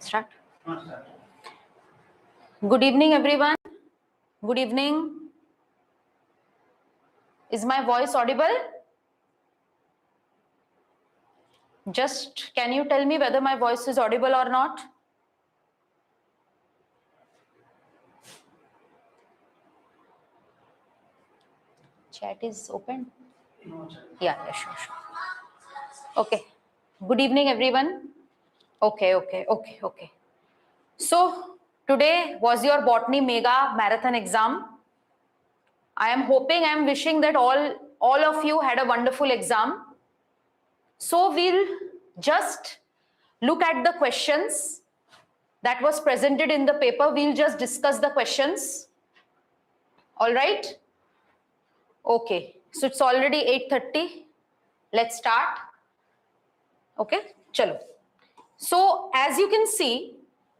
Start. Good evening, everyone. Good evening. Is my voice audible? Just can you tell me whether my voice is audible or not? Chat is open? Yeah, sure. Okay. Good evening, everyone. Okay. So today was your Botany Mega Marathon exam. I am hoping, I am wishing that all of you had a wonderful exam. So we'll just look at the questions that was presented in the paper. We'll just discuss the questions. All right? Okay. So it's already 8:30. Let's start. Okay, chalo. So as you can see,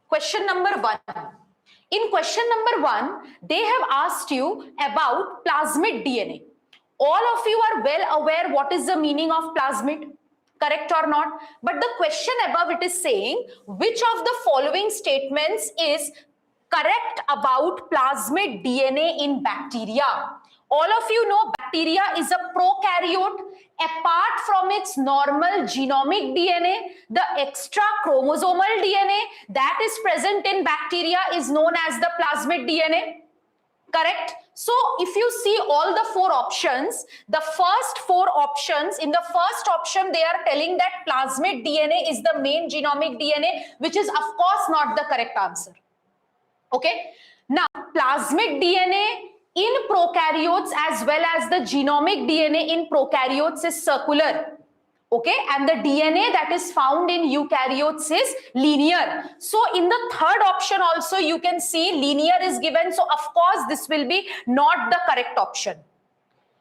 question number 1. In question number 1, they have asked you about plasmid DNA. All of you are well aware what is the meaning of plasmid, correct or not? But the question above it is saying, which of the following statements is correct about plasmid DNA in bacteria? All of you know bacteria is a prokaryote. Apart from its normal genomic DNA, the extra chromosomal DNA that is present in bacteria is known as the plasmid DNA. Correct? So if you see all the 4 options, the first 4 options, in the first option they are telling that plasmid DNA is the main genomic DNA, which is of course not the correct answer. Okay? Now, plasmid DNA in prokaryotes as well as the genomic DNA in prokaryotes is circular. Okay, and the DNA that is found in eukaryotes is linear. So in the third option also you can see linear is given. So of course this will be not the correct option.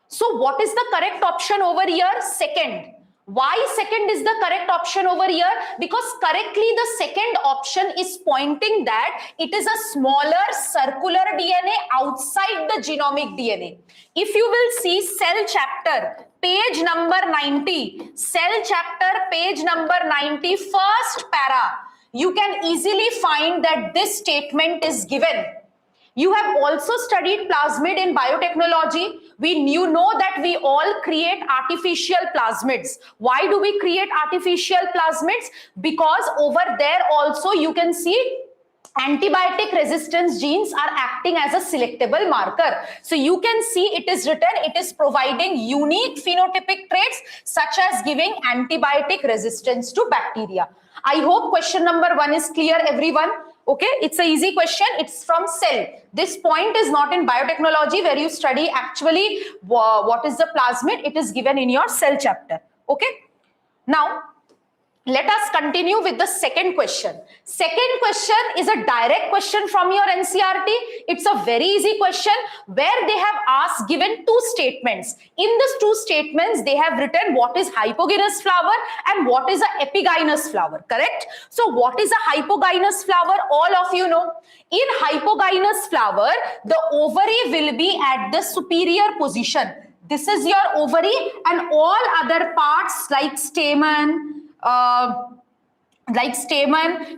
So what is the correct option over here? Second. Why second is the correct option over here? Because correctly the second option is pointing that it is a smaller circular DNA outside the genomic DNA. If you will see cell chapter, page number 90, cell chapter, page number 90, first para, you can easily find that this statement is given. You have also studied plasmid in biotechnology. You know that we all create artificial plasmids. Why do we create artificial plasmids? Because over there also you can see antibiotic resistance genes are acting as a selectable marker. So you can see it is written, it is providing unique phenotypic traits such as giving antibiotic resistance to bacteria. I hope question number 1 is clear, everyone. Okay, it's an easy question. It's from cell. This point is not in biotechnology where you study actually what is the plasmid. It is given in your cell chapter. Okay. Now, let us continue with the second question. Second question is a direct question from your NCERT. It's a very easy question where they have given 2 statements. In these 2 statements, they have written what is hypogynous flower and what is a epigynous flower, correct? So what is a hypogynous flower? All of you know. In hypogynous flower, the ovary will be at the superior position. This is your ovary and all other parts like stamen,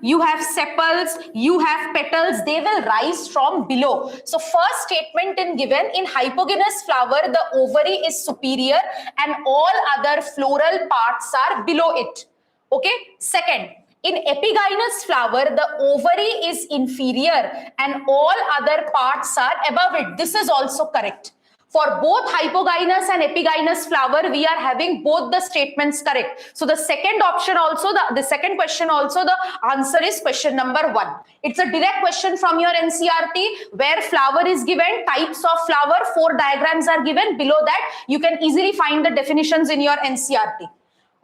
you have sepals, you have petals, they will rise from below. So first statement given in hypogynous flower, the ovary is superior and all other floral parts are below it. Okay. Second, in epigynous flower, the ovary is inferior and all other parts are above it. This is also correct. For both hypogynous and epigynous flower, we are having both the statements correct. So the second option also, the second question also, the answer is question number 1. It's a direct question from your NCERT where flower is given, types of flower, 4 diagrams are given. Below that, you can easily find the definitions in your NCERT.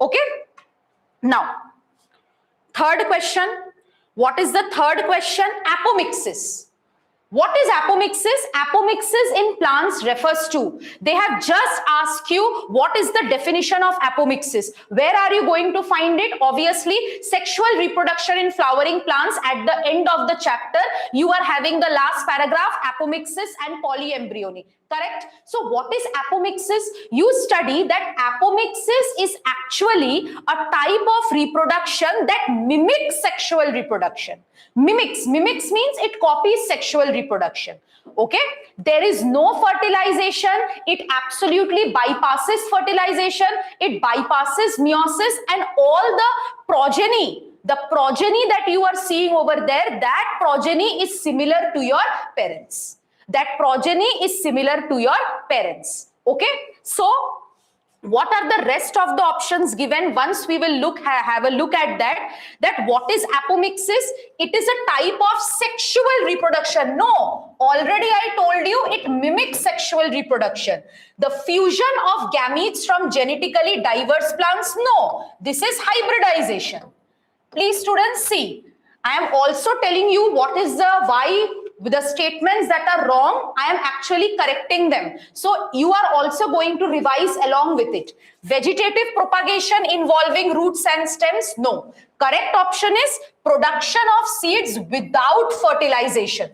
Okay. Now, third question. What is the third question? Apomixis. What is apomixis? Apomixis in plants refers to. They have just asked you what is the definition of apomixis. Where are you going to find it? Obviously, sexual reproduction in flowering plants. At the end of the chapter, you are having the last paragraph, apomixis and polyembryony. Correct? So what is apomixis? You study that apomixis is actually a type of reproduction that mimics sexual reproduction. Mimics means it copies sexual reproduction. Okay? There is no fertilization. It absolutely bypasses fertilization. It bypasses meiosis, and all the progeny that you are seeing over there, that progeny is similar to your parents. That progeny is similar to your parents. Okay? So what are the rest of the options given? Once we will have a look at that what is apomixis? It is a type of sexual reproduction. No, already I told you it mimics sexual reproduction. The fusion of gametes from genetically diverse plants, no, this is hybridization. Please students see, I am also telling you what is why the statements that are wrong, I am actually correcting them. So you are also going to revise along with it. Vegetative propagation involving roots and stems, no. Correct option is production of seeds without fertilization.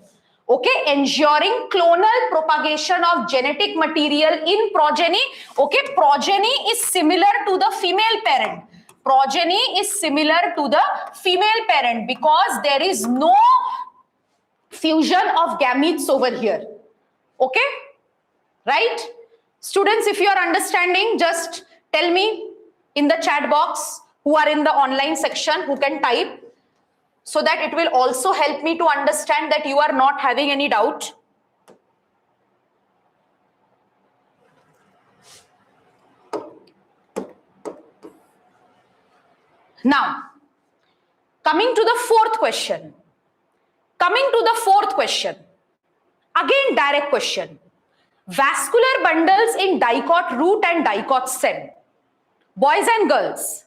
Okay, ensuring clonal propagation of genetic material in progeny. Okay, progeny is similar to the female parent. Progeny is similar to the female parent because there is no fusion of gametes over here. Okay? Right? Students, if you are understanding, just tell me in the chat box who are in the online section, who can type, so that it will also help me to understand that you are not having any doubt. Now, coming to the fourth question. Again, direct question. Vascular bundles in dicot root and dicot stem. Boys and girls,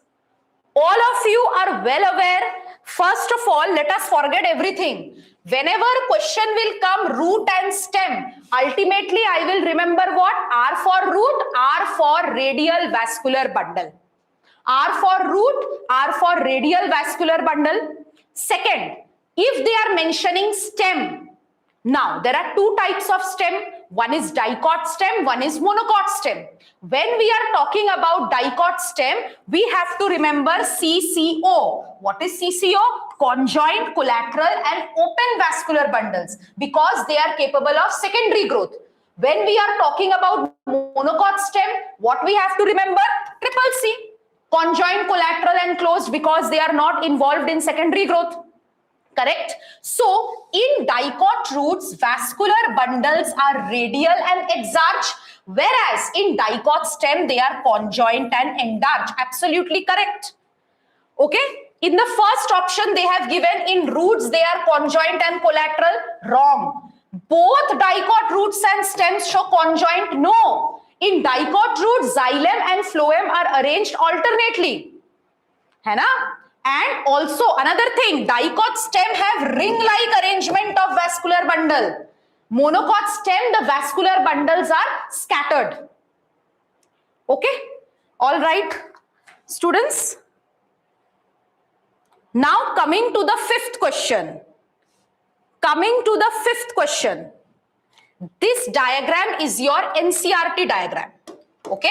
all of you are well aware. First of all, let us forget everything. Whenever question will come root and stem, ultimately I will remember what? R for root, R for radial vascular bundle. R for root, R for radial vascular bundle. Second, if they are mentioning stem, now there are two types of stem. One is dicot stem, one is monocot stem. When we are talking about dicot stem, we have to remember CCO. What is CCO? Conjoint, collateral and open vascular bundles, because they are capable of secondary growth. When we are talking about monocot stem, what we have to remember? Triple C. Conjoint, collateral and closed, because they are not involved in secondary growth. Correct? So, in dicot roots, vascular bundles are radial and exarch, whereas in dicot stem, they are conjoint and endarch. Absolutely correct. Okay? In the first option, they have given in roots, they are conjoint and collateral. Wrong. Both dicot roots and stems show conjoint. No. In dicot roots, xylem and phloem are arranged alternately. है ना? And also another thing, dicot stem have ring-like arrangement of vascular bundle. Monocot stem, the vascular bundles are scattered. Okay? All right, students. Now coming to the fifth question. This diagram is your NCERT diagram. Okay?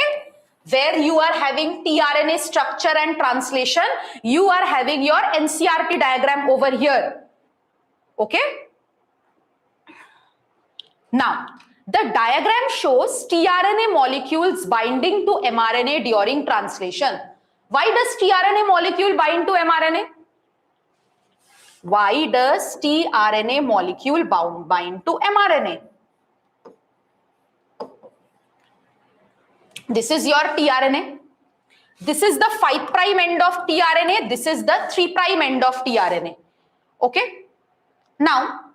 Where you are having tRNA structure and translation, you are having your NCERT diagram over here. Okay? Now, the diagram shows tRNA molecules binding to mRNA during translation. Why does tRNA molecule bind to mRNA? Why does tRNA molecule bind to mRNA? This is your tRNA. This is the 5' end of tRNA. This is the 3' end of tRNA. Okay. Now,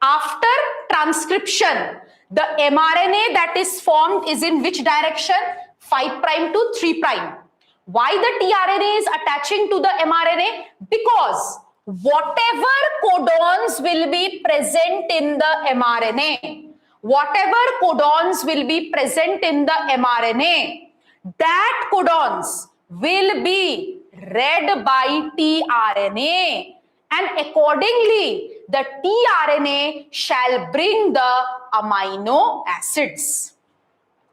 after transcription, the mRNA that is formed is in which direction? 5' to 3'. Why the tRNA is attaching to the mRNA? Because whatever codons will be present in the mRNA, that codons will be read by tRNA, and accordingly the tRNA shall bring the amino acids.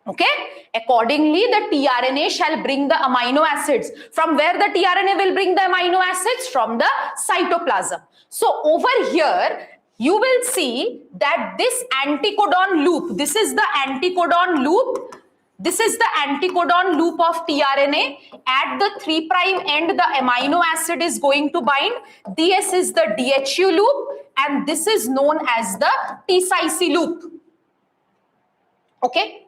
Okay, accordingly the tRNA shall bring the amino acids. From where the tRNA will bring the amino acids? From the cytoplasm. So over here you will see that this anticodon loop, this is the anticodon loop. This is the anticodon loop of tRNA. At the 3' end, the amino acid is going to bind. This is the DHU loop, and this is known as the T-Cyc loop. Okay.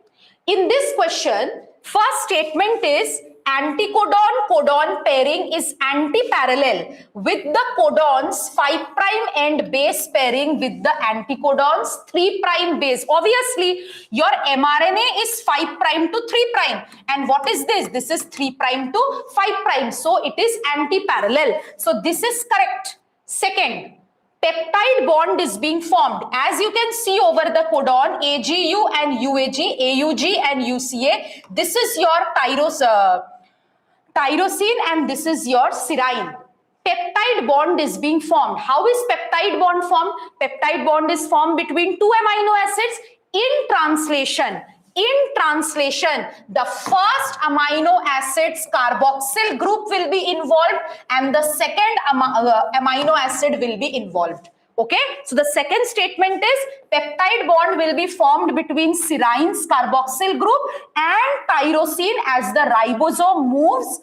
In this question, first statement is anticodon-codon pairing is anti-parallel with the codon's 5' end base pairing with the anticodon's 3' base. Obviously, your mRNA is 5' to 3'. And what is this? This is 3' to 5'. So it is anti-parallel. So this is correct. Second, peptide bond is being formed. As you can see over the codon, AGU and UAG, AUG and UCA, this is your tyrosine and this is your serine. Peptide bond is being formed. How is peptide bond formed? Peptide bond is formed between two amino acids. In translation, the first amino acid's carboxyl group will be involved and the second amino acid will be involved. Okay, so the second statement is peptide bond will be formed between serine's carboxyl group and tyrosine as the ribosome moves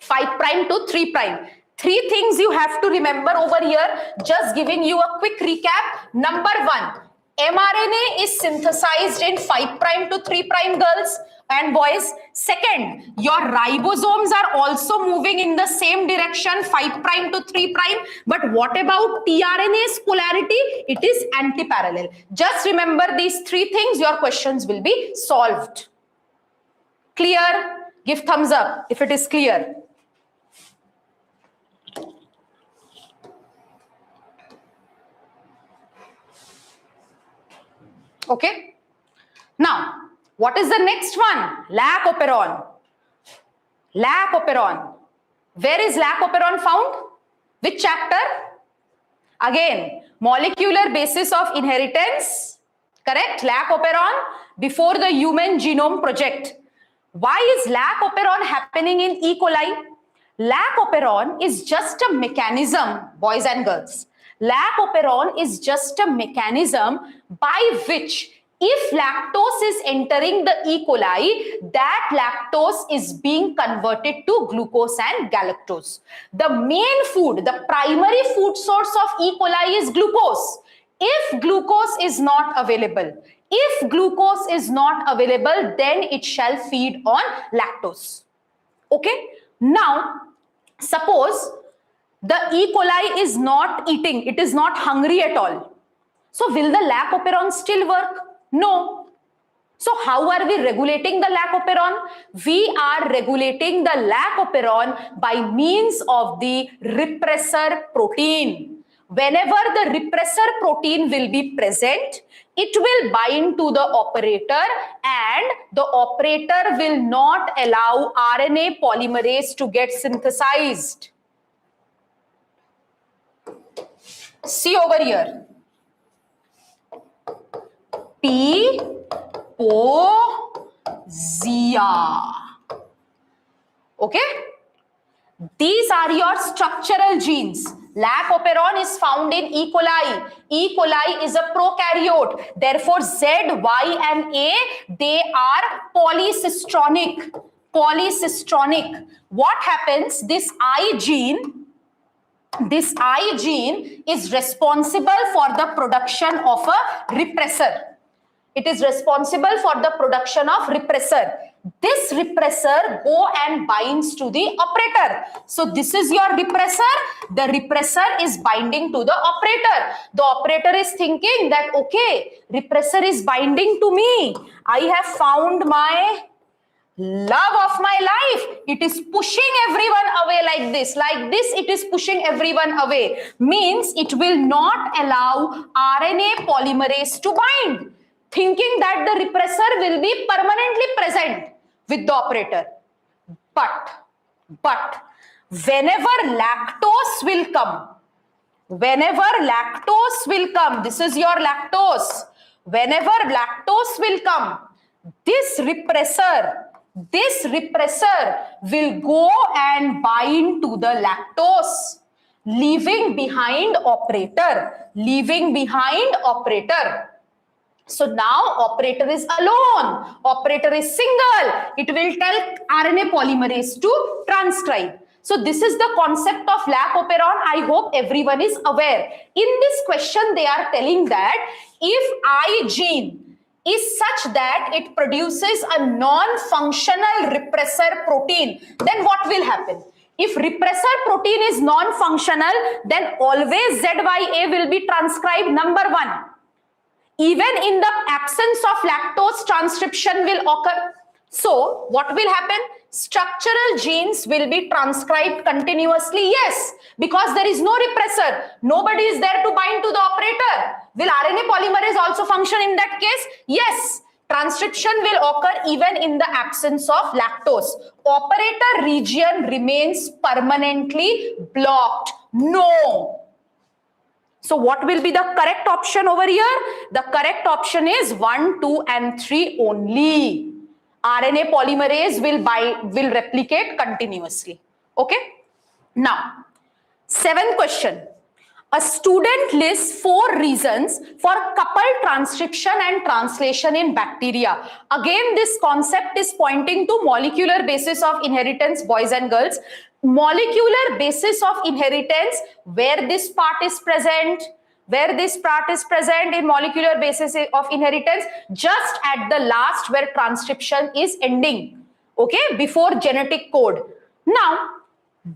5' to 3'. Three things you have to remember over here, just giving you a quick recap. Number one, mRNA is synthesized in 5' to 3' girls and boys. Second, your ribosomes are also moving in the same direction, 5' to 3'. But what about tRNA's polarity? It is anti-parallel. Just remember these three things, your questions will be solved. Clear? Give thumbs up if it is clear. Okay. Now, what is the next one? Lac operon. Lac operon. Where is lac operon found? Which chapter? Again, molecular basis of inheritance. Correct? Lac operon before the Human Genome Project. Why is lac operon happening in E. coli? Lac operon is just a mechanism, boys and girls. Lac operon is just a mechanism by which if lactose is entering the E. coli, that lactose is being converted to glucose and galactose. The main food, the primary food source of E. coli is glucose. If glucose is not available, then it shall feed on lactose. Okay? Now, suppose the E. coli is not eating, it is not hungry at all. So will the lac operon still work? No. So how are we regulating the lac operon? We are regulating the lac operon by means of the repressor protein. Whenever the repressor protein will be present, it will bind to the operator and the operator will not allow RNA polymerase to get synthesized. See over here. P-O-Z-A. Okay? These are your structural genes. Lac operon is found in E. coli. E. coli is a prokaryote. Therefore, Z, Y, and A, they are polycistronic. Polycistronic. What happens? This I gene is responsible for the production of a repressor. It is responsible for the production of repressor. This repressor go and binds to the operator. So this is your repressor. The repressor is binding to the operator. The operator is thinking that, okay, repressor is binding to me. I have found my love of my life. It is pushing everyone away like this. Like this, it is pushing everyone away. Means it will not allow RNA polymerase to bind. Thinking that the repressor will be permanently present with the operator. But whenever lactose will come, whenever lactose will come, this is your lactose. Whenever lactose will come, this repressor will go and bind to the lactose, leaving behind operator. So now operator is alone, operator is single. It will tell RNA polymerase to transcribe. So this is the concept of lac operon. I hope everyone is aware. In this question, they are telling that if I gene is such that it produces a non-functional repressor protein, then what will happen? If repressor protein is non-functional, then always ZYA will be transcribed, number one. Even in the absence of lactose, transcription will occur. So what will happen? Structural genes will be transcribed continuously. Yes, because there is no repressor. Nobody is there to bind to the operator. Will RNA polymerase also function in that case? Yes. Transcription will occur even in the absence of lactose. Operator region remains permanently blocked. No. So what will be the correct option over here? The correct option is 1, 2 and 3 only. RNA polymerase will replicate continuously. Okay. Now, 7th question. A student lists 4 reasons for coupled transcription and translation in bacteria. Again, this concept is pointing to molecular basis of inheritance, boys and girls. Molecular basis of inheritance, where this part is present, in molecular basis of inheritance, just at the last where transcription is ending, okay, before genetic code. Now,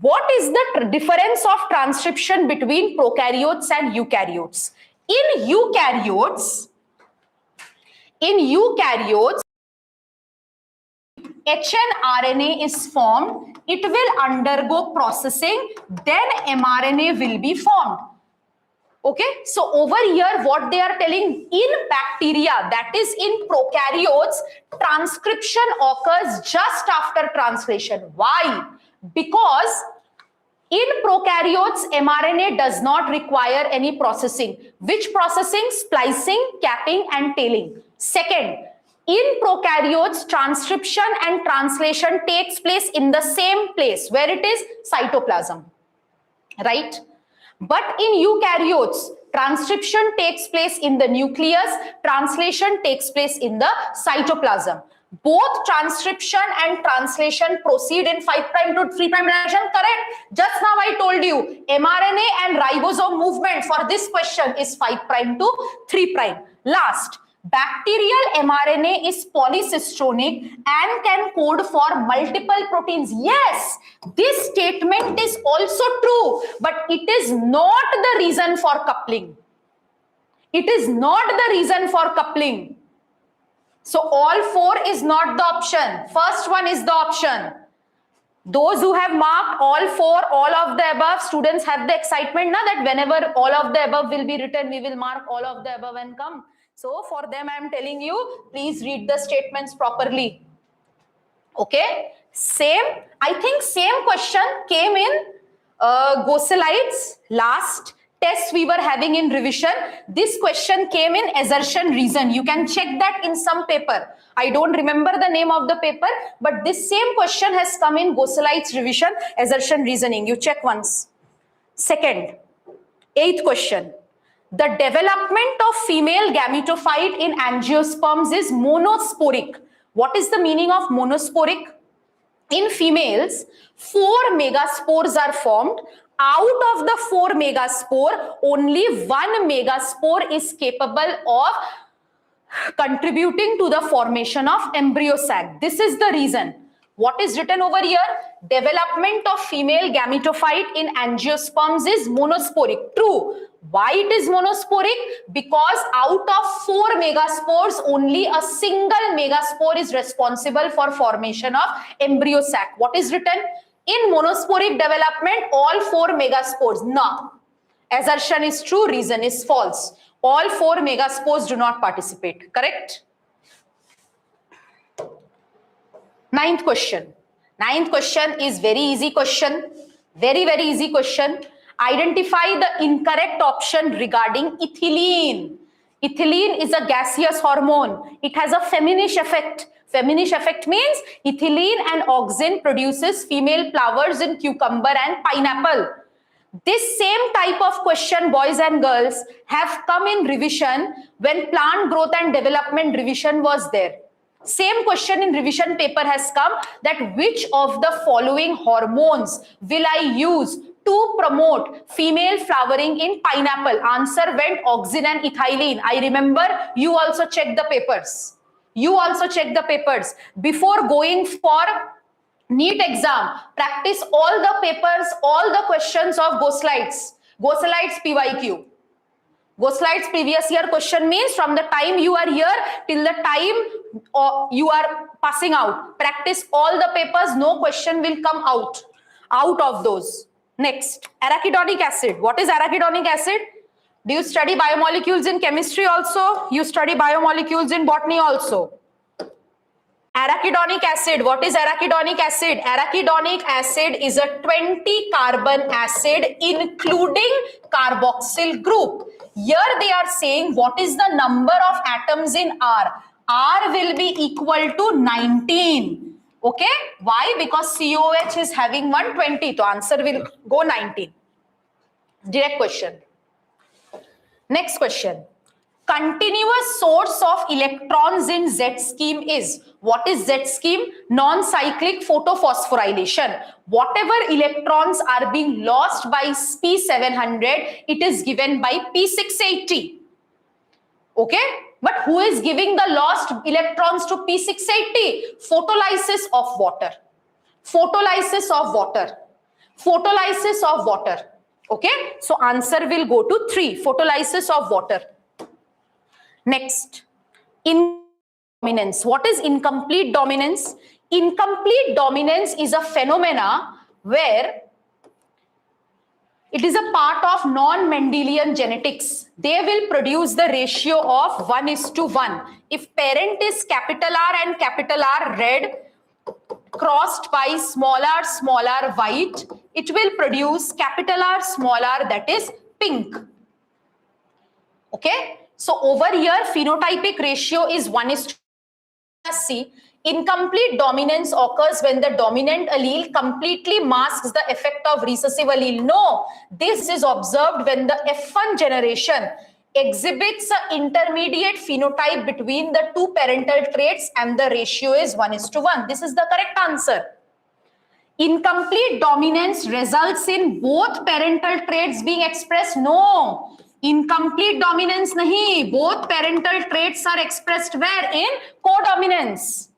what is the difference of transcription between prokaryotes and eukaryotes? In eukaryotes, hnRNA is formed, it will undergo processing, then mRNA will be formed. Okay, so over here what they are telling, in bacteria, that is in prokaryotes, transcription occurs just after translation. Why? Because in prokaryotes, mRNA does not require any processing. Which processing? Splicing, capping and tailing. Second, in prokaryotes, transcription and translation takes place in the same place, where it is cytoplasm, right? But in eukaryotes, transcription takes place in the nucleus, translation takes place in the cytoplasm. Both transcription and translation proceed in 5' to 3' direction, correct? Just now I told you, mRNA and ribosome movement for this question is 5' to 3'. Last, bacterial mRNA is polycistronic and can code for multiple proteins. Yes, this statement is also true, but it is not the reason for coupling. It is not the reason for coupling. So all 4 is not the option. First one is the option. Those who have marked all 4, all of the above, students have the excitement now that whenever all of the above will be written, we will mark all of the above and come. So for them, I am telling you, please read the statements properly. Okay. Same, I think same question came in Gosalites last test we were having in revision. This question came in assertion reason. You can check that in some paper. I don't remember the name of the paper, but this same question has come in Gosalites revision, assertion reasoning. You check once. Second, 8th question. The development of female gametophyte in angiosperms is monosporic. What is the meaning of monosporic? In females, 4 megaspores are formed. Out of the 4 megaspore, only 1 megaspore is capable of contributing to the formation of embryo sac. This is the reason. What is written over here? Development of female gametophyte in angiosperms is monosporic. True. Why it is monosporic? Because out of 4 megaspores, only a single megaspore is responsible for formation of embryo sac. What is written? In monosporic development, all 4 megaspores. No. Assertion is true, reason is false. All 4 megaspores do not participate. Correct? 9th question. 9th question is very easy question. Very, very easy question. Identify the incorrect option regarding ethylene. Ethylene is a gaseous hormone. It has a feminish effect. Feminish effect means ethylene and auxin produces female flowers in cucumber and pineapple. This same type of question, boys and girls, have come in revision when plant growth and development revision was there. Same question in revision paper has come, that which of the following hormones will I use to promote female flowering in pineapple? Answer went auxin and ethylene. I remember you also check the papers. You also check the papers. Before going for NEET exam, practice all the papers, all the questions of Gosalites. Gosalites PYQ. Gosalites previous year question means from the time you are here till the time you are passing out. Practice all the papers, no question will come out of those. Next, arachidonic acid. What is arachidonic acid? Do you study biomolecules in chemistry also? You study biomolecules in botany also. Arachidonic acid. What is arachidonic acid? Arachidonic acid is a 20 carbon acid including carboxyl group. Here they are saying what is the number of atoms in R? R will be equal to 19. Okay? Why? Because COH is having 120. So answer will go 19. Direct question. Next question. Continuous source of electrons in Z scheme is. What is Z scheme? Non-cyclic photophosphorylation. Whatever electrons are being lost by P700, it is given by P680. Okay? But who is giving the lost electrons to P680? Photolysis of water. Photolysis of water. Photolysis of water. Okay? So answer will go to 3. Photolysis of water. Next, dominance. What is incomplete dominance? Incomplete dominance is a phenomena where it is a part of non-Mendelian genetics. They will produce the ratio of 1:1. If parent is capital R and capital R red crossed by small r white, it will produce capital R small r, that is pink. Okay? So over here, phenotypic ratio is 1:. See, incomplete dominance occurs when the dominant allele completely masks the effect of recessive allele. No, this is observed when the F1 generation exhibits an intermediate phenotype between the two parental traits and the ratio is 1:1. This is the correct answer. Incomplete dominance results in both parental traits being expressed. No. Incomplete dominance nahi. Both parental traits are expressed where? In codominance.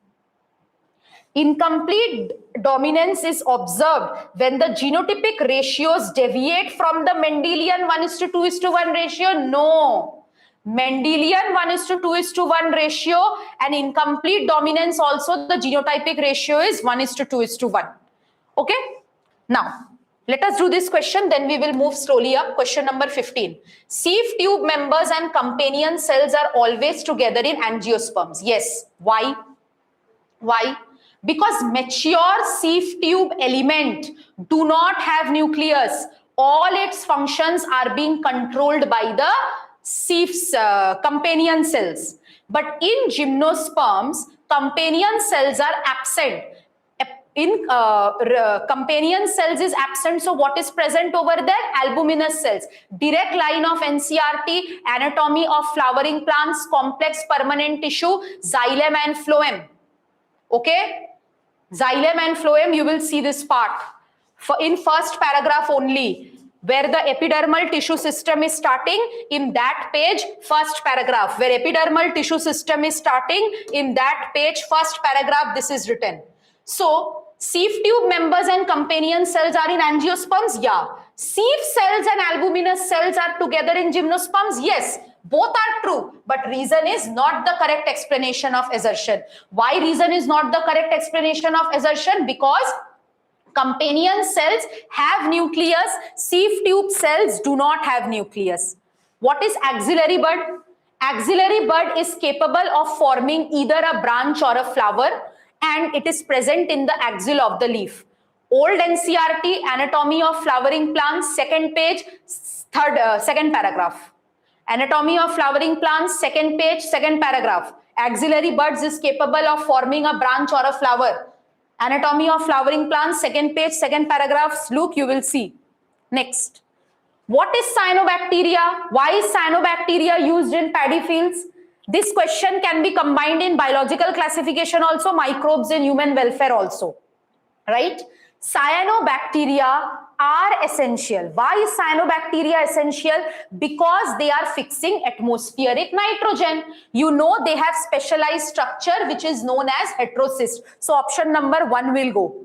Incomplete dominance is observed when the genotypic ratios deviate from the Mendelian 1:2:1 ratio. No. Mendelian 1:2:1 ratio and incomplete dominance also the genotypic ratio is 1:2:1. Okay. Now, let us do this question, then we will move slowly up. Question number 15. Sieve tube members and companion cells are always together in angiosperms. Yes. Why? Why? Because mature sieve tube element do not have nucleus. All its functions are being controlled by the sieve's companion cells. But in gymnosperms, companion cells are absent. In companion cells is absent, so what is present over there? Albuminous cells. Direct line of NCERT, anatomy of flowering plants, complex permanent tissue, xylem and phloem. Okay, xylem and phloem, you will see this part in first paragraph only, where the epidermal tissue system is starting. In that page, first paragraph, where epidermal tissue system is starting, in that page, first paragraph, this is written. So, sieve tube members and companion cells are in angiosperms? Yeah. Sieve cells and albuminous cells are together in gymnosperms? Yes. Both are true. But reason is not the correct explanation of assertion. Why reason is not the correct explanation of assertion? Because companion cells have nucleus. Sieve tube cells do not have nucleus. What is axillary bud? Axillary bud is capable of forming either a branch or a flower, and it is present in the axil of the leaf. Old NCRT, anatomy of flowering plants, second page, second paragraph. Anatomy of flowering plants, second page, second paragraph. Axillary buds is capable of forming a branch or a flower. Anatomy of flowering plants, second page, second paragraph. Look, you will see. Next. What is cyanobacteria? Why is cyanobacteria used in paddy fields? This question can be combined in biological classification also, microbes in human welfare also. Right? Cyanobacteria are essential. Why is cyanobacteria essential? Because they are fixing atmospheric nitrogen. You know they have specialized structure which is known as heterocyst. So option number 1 will go.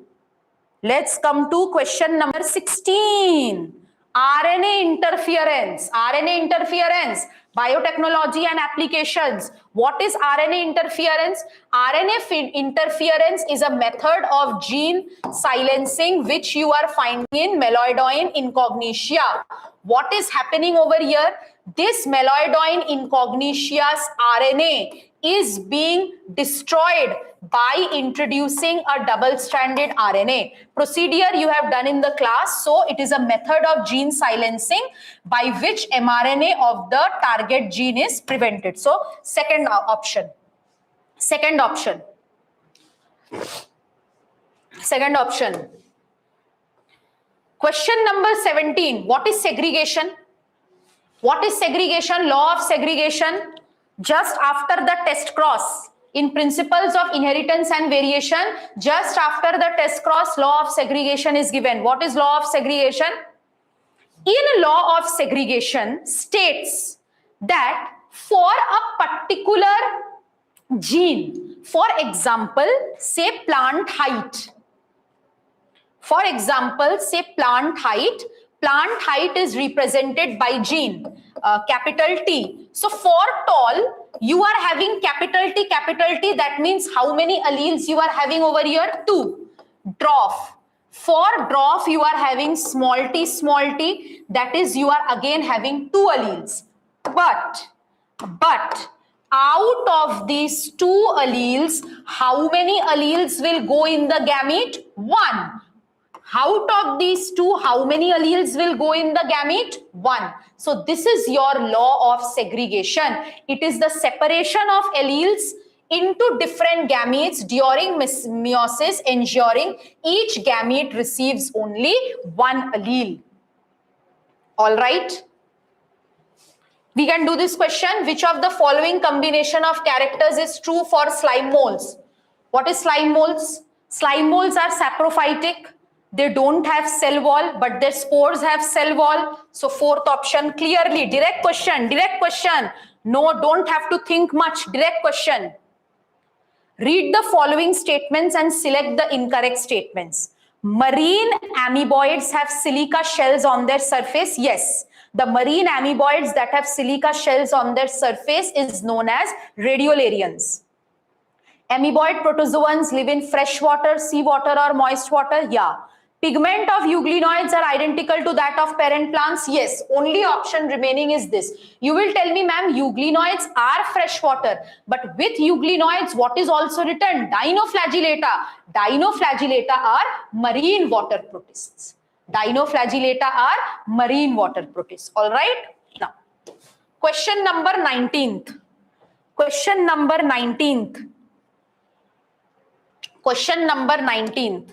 Let's come to question number 16. RNA interference. RNA interference. Biotechnology and applications. What is RNA interference? RNA interference is a method of gene silencing which you are finding in Meloidoin incognitia. What is happening over here? This Meloidoin incognition's RNA is being destroyed by introducing a double-stranded RNA. Procedure you have done in the class. So it is a method of gene silencing by which mRNA of the target gene is prevented. So second option. Second option. Second option. Question number 17. What is segregation? What is segregation? Law of segregation. Just after the test cross, in principles of inheritance and variation, just after the test cross, law of segregation is given. What is law of segregation? In law of segregation states that for a particular gene, for example, say plant height. For example, say plant height. Plant height is represented by gene capital T. So for tall, you are having capital T, capital T. That means how many alleles you are having over here? 2. Dwarf. For dwarf, you are having small t. That is, you are again having 2 alleles. But out of these 2 alleles, how many alleles will go in the gamete? 1. Out of these 2, how many alleles will go in the gamete? 1. So this is your law of segregation. It is the separation of alleles into different gametes during meiosis, ensuring each gamete receives only 1 allele. All right. We can do this question. Which of the following combination of characters is true for slime molds? What is slime molds? Slime molds are saprophytic. They don't have cell wall, but their spores have cell wall. So fourth option, clearly, direct question, direct question. No, don't have to think much, direct question. Read the following statements and select the incorrect statements. Marine amoeboids have silica shells on their surface. Yes, the marine amoeboids that have silica shells on their surface is known as radiolarians. Amoeboid protozoans live in fresh water, sea water or moist water. Yeah. Pigment of euglenoids are identical to that of parent plants. Yes, only option remaining is this. You will tell me, ma'am, euglenoids are freshwater, but with euglenoids, what is also written? Dinoflagellata. Dinoflagellata are marine water protists. Dinoflagellata are marine water protists. All right. Now, question number 19th. Question number 19th. Question number 19th.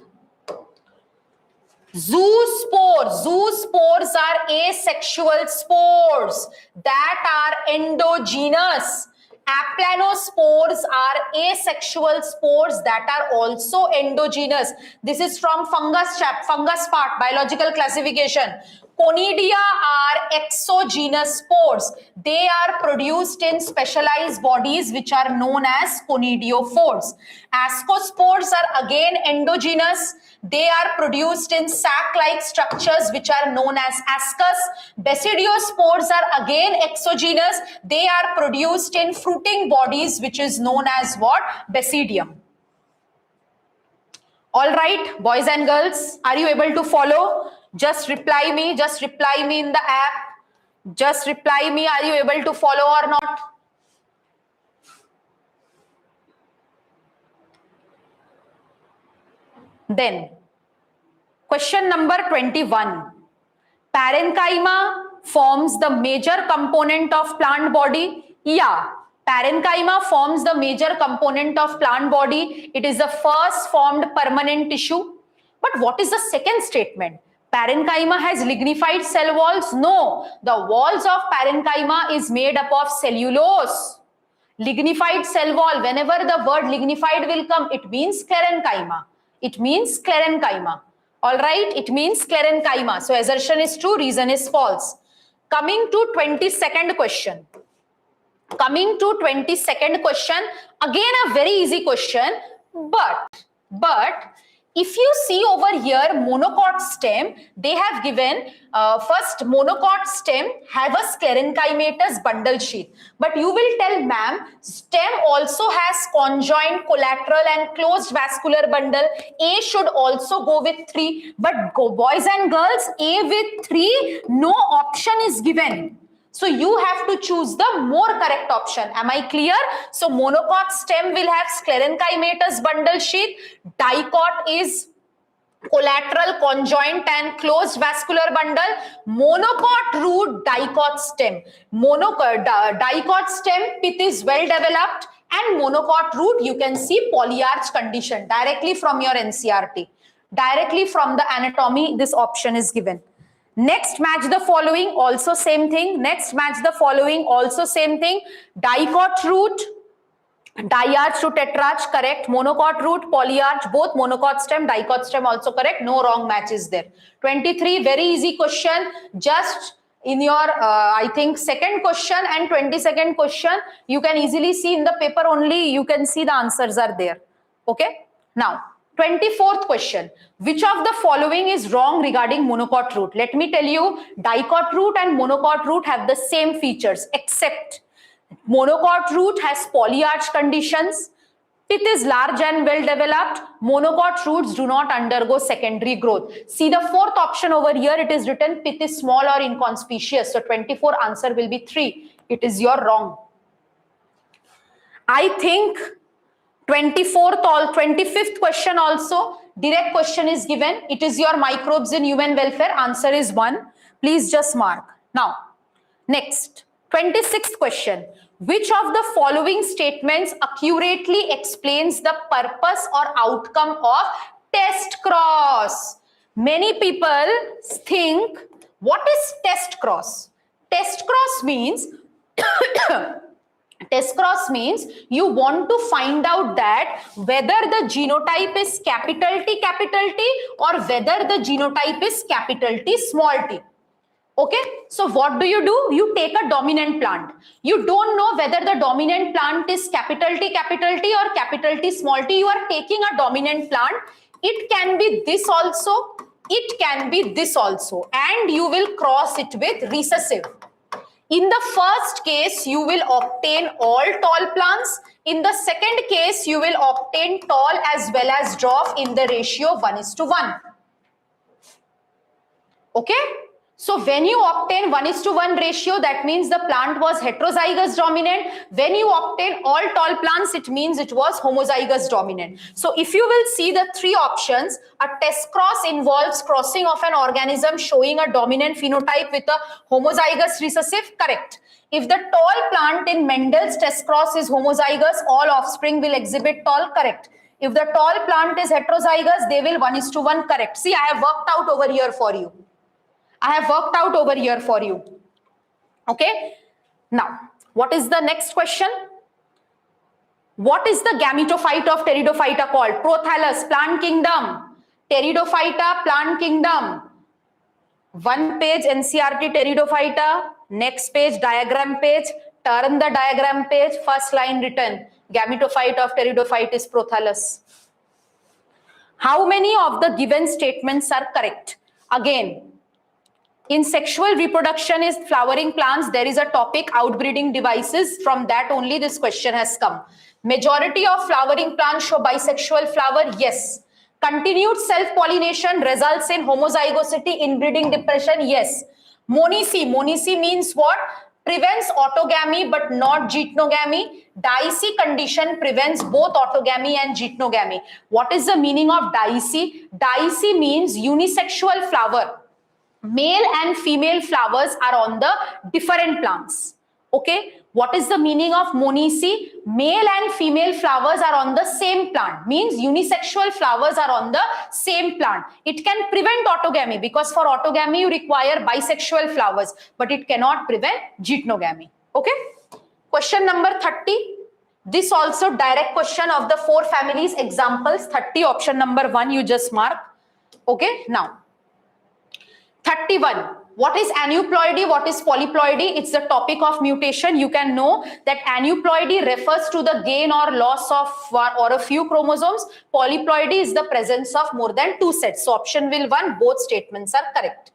Zoospores. Zoospores are asexual spores that are endogenous. Aplanospores are asexual spores that are also endogenous. This is from fungus part, biological classification. Conidia are exogenous spores. They are produced in specialized bodies which are known as conidiophores. Ascospores are again endogenous. They are produced in sac-like structures which are known as ascus. Basidiospores are again exogenous. They are produced in fruiting bodies which is known as what? Basidium. All right, boys and girls, are you able to follow? Just reply me in the app. Just reply me, are you able to follow or not? Then, Question number 21. Parenchyma forms the major component of plant body. Yeah, parenchyma forms the major component of plant body. It is the first formed permanent tissue. But what is the second statement? Parenchyma has lignified cell walls? No, the walls of parenchyma is made up of cellulose. Lignified cell wall, whenever the word lignified will come, it means sclerenchyma. It means sclerenchyma. All right, it means sclerenchyma. So assertion is true, reason is false. Coming to 22nd question. Coming to 22nd question, again a very easy question, but if you see over here monocot stem, they have given first monocot stem have a sclerenchymatous bundle sheath. But you will tell ma'am, stem also has conjoined, collateral and closed vascular bundle. A should also go with 3. But boys and girls, A with 3, no option is given. So you have to choose the more correct option. Am I clear? So monocot stem will have sclerenchymatous bundle sheath. Dicot is collateral, conjoint and closed vascular bundle. Monocot root, dicot stem. Dicot stem, pith is well developed, and monocot root you can see polyarch condition directly from your NCERT. Directly from the anatomy, this option is given. Next, match the following, also same thing. Next, match the following, also same thing. Dicot root, diarch to tetrarch, correct. Monocot root, polyarch, both monocot stem, dicot stem also correct. No wrong match is there. 23, very easy question. Just in your, I think, second question and 22nd question, you can easily see in the paper only, you can see the answers are there. Okay. Now, 24th question. Which of the following is wrong regarding monocot root? Let me tell you, dicot root and monocot root have the same features, except monocot root has polyarch conditions. Pith is large and well developed. Monocot roots do not undergo secondary growth. See the fourth option over here, it is written pith is small or inconspicuous. So 24 answer will be 3. It is your wrong. I think 25th question also, direct question is given. It is your microbes in human welfare. Answer is 1. Please just mark. Now, next, 26th question. Which of the following statements accurately explains the purpose or outcome of test cross? Many people think, what is test cross? Test cross means test cross means you want to find out that whether the genotype is capital T or whether the genotype is capital T small t. Okay, so what do? You take a dominant plant. You don't know whether the dominant plant is capital T or capital T small t. You are taking a dominant plant. It can be this also, it can be this also, and you will cross it with recessive. In the first case, you will obtain all tall plants. In the second case, you will obtain tall as well as dwarf in the ratio 1:1. Okay? So when you obtain 1:1 ratio, that means the plant was heterozygous dominant. When you obtain all tall plants, it means it was homozygous dominant. So if you will see the 3 options, a test cross involves crossing of an organism showing a dominant phenotype with a homozygous recessive, correct. If the tall plant in Mendel's test cross is homozygous, all offspring will exhibit tall, correct. If the tall plant is heterozygous, they will 1:1, correct. See, I have worked out over here for you. I have worked out over here for you. Okay. Now, what is the next question? What is the gametophyte of Pteridophyta called? Prothallus, plant kingdom. Pteridophyta, plant kingdom. One page NCERT Pteridophyta, next page diagram page, turn the diagram page, first line written. Gametophyte of Pteridophyte is Prothallus. How many of the given statements are correct? Again, in sexual reproduction is flowering plants, there is a topic outbreeding devices. From that only this question has come. Majority of flowering plants show bisexual flower, yes. Continued self-pollination results in homozygosity, inbreeding depression, yes. Monacy means what? prevents autogamy but not geitonogamy. Dioicy condition prevents both autogamy and geitonogamy. What is the meaning of dioicy? Dioicy means unisexual flower. Male and female flowers are on the different plants. Okay. What is the meaning of monosporic? Male and female flowers are on the same plant. Means unisexual flowers are on the same plant. It can prevent autogamy because for autogamy you require bisexual flowers, but it cannot prevent geitonogamy. Okay. Question number 30. This also direct question of the 4 families examples. 30 option number 1 you just mark. Okay. Now 31. What is aneuploidy? What is polyploidy? It's the topic of mutation. You can know that aneuploidy refers to the gain or loss of or a few chromosomes. Polyploidy is the presence of more than 2 sets. So option will 1, both statements are correct.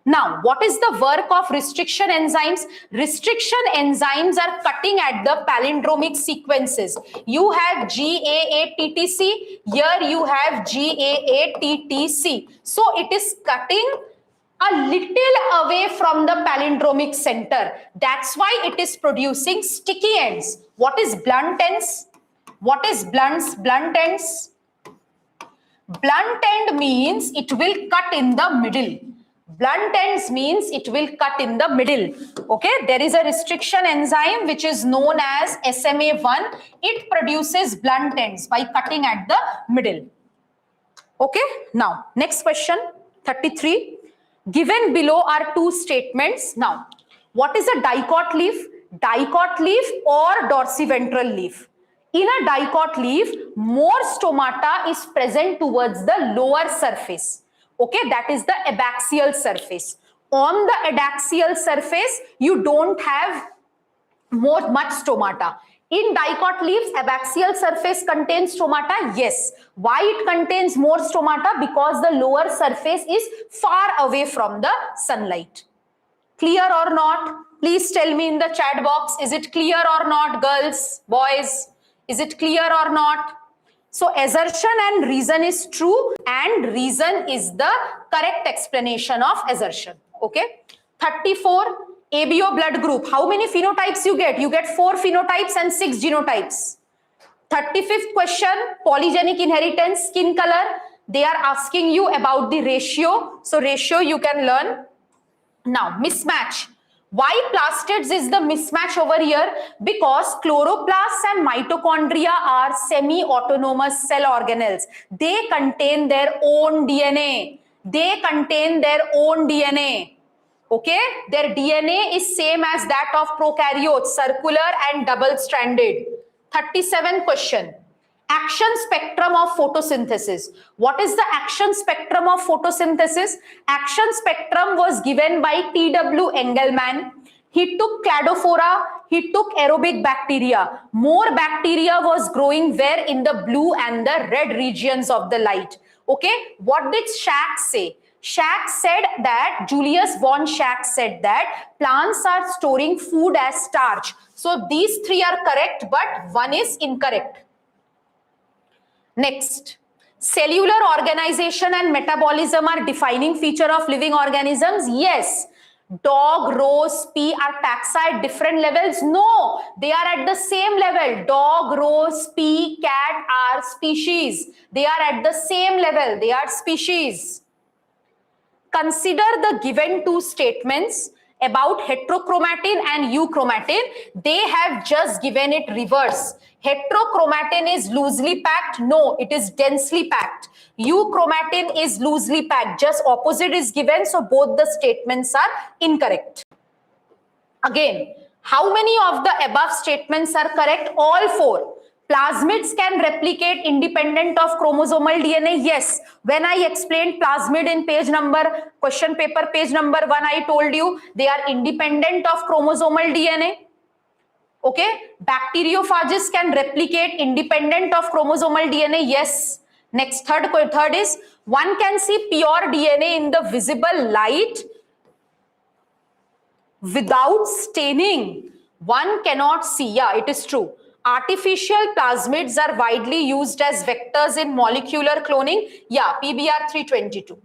Now, what is the work of restriction enzymes? Restriction enzymes are cutting at the palindromic sequences. You have GAATTC. Here you have GAATTC. So it is cutting a little away from the palindromic center. That's why it is producing sticky ends. What is blunt ends? What is blunt ends? Blunt end means it will cut in the middle. Blunt ends means it will cut in the middle. Okay, there is a restriction enzyme which is known as SMA1. It produces blunt ends by cutting at the middle. Okay, now next question, 33. Given below are 2 statements. Now, what is a dicot leaf? Dicot leaf or dorsiventral leaf? In a dicot leaf, more stomata is present towards the lower surface. Okay, that is the abaxial surface. On the adaxial surface, you don't have much stomata. In dicot leaves, abaxial surface contains stomata. Yes. Why it contains more stomata? Because the lower surface is far away from the sunlight. Clear or not? Please tell me in the chat box. Is it clear or not, girls, boys? Is it clear or not? So assertion and reason is true and reason is the correct explanation of assertion. Okay. 34. ABO blood group. How many phenotypes you get? You get 4 phenotypes and 6 genotypes. 35th question, polygenic inheritance, skin color. They are asking you about the ratio. So ratio you can learn. Now mismatch. Why plastids is the mismatch over here? Because chloroplasts and mitochondria are semi-autonomous cell organelles. They contain their own DNA. They contain their own DNA. Okay, their DNA is same as that of prokaryotes, circular and double-stranded. 37 question. Action spectrum of photosynthesis. What is the action spectrum of photosynthesis? Action spectrum was given by T.W. Engelmann. He took cladophora, he took aerobic bacteria. More bacteria was growing where? In the blue and the red regions of the light. Okay, what did Schack say? Schack said that, Julius von Schack said that plants are storing food as starch. So these 3 are correct, but 1 is incorrect. Next, cellular organization and metabolism are defining feature of living organisms. Yes. Dog, rose, pea are taxa at different levels? No, they are at the same level. Dog, rose, pea, cat are species. They are at the same level. They are species. Consider the given 2 statements about heterochromatin and euchromatin. They have just given it reverse. Heterochromatin is loosely packed. No, it is densely packed. Euchromatin is loosely packed. Just opposite is given. So both the statements are incorrect. Again, how many of the above statements are correct? All 4. Plasmids can replicate independent of chromosomal DNA. Yes. When I explained plasmid in question paper page number 1, I told you they are independent of chromosomal DNA. Okay. Bacteriophages can replicate independent of chromosomal DNA. Yes. Next, third is one can see pure DNA in the visible light without staining. One cannot see. Yeah, it is true. Artificial plasmids are widely used as vectors in molecular cloning. Yeah, PBR 322.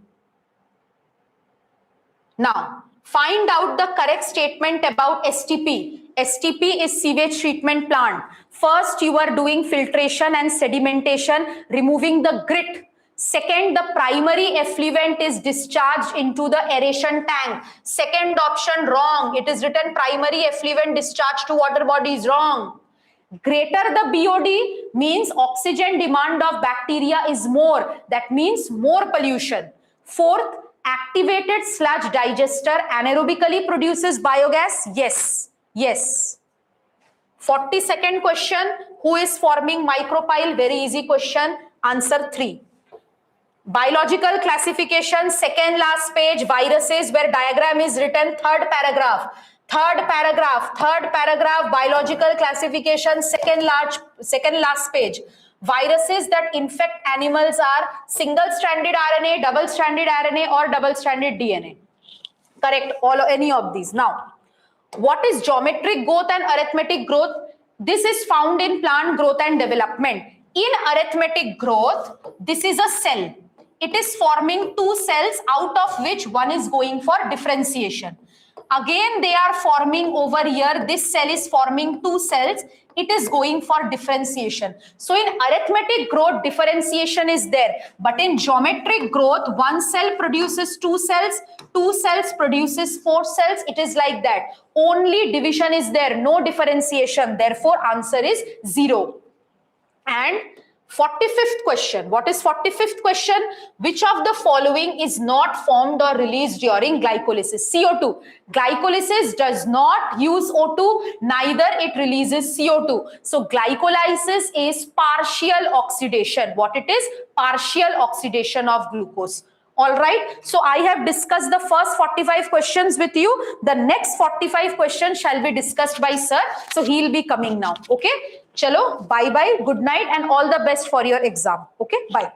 Now, find out the correct statement about STP. STP is sewage treatment plant. First, you are doing filtration and sedimentation, removing the grit. Second, the primary effluent is discharged into the aeration tank. Second option, wrong. It is written primary effluent discharged to water bodies, wrong. Greater the BOD means oxygen demand of bacteria is more. That means more pollution. Fourth, activated sludge digester anaerobically produces biogas. Yes. Yes. 42nd question. Who is forming micropyle? Very easy question. Answer 3. Biological classification, second last page, viruses, where diagram is written, third paragraph, biological classification, second last page. Viruses that infect animals are single-stranded RNA, double-stranded RNA, or double-stranded DNA. Correct, any of these. Now, what is geometric growth and arithmetic growth? This is found in plant growth and development. In arithmetic growth, this is a cell. It is forming two cells, out of which one is going for differentiation. Again, they are forming over here. This cell is forming two cells. It is going for differentiation. So in arithmetic growth, differentiation is there. But in geometric growth, one cell produces two cells produces four cells. It is like that. Only division is there, no differentiation. Therefore, answer is 0. And 45th question. What is 45th question? Which of the following is not formed or released during glycolysis? CO2. Glycolysis does not use O2, neither it releases CO2. So glycolysis is partial oxidation. What it is? Partial oxidation of glucose. All right. So I have discussed the first 45 questions with you. The next 45 questions shall be discussed by sir. So he will be coming now. Okay. Chalo, bye-bye, good night, and all the best for your exam. Okay, bye.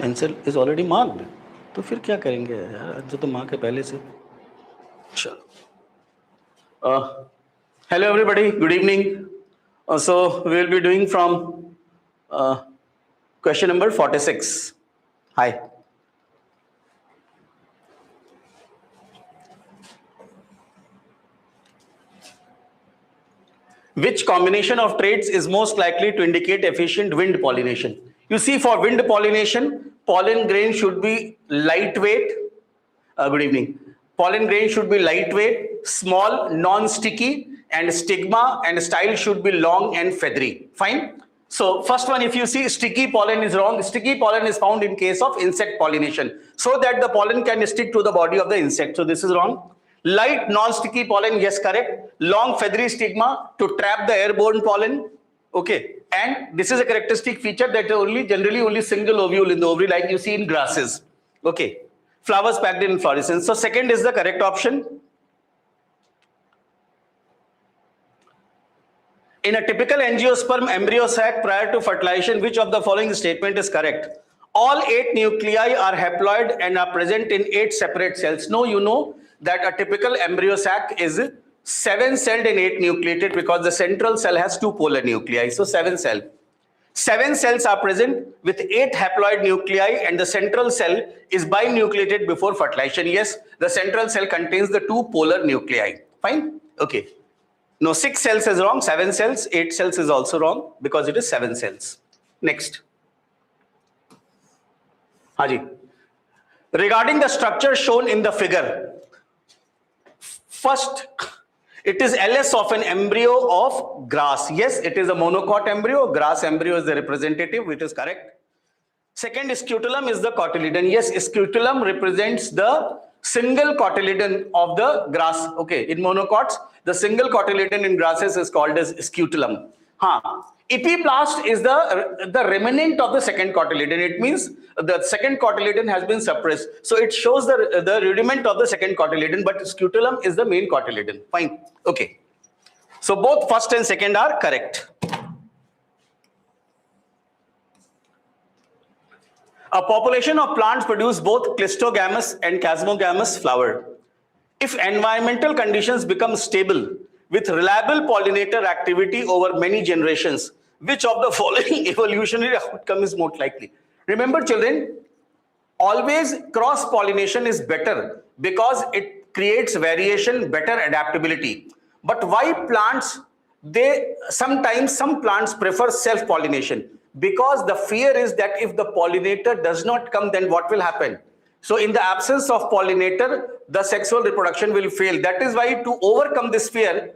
Answer is already marked, तो फिर क्या करेंगे यार, answer तो mark है पहले से. चलो, hello everybody, good evening. So we will be doing from question number 46. Hi. Which combination of traits is most likely to indicate efficient wind pollination? You see, for wind pollination, pollen grain should be lightweight. Good evening. Pollen grain should be lightweight, small, non-sticky, and stigma and style should be long and feathery. Fine. So first one, if you see, sticky pollen is wrong. Sticky pollen is found in case of insect pollination, so that the pollen can stick to the body of the insect. So this is wrong. Light non-sticky pollen, yes, correct. Long feathery stigma to trap the airborne pollen. Okay, and this is a characteristic feature that generally only single ovule in the ovary, like you see in grasses. Okay, flowers packed in inflorescence. So second is the correct option. In a typical angiosperm embryo sac prior to fertilization, which of the following statement is correct? All 8 nuclei are haploid and are present in 8 separate cells. No, you know that a typical embryo sac is 7-celled and 8 nucleated, because the central cell has 2 polar nuclei. So 7 cells. 7 cells are present with 8 haploid nuclei, and the central cell is binucleated before fertilization. Yes, the central cell contains the 2 polar nuclei. Fine. Okay. No, 6 cells is wrong, 7 cells, 8 cells is also wrong because it is 7 cells. Next. Haji. Regarding the structure shown in the figure, first, it is LS of an embryo of grass. Yes, it is a monocot embryo. Grass embryo is the representative, which is correct. Second, scutellum is the cotyledon. Yes, scutellum represents the single cotyledon of the grass. Okay, in monocots, the single cotyledon in grasses is called as scutellum. Epiplast is the remnant of the second cotyledon. It means the second cotyledon has been suppressed. So it shows the rudiment of the second cotyledon, but scutellum is the main cotyledon. Fine. Okay. So both first and second are correct. A population of plants produce both clistogamous and chasmogamous flower. If environmental conditions become stable with reliable pollinator activity over many generations, which of the following evolutionary outcome is most likely? Remember, children, always cross-pollination is better because it creates variation, better adaptability. But why plants? Sometimes some plants prefer self-pollination because the fear is that if the pollinator does not come, then what will happen? So in the absence of pollinator, the sexual reproduction will fail. That is why to overcome this fear,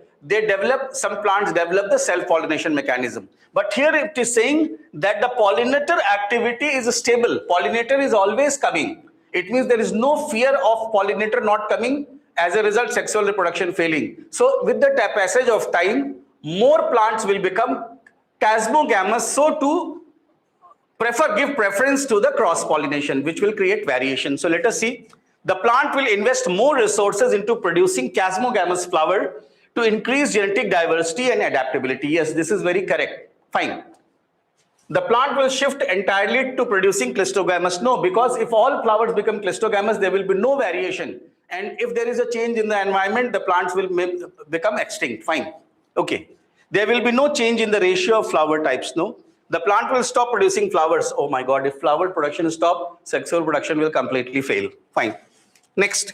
some plants develop the self-pollination mechanism. But here it is saying that the pollinator activity is stable. Pollinator is always coming. It means there is no fear of pollinator not coming. As a result, sexual reproduction failing. So with the passage of time, more plants will become chasmogamous, so to give preference to the cross-pollination, which will create variation. So let us see. The plant will invest more resources into producing chasmogamous flower to increase genetic diversity and adaptability. Yes, this is very correct. Fine. The plant will shift entirely to producing clistogamous. No, because if all flowers become clistogamous, there will be no variation. And if there is a change in the environment, the plants will become extinct. Fine. Okay. There will be no change in the ratio of flower types. No. The plant will stop producing flowers. Oh my God, if flower production stops, sexual production will completely fail. Fine. Next.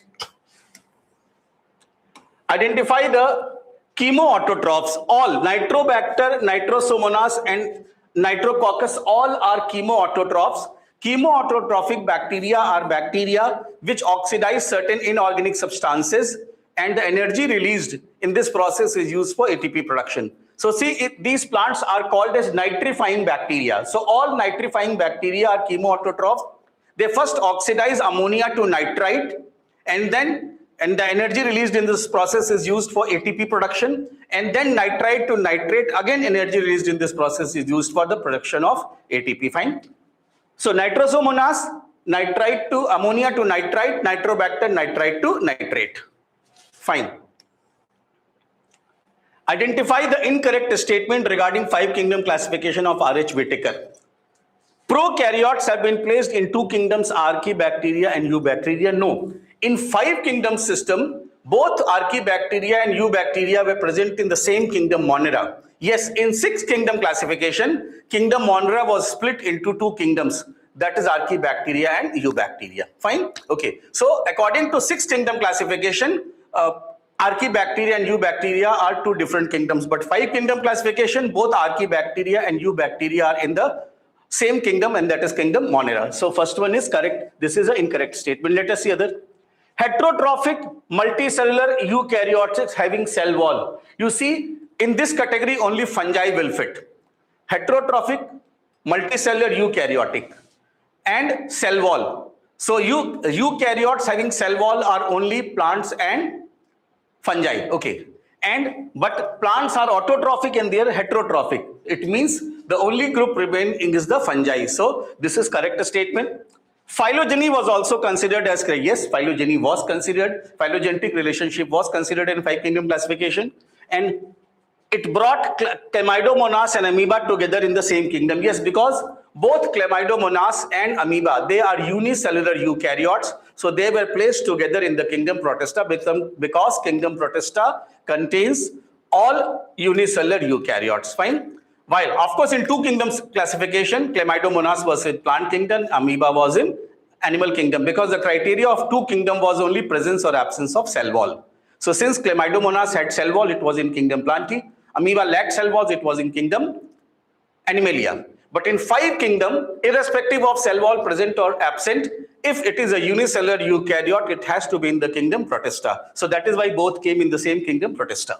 Identify the chemoautotrophs. All Nitrobacter, Nitrosomonas and Nitrococcus all are chemoautotrophs. Chemoautotrophic bacteria are bacteria which oxidize certain inorganic substances, and the energy released in this process is used for ATP production. So see, these plants are called as nitrifying bacteria. So all nitrifying bacteria are chemoautotrophs. They first oxidize ammonia to nitrite, and the energy released in this process is used for ATP production, and then nitrite to nitrate, again energy released in this process is used for the production of ATP. Fine. So Nitrosomonas, nitrite to ammonia to nitrite, Nitrobacter, nitrite to nitrate. Fine. Identify the incorrect statement regarding 5 kingdom classification of R.H. Whitaker. Prokaryotes have been placed in 2 kingdoms, Archaebacteria and Eubacteria. No. In 5 kingdom system, both Archaebacteria and Eubacteria were present in the same kingdom, Monera. Yes, in 6 kingdom classification, kingdom Monera was split into 2 kingdoms. That is Archaebacteria and Eubacteria. Fine. Okay. So according to 6 kingdom classification, Archaebacteria and Eubacteria are 2 different kingdoms. But 5 kingdom classification, both Archaebacteria and Eubacteria are in the same kingdom, and that is kingdom Monera. So first one is correct. This is an incorrect statement. Let us see other. Heterotrophic multicellular eukaryotes having cell wall. You see, in this category only fungi will fit. Heterotrophic multicellular eukaryotic and cell wall. So eukaryotes having cell wall are only plants and fungi. Okay. But plants are autotrophic and they are heterotrophic. It means the only group remaining is the fungi. So this is correct statement. Phylogeny was also considered as correct. Yes, phylogeny was considered. Phylogenetic relationship was considered in 5 kingdom classification, and it brought Chlamydomonas and amoeba together in the same kingdom. Yes, because both Chlamydomonas and amoeba, they are unicellular eukaryotes. So they were placed together in the kingdom Protista because kingdom Protista contains all unicellular eukaryotes. Fine. While of course in 2 kingdoms classification, Chlamydomonas was in plant kingdom, amoeba was in animal kingdom, because the criteria of 2 kingdom was only presence or absence of cell wall. So since Chlamydomonas had cell wall, it was in kingdom Plantae. Amoeba lacked cell walls, it was in kingdom Animalia. But in 5 kingdom, irrespective of cell wall present or absent, if it is a unicellular eukaryote, it has to be in the kingdom Protista. So that is why both came in the same kingdom Protista.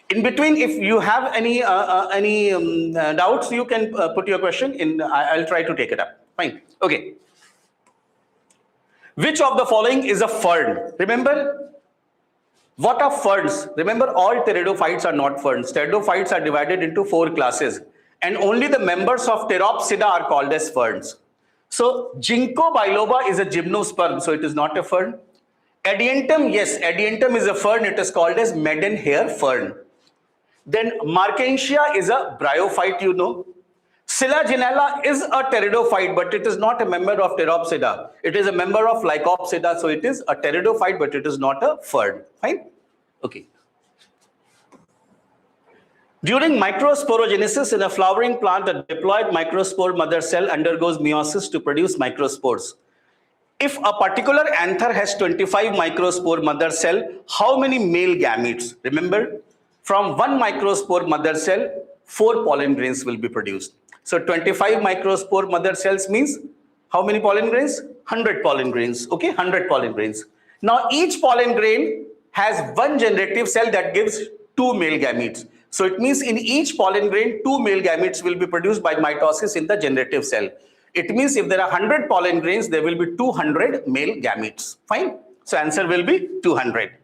In between, if you have any doubts, you can put your question in. I'll try to take it up. Fine. Okay. Which of the following is a fern? Remember, what are ferns? Remember, all pteridophytes are not ferns. Pteridophytes are divided into 4 classes, and only the members of Pteropsida are called as ferns. So, Ginkgo biloba is a gymnosperm, so it is not a fern. Adiantum, yes, Adiantum is a fern. It is called as maiden hair fern. Then Markensia is a bryophyte, you know. Selaginella is a pteridophyte, but it is not a member of Pteropsida. It is a member of Lycopsida, so it is a pteridophyte, but it is not a fern. Fine? Okay. During microsporogenesis in a flowering plant, a diploid microspore mother cell undergoes meiosis to produce microspores. If a particular anther has 25 microspore mother cell, how many male gametes? Remember, from 1 microspore mother cell, 4 pollen grains will be produced. So 25 microspore mother cells means how many pollen grains? 100 pollen grains. Okay, 100 pollen grains. Now each pollen grain has 1 generative cell that gives 2 male gametes. So it means in each pollen grain, 2 male gametes will be produced by mitosis in the generative cell. It means if there are 100 pollen grains, there will be 200 male gametes. Fine. So answer will be 200.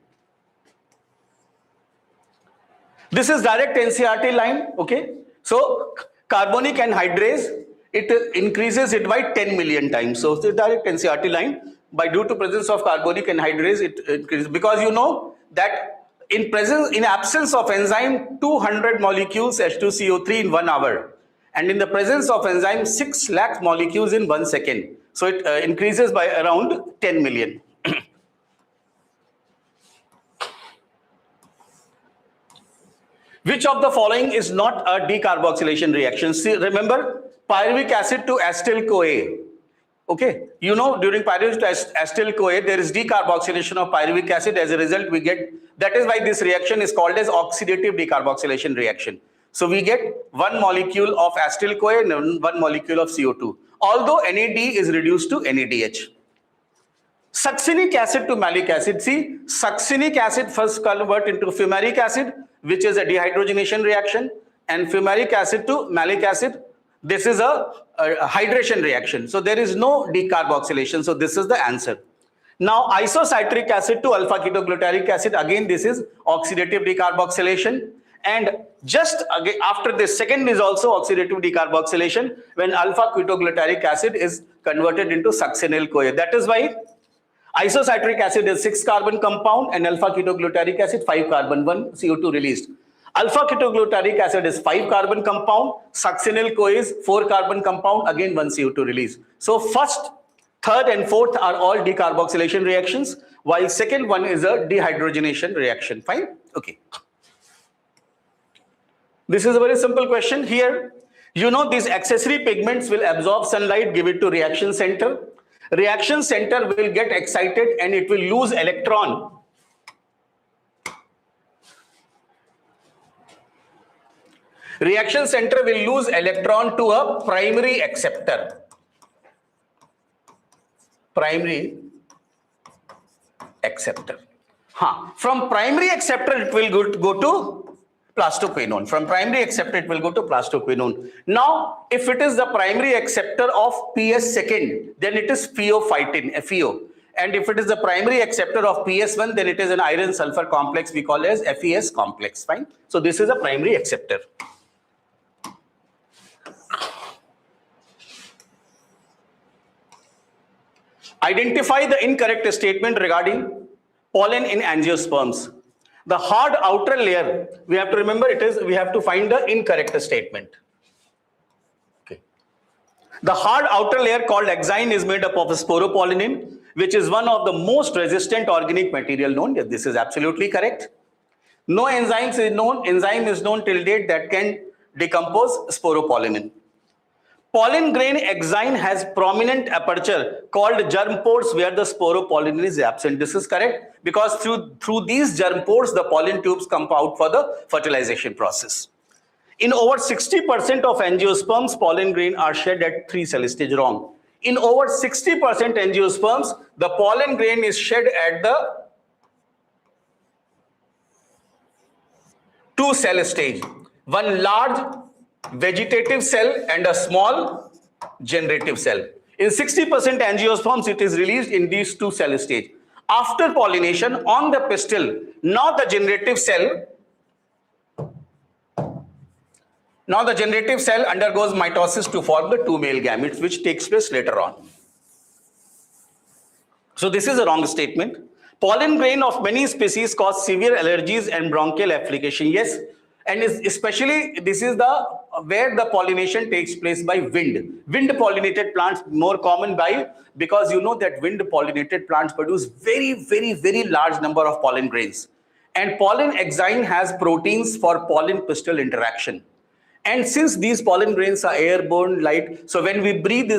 This is direct NCERT line. Okay. So carbonic anhydrase, it increases it by 10 million times. So the direct NCERT line, by due to presence of carbonic anhydrase, it increases, because you know that in absence of enzyme, 200 molecules H2CO3 in 1 hour, and in the presence of enzyme, 6 lakh molecules in 1 second. So it increases by around 10 million. Which of the following is not a decarboxylation reaction? See, remember, pyruvic acid to acetyl-CoA. Okay, you know, during pyruvic to acetyl-CoA, there is decarboxylation of pyruvic acid. As a result, we get, that is why this reaction is called as oxidative decarboxylation reaction. So we get 1 molecule of acetyl-CoA and 1 molecule of CO2, although NAD is reduced to NADH. Succinic acid to malic acid. See, succinic acid first convert into fumaric acid, which is a dehydrogenation reaction, and fumaric acid to malic acid, this is a hydration reaction. So there is no decarboxylation. So this is the answer. Now isocitric acid to alpha ketoglutaric acid, again this is oxidative decarboxylation. And just again, after this, second is also oxidative decarboxylation when alpha ketoglutaric acid is converted into succinyl-CoA. That is why isocitric acid is 6 carbon compound and alpha ketoglutaric acid 5 carbon, 1 CO2 released. Alpha ketoglutaric acid is 5 carbon compound, succinyl-CoA is 4 carbon compound, again 1 CO2 release. So first, third and fourth are all decarboxylation reactions, while second one is a dehydrogenation reaction. Fine? Okay. This is a very simple question here. You know, these accessory pigments will absorb sunlight, give it to reaction center. Reaction center will get excited and it will lose electron. Reaction center will lose electron to a primary acceptor. Primary acceptor. From primary acceptor it will go to plastoquinone. From primary acceptor it will go to plastoquinone. Now, if it is the primary acceptor of PS second, then it is pheophytin, FeO. And if it is the primary acceptor of PS1, then it is an iron sulfur complex we call as FeS complex. Fine. So this is a primary acceptor. Identify the incorrect statement regarding pollen in angiosperms. The hard outer layer, we have to remember we have to find the incorrect statement. Okay. The hard outer layer called exine is made up of sporopollenin, which is one of the most resistant organic material known. Yes, this is absolutely correct. No enzyme is known till date that can decompose sporopollenin. Pollen grain exine has prominent aperture called germ pores where the sporopollen is absent. This is correct because through these germ pores, the pollen tubes come out for the fertilization process. In over 60% of angiosperms, pollen grain are shed at 3 cell stage. Wrong. In over 60% angiosperms, the pollen grain is shed at the 2 cell stage. One large vegetative cell and a small generative cell. In 60% angiosperms, it is released in these 2 cell stage. After pollination on the pistil, now the generative cell undergoes mitosis to form the 2 male gametes, which takes place later on. So this is a wrong statement. Pollen grain of many species cause severe allergies and bronchial application. Yes, and especially this is where the pollination takes place by wind. Wind pollinated plants more common because you know that wind pollinated plants produce very large number of pollen grains. And pollen exine has proteins for pollen pistil interaction. And since these pollen grains are airborne, light, so when we breathe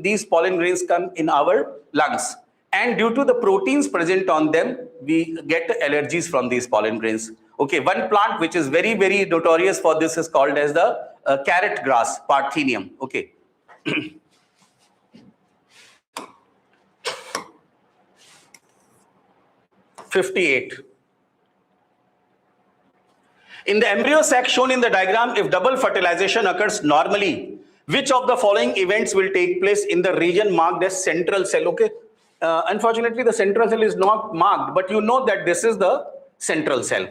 these pollen grains come in our lungs. And due to the proteins present on them, we get allergies from these pollen grains. Okay, one plant which is very notorious for this is called as the carrot grass, Parthenium. Okay. 58. In the embryo sac shown in the diagram, if double fertilization occurs normally, which of the following events will take place in the region marked as central cell? Okay. Unfortunately, the central cell is not marked, but you know that this is the central cell.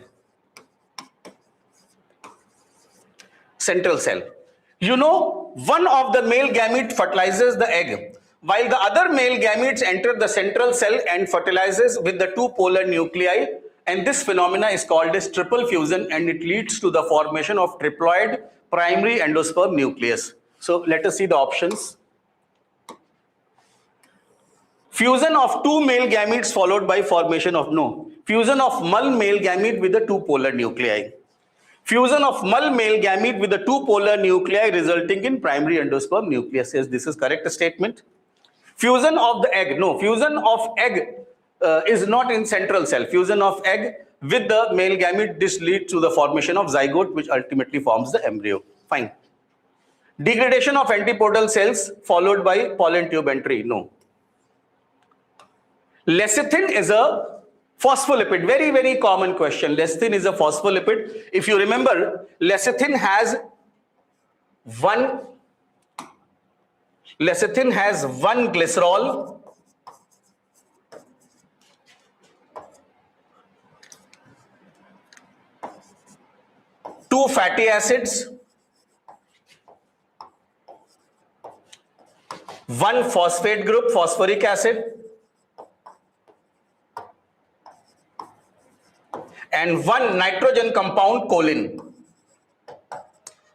Central cell. You know, one of the male gamete fertilizes the egg, while the other male gametes enter the central cell and fertilizes with the 2 polar nuclei. And this phenomena is called as triple fusion, and it leads to the formation of triploid primary endosperm nucleus. So let us see the options. Fusion of 2 male gametes followed by formation of fusion of null male gamete with the 2 polar nuclei. Fusion of null male gamete with the 2 polar nuclei resulting in primary endosperm nucleus. Yes, this is correct statement. Fusion of the egg. Fusion of egg is not in central cell. Fusion of egg with the male gamete, this leads to the formation of zygote, which ultimately forms the embryo. Fine. Degradation of antipodal cells followed by pollen tube entry. No. Lecithin is a phospholipid. Very common question. Lecithin is a phospholipid. If you remember, lecithin has one glycerol, 2 fatty acids, 1 phosphate group, phosphoric acid, and 1 nitrogen compound, choline.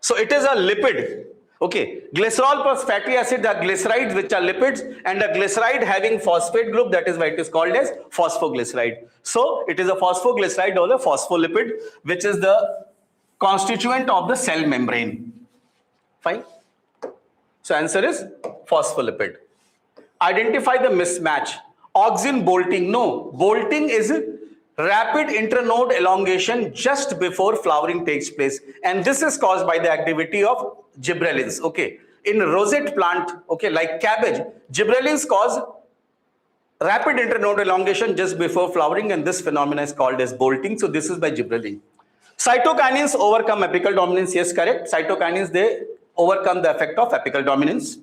So it is a lipid. Okay, glycerol plus fatty acid are glycerides, which are lipids, and a glyceride having phosphate group, that is why it is called as phosphoglyceride. So it is a phosphoglyceride or a phospholipid, which is the constituent of the cell membrane. Fine. So answer is phospholipid. Identify the mismatch. Auxin bolting. No, bolting is rapid internode elongation just before flowering takes place, and this is caused by the activity of gibberellins. Okay, in rosette plant, okay, like cabbage, gibberellins cause rapid internode elongation just before flowering, and this phenomenon is called as bolting. So this is by gibberellin. Cytokinins overcome apical dominance. Yes, correct. Cytokinins, they overcome the effect of apical dominance.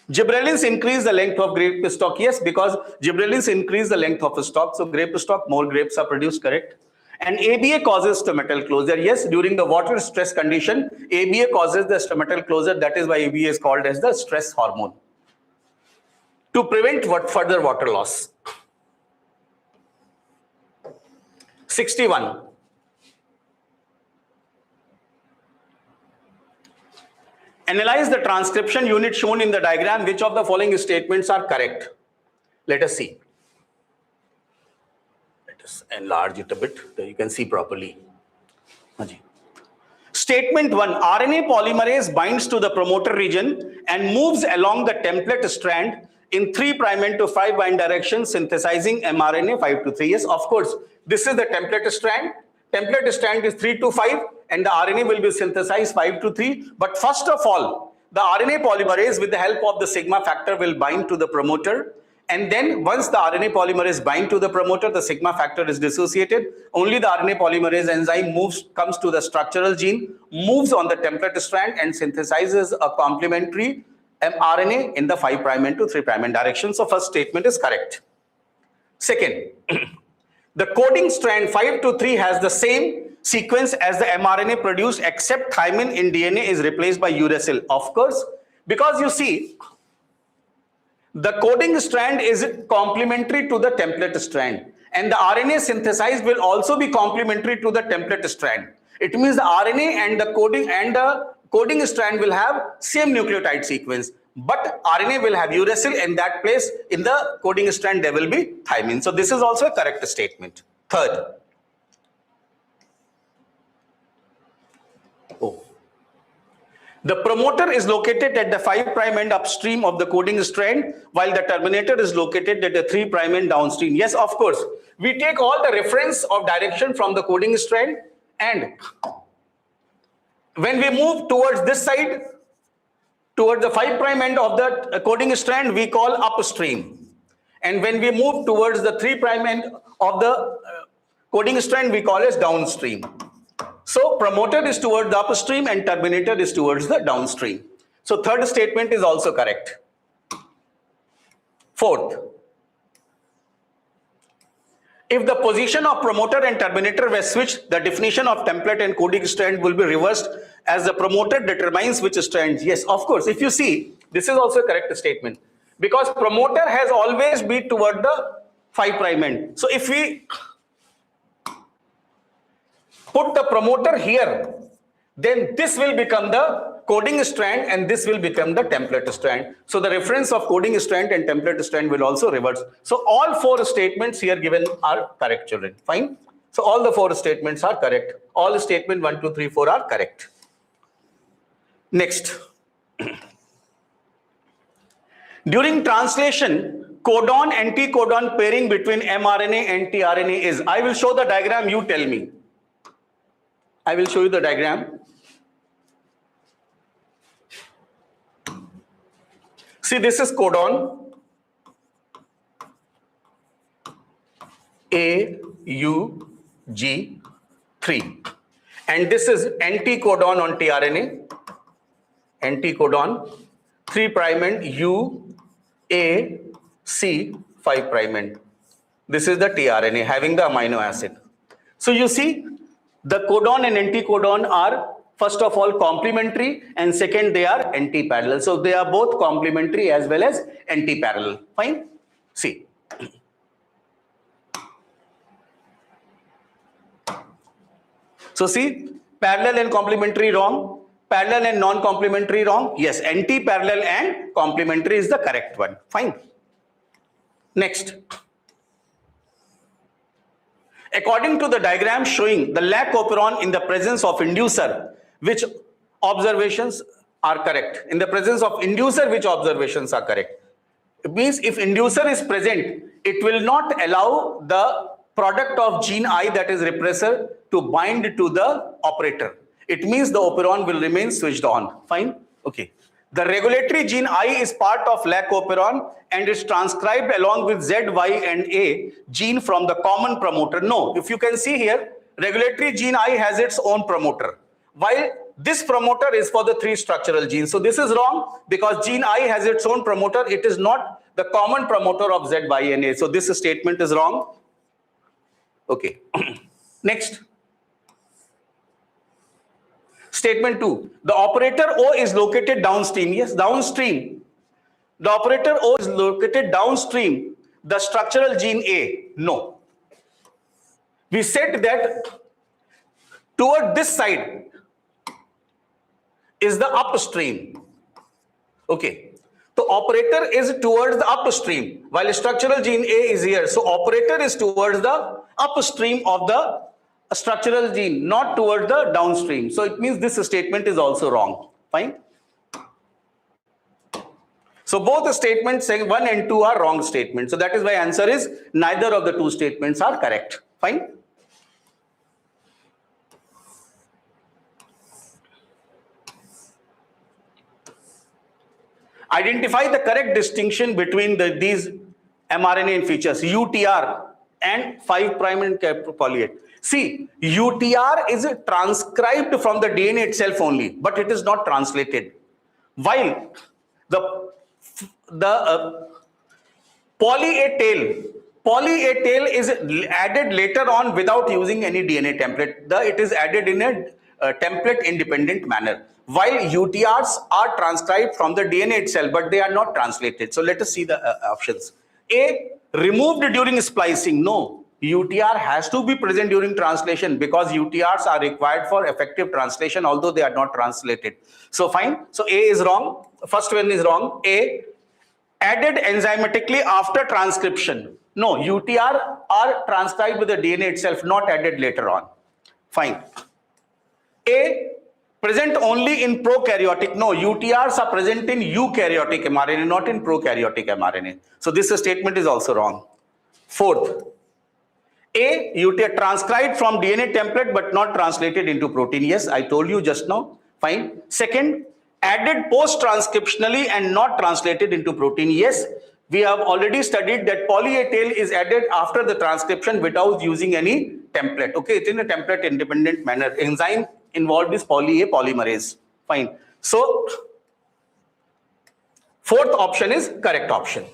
Gibberellins increase the length of grape stalk. Yes, because gibberellins increase the length of a stalk. So grape stalk, more grapes are produced, correct. And ABA causes stomatal closure. Yes, during the water stress condition, ABA causes the stomatal closure. That is why ABA is called as the stress hormone. To prevent further water loss. 61. Analyze the transcription unit shown in the diagram. Which of the following statements are correct? Let us see. Let us enlarge it a bit so you can see properly. Statement 1, RNA polymerase binds to the promoter region and moves along the template strand in 3' end to 5' direction, synthesizing mRNA 5 to 3. Yes, of course, this is the template strand. Template strand is 3 to 5 and the RNA will be synthesized 5 to 3. But first of all, the RNA polymerase with the help of the sigma factor will bind to the promoter. And then once the RNA polymerase bind to the promoter, the sigma factor is dissociated. Only the RNA polymerase enzyme comes to the structural gene, moves on the template strand and synthesizes a complementary mRNA in the 5' end to 3' end direction. So first statement is correct. Second, the coding strand 5 to 3 has the same sequence as the mRNA produced, except thymine in DNA is replaced by uracil. Of course, because you see, the coding strand is complementary to the template strand, and the RNA synthesized will also be complementary to the template strand. It means the RNA and the coding strand will have same nucleotide sequence, but RNA will have uracil. In that place, in the coding strand, there will be thymine. So this is also a correct statement. Third, the promoter is located at the 5' end upstream of the coding strand, while the terminator is located at the 3' end downstream. Yes, of course, we take all the reference of direction from the coding strand, and when we move towards this side, towards the 5' end of the coding strand, we call upstream. And when we move towards the 3' end of the coding strand, we call as downstream. So promoter is toward the upstream and terminator is towards the downstream. So third statement is also correct. Fourth, if the position of promoter and terminator were switched, the definition of template and coding strand will be reversed, as the promoter determines which strands. Yes, of course, if you see, this is also a correct statement, because promoter has always been toward the 5' end. So if we put the promoter here, then this will become the coding strand and this will become the template strand. So the reference of coding strand and template strand will also reverse. So all 4 statements here given are correct, children. Fine. So all the 4 statements are correct. All statement 1, 2, 3, 4 are correct. Next. During translation, codon-anticodon pairing between mRNA and tRNA is. I will show the diagram, you tell me. I will show you the diagram. See, this is codon AUG3, and this is anticodon on tRNA, anticodon 3' end UAC 5' end. This is the tRNA having the amino acid. So you see, the codon and anticodon are first of all complementary, and second, they are anti-parallel. So they are both complementary as well as anti-parallel. Fine. See. So see, parallel and complementary wrong, parallel and non-complementary wrong. Yes, anti-parallel and complementary is the correct one. Fine. Next. According to the diagram showing the lac operon in the presence of inducer, which observations are correct? In the presence of inducer, which observations are correct? It means if inducer is present, it will not allow the product of gene I, that is repressor, to bind to the operator. It means the operon will remain switched on. Fine. Okay. The regulatory gene I is part of lac operon and is transcribed along with Z, Y, and A gene from the common promoter. No, if you can see here, regulatory gene I has its own promoter, while this promoter is for the 3 structural genes. So this is wrong, because gene I has its own promoter. It is not the common promoter of Z, Y, and A. So this statement is wrong. Okay. Next. Statement 2. The operator O is located downstream. Yes, downstream. The operator O is located downstream the structural gene A. No. We said that toward this side is the upstream. Okay. So operator is towards the upstream, while structural gene A is here. So operator is towards the upstream of the a structural gene, not towards the downstream. So it means this statement is also wrong. Fine. So both the statements saying 1 and 2 are wrong statements. So that is why answer is neither of the two statements are correct. Fine. Identify the correct distinction between these mRNA features, UTR and 5' and polyate. See, UTR is transcribed from the DNA itself only, but it is not translated. While the poly-A tail is added later on without using any DNA template. It is added in a template independent manner. While UTRs are transcribed from the DNA itself, but they are not translated. So let us see the options. A, removed during splicing. No, UTR has to be present during translation because UTRs are required for effective translation, although they are not translated. So fine. So A is wrong. First one is wrong. A, added enzymatically after transcription. No, UTR are transcribed with the DNA itself, not added later on. Fine. A, present only in prokaryotic. No, UTRs are present in eukaryotic mRNA, not in prokaryotic mRNA. So this statement is also wrong. Fourth, A, UTR transcribed from DNA template but not translated into protein. Yes, I told you just now. Fine. Second, added post-transcriptionally and not translated into protein. Yes, we have already studied that poly-A tail is added after the transcription without using any template. Okay, it's in a template independent manner. Enzyme involved is poly-A polymerase. Fine. So, fourth option is correct option.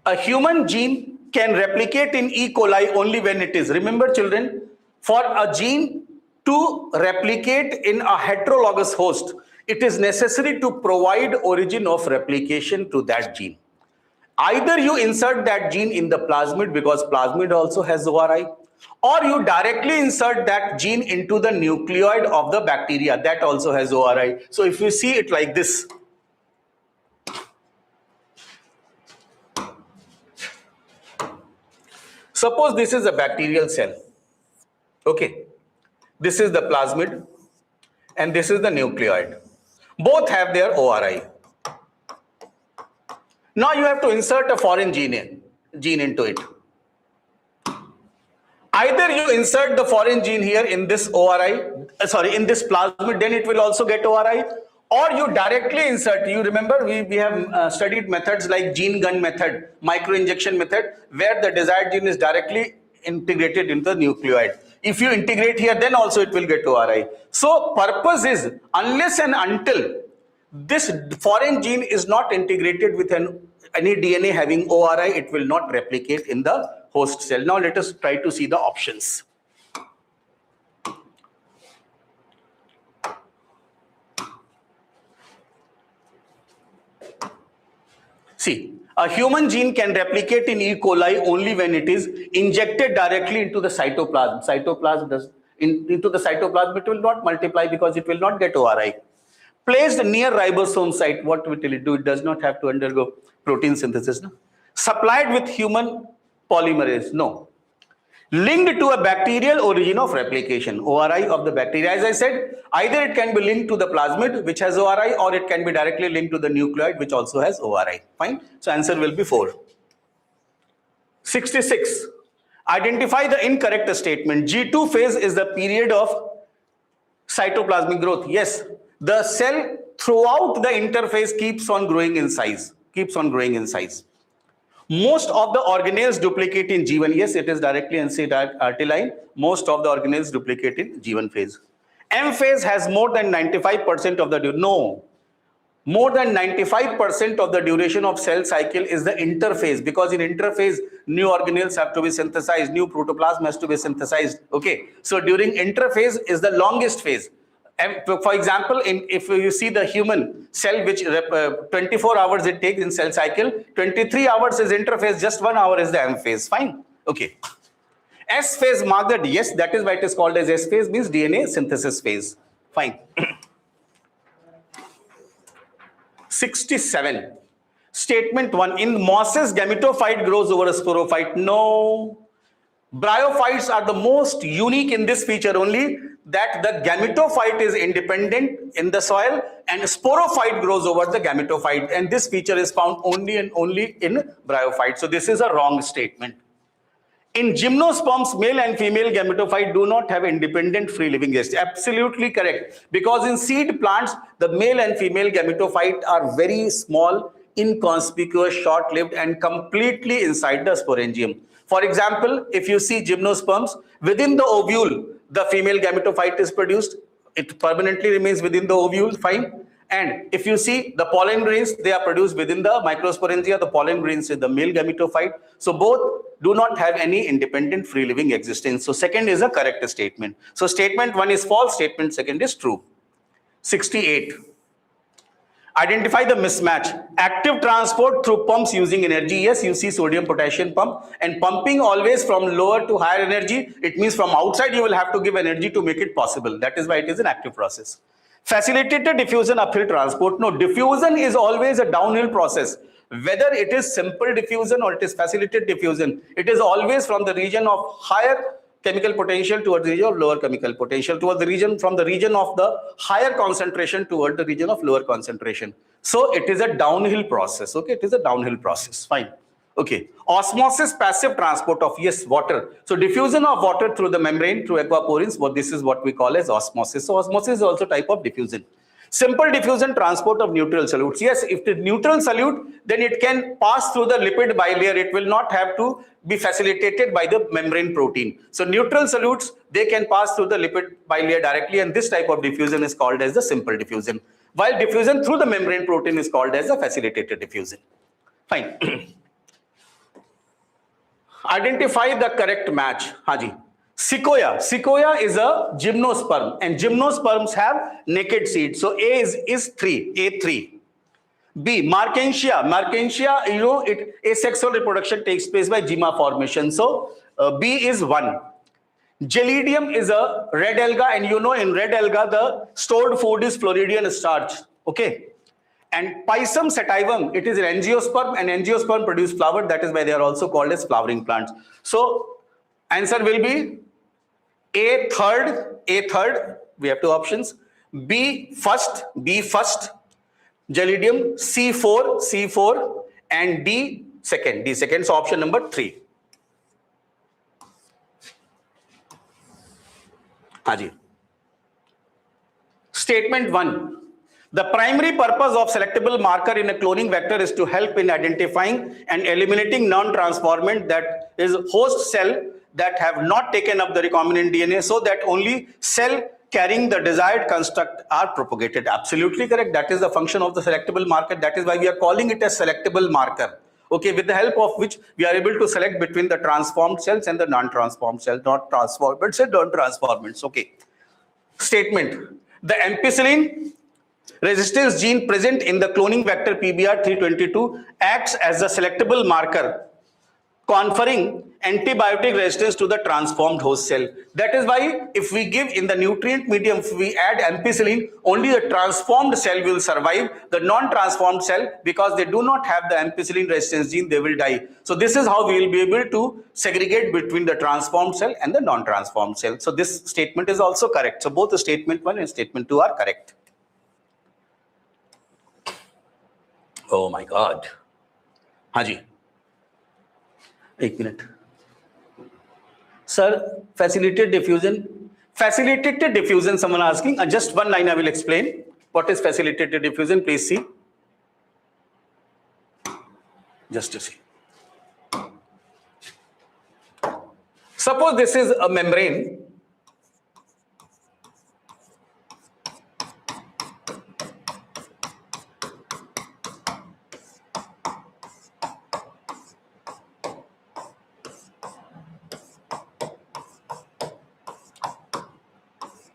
A human gene can replicate in E. coli only when it is. Remember children, for a gene to replicate in a heterologous host, it is necessary to provide origin of replication to that gene. Either you insert that gene in the plasmid because plasmid also has ORI, or you directly insert that gene into the nucleoid of the bacteria that also has ORI. So if you see it like this, suppose this is a bacterial cell. Okay, this is the plasmid and this is the nucleoid. Both have their ORI. Now you have to insert a foreign gene into it. Either you insert the foreign gene here in this in this plasmid, then it will also get ORI, or you directly insert. You remember we have studied methods like gene gun method, microinjection method, where the desired gene is directly integrated into the nucleoid. If you integrate here, then also it will get ORI. So purpose is, unless and until this foreign gene is not integrated with any DNA having ORI, it will not replicate in the host cell. Now let us try to see the options. See, a human gene can replicate in E. coli only when it is injected directly into the cytoplasm. Into the cytoplasm, it will not multiply because it will not get ORI. Placed near ribosome site, what will it do? It does not have to undergo protein synthesis. No? Supplied with human polymerase, no. Linked to a bacterial origin of replication, ORI of the bacteria. As I said, either it can be linked to the plasmid, which has ORI, or it can be directly linked to the nucleoid, which also has ORI. Fine. So answer will be 4. 66. Identify the incorrect statement. G2 phase is the period of cytoplasmic growth. Yes, the cell throughout the interphase keeps on growing in size. Most of the organelles duplicate in G1. Yes, it is directly ancetylene. Most of the organelles duplicate in G1 phase. M phase has more than 95% of the duration. No, more than 95% of the duration of cell cycle is the interphase, because in interphase, new organelles have to be synthesized, new protoplasm has to be synthesized. Okay, so during interphase is the longest phase. And for example, if you see the human cell, which 24 hours it takes in cell cycle, 23 hours is interphase, just 1 hour is the M phase. Fine. Okay. S phase mark the yes, that is why it is called as S phase, means DNA synthesis phase. Fine. 67. Statement 1. In mosses, gametophyte grows over a sporophyte. No. Bryophytes are the most unique in this feature only, that the gametophyte is independent in the soil and sporophyte grows over the gametophyte, and this feature is found only and only in bryophyte. So this is a wrong statement. In gymnosperms, male and female gametophyte do not have independent free living yeast. Absolutely correct. Because in seed plants, the male and female gametophyte are very small, inconspicuous, short-lived, and completely inside the sporangium. For example, if you see gymnosperms, within the ovule, the female gametophyte is produced. It permanently remains within the ovule, fine. And if you see the pollen grains, they are produced within the microsporangia. The pollen grains is the male gametophyte. So both do not have any independent free living existence. So second is a correct statement. So statement 1 is false, statement second is true. 68. Identify the mismatch. Active transport through pumps using energy. Yes, you see sodium potassium pump, and pumping always from lower to higher energy. It means from outside you will have to give energy to make it possible. That is why it is an active process. Facilitated diffusion, uphill transport. No, diffusion is always a downhill process. Whether it is simple diffusion or it is facilitated diffusion, it is always from the region of higher chemical potential towards the region of lower chemical potential, towards the region, from the region of the higher concentration toward the region of lower concentration. So it is a downhill process. Okay, it is a downhill process. Fine. Okay. Osmosis, passive transport of, yes, water. So diffusion of water through the membrane, through aquaporins, what this is what we call as osmosis. So osmosis is also type of diffusion. Simple diffusion, transport of neutral solutes. Yes, if it is neutral solute, then it can pass through the lipid bilayer. It will not have to be facilitated by the membrane protein. So neutral solutes, they can pass through the lipid bilayer directly, and this type of diffusion is called as the simple diffusion. While diffusion through the membrane protein is called as a facilitated diffusion. Fine. Identify the correct match. Haji. Sequoia. Sequoia is a gymnosperm, and gymnosperms have naked seed. So A is 3, A3. B, Markensia. Markensia, you know, asexual reproduction takes place by gyma formation. So B is 1. Gelidium is a red alga, and you know in red alga the stored food is Floridian starch. Okay. And Pisum sativum, it is an angiosperm, and angiosperm produce flower. That is why they are also called as flowering plants. So answer will be A third, we have two options. B first, Gelidium, C4, and D second. So option number 3. Haji. Statement 1. The primary purpose of selectable marker in a cloning vector is to help in identifying and eliminating non-transformant, that is host cell that have not taken up the recombinant DNA, so that only cell carrying the desired construct are propagated. Absolutely correct. That is the function of the selectable marker. That is why we are calling it a selectable marker. Okay, with the help of which we are able to select between the transformed cells and the non-transformed cells, not transformants and non-transformants. Okay. Statement. The ampicillin resistance gene present in the cloning vector PBR322 acts as a selectable marker, conferring antibiotic resistance to the transformed host cell. That is why if we give in the nutrient medium, if we add ampicillin, only the transformed cell will survive. The non-transformed cell, because they do not have the ampicillin resistance gene, they will die. So this is how we will be able to segregate between the transformed cell and the non-transformed cell. So this statement is also correct. So both the statement 1 and statement 2 are correct. Oh my God. Haji. 1 minute. Sir, facilitated diffusion, someone asking. Just one line I will explain. What is facilitated diffusion? Please see. Just to see. Suppose this is a membrane.